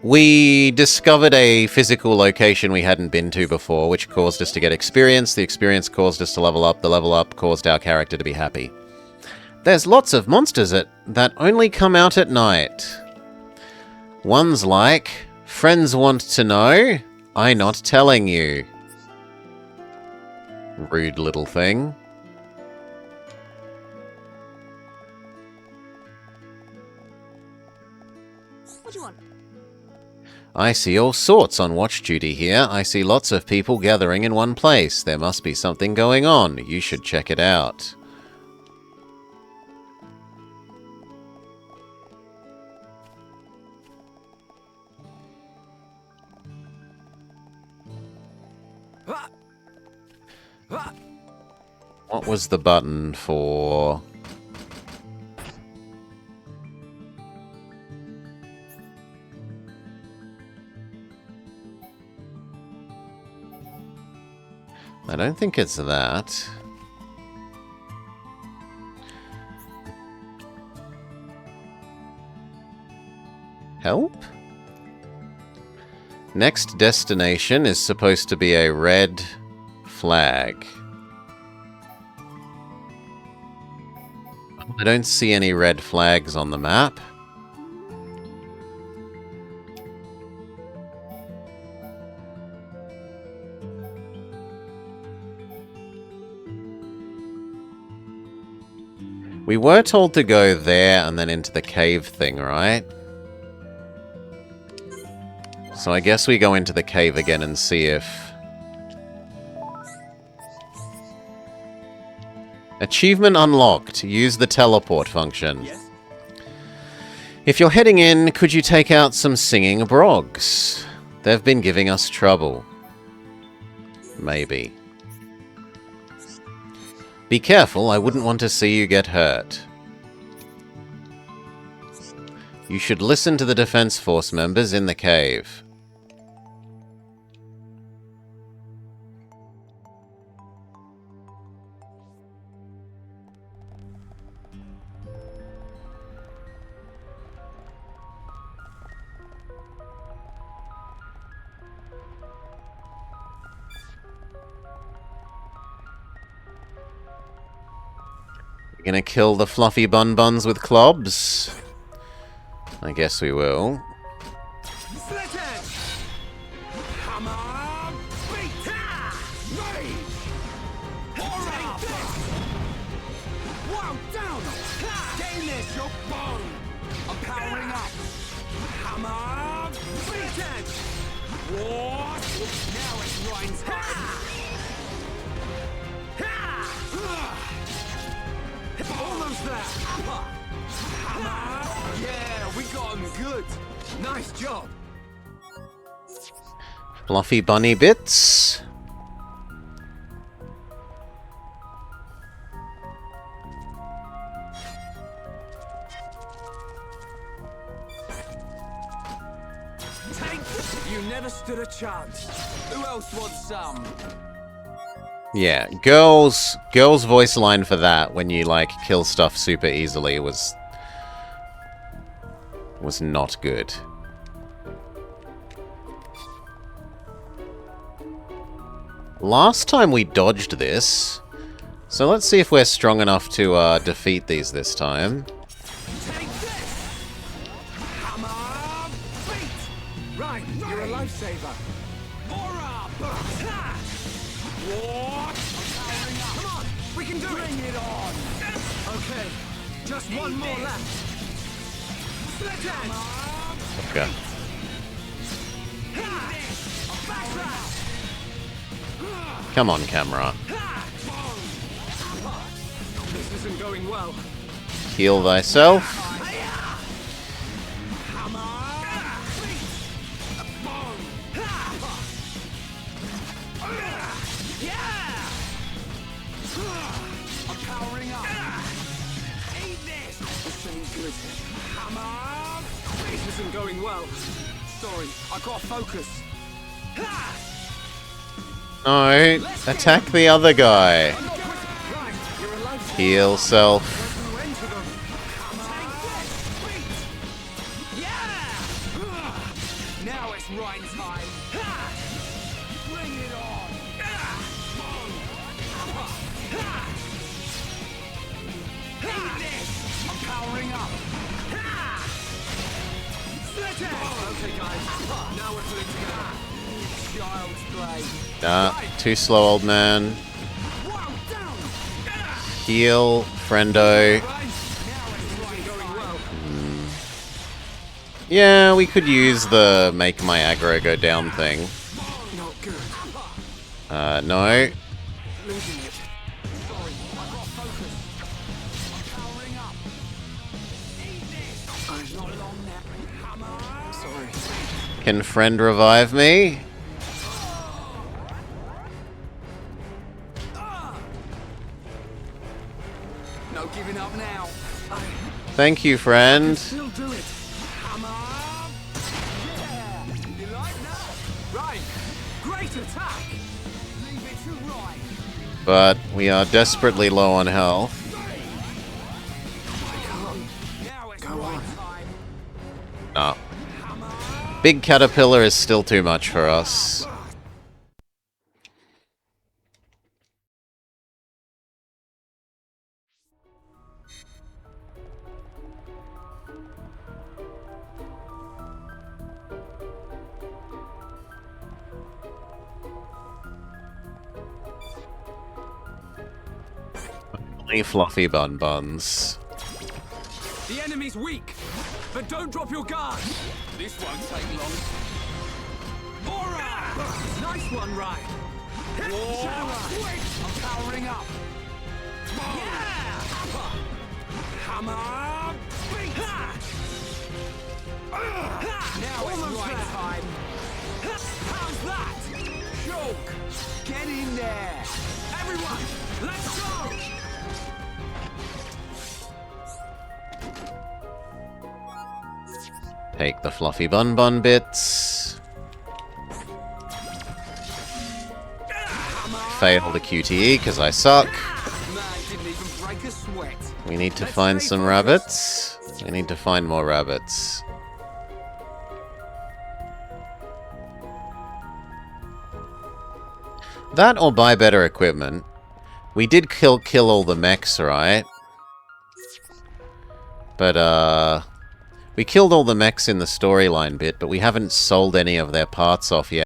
We discovered a physical location we hadn't been to before, which caused us to get experience. The experience caused us to level up. The level up caused our character to be happy. There's lots of monsters that only come out at night. One's like, friends want to know, I not telling you. Rude little thing. What do you want? I see all sorts on watch duty here. I see lots of people gathering in one place. There must be something going on. You should check it out. What was the button for? I don't think it's that. Help? Next destination is supposed to be a red flag. I don't see any red flags on the map. We were told to go there and then into the cave thing, right? So I guess we go into the cave again and see if... Achievement unlocked. Use the teleport function. Yes? If you're heading in, could you take out some singing brogs? They've been giving us trouble. Maybe. Be careful, I wouldn't want to see you get hurt. You should listen to the Defense Force members in the cave. We're gonna kill the fluffy bun-buns with clubs? I guess we will. Split it! Come on! Beat! Rage! Take this! Wow, down! Gain this, your bone! I'm powering up! Come on! Beat it! What? Now it's Ryan's time! Almost there! Yeah, we got him good. Nice job. Fluffy bunny bits. You never stood a chance. Who else wants some? Yeah, girls' voice line for that when you like kill stuff super easily was not good. Last time we dodged this, so let's see if we're strong enough to defeat these this time. Take this! Come on! Beat! Right, you're a lifesaver. Aura! What? Come on, we can do it! Bring it on! Okay, just one more left. Split edge! Okay. Backslash! Come on, camera. This isn't going well. Heal thyself. Come on! Yeah! I'm powering up. Eat this! This ain't good. Come on! This isn't going well. Sorry, I got focus. No, attack the other guy. Right, you're a lifesaver. Heal self. Now it's right time. Bring it on. I'm powering up. Split it. Okay, guys. Now we're putting together. Child's play. Nah, too slow, old man. Wow, down. Heal, friendo. Now it's right going well. Yeah, we could use the make my aggro go down thing. Not good. No. Losing it. Sorry, I've got focus. I'm powering up. Eat this. I'm not long now. Hammer. Sorry. Can friend revive me? No giving up now. Thank you, friend. Still do it. Hammer. Yeah. You like that? Right. Great attack. Leave it to right. But we are desperately low on health. Now it's right time. No. Big caterpillar is still too much for us. Only fluffy bun buns. The enemy's weak, but don't drop your guard. This won't take long. Aura! Nice one, Ryan. Shadow, I'm powering up. Yeah! Hammer! Ha! Now it's right time. How's that? Choke! Get in there! Everyone, let's go! Take the fluffy bun bun bits. Fail the QTE because I suck. Man didn't even break a sweat. We need to find some rabbits. We need to find more rabbits. That or buy better equipment. We did kill all the mechs, right? But, we killed all the mechs in the storyline bit, but we haven't sold any of their parts off yet.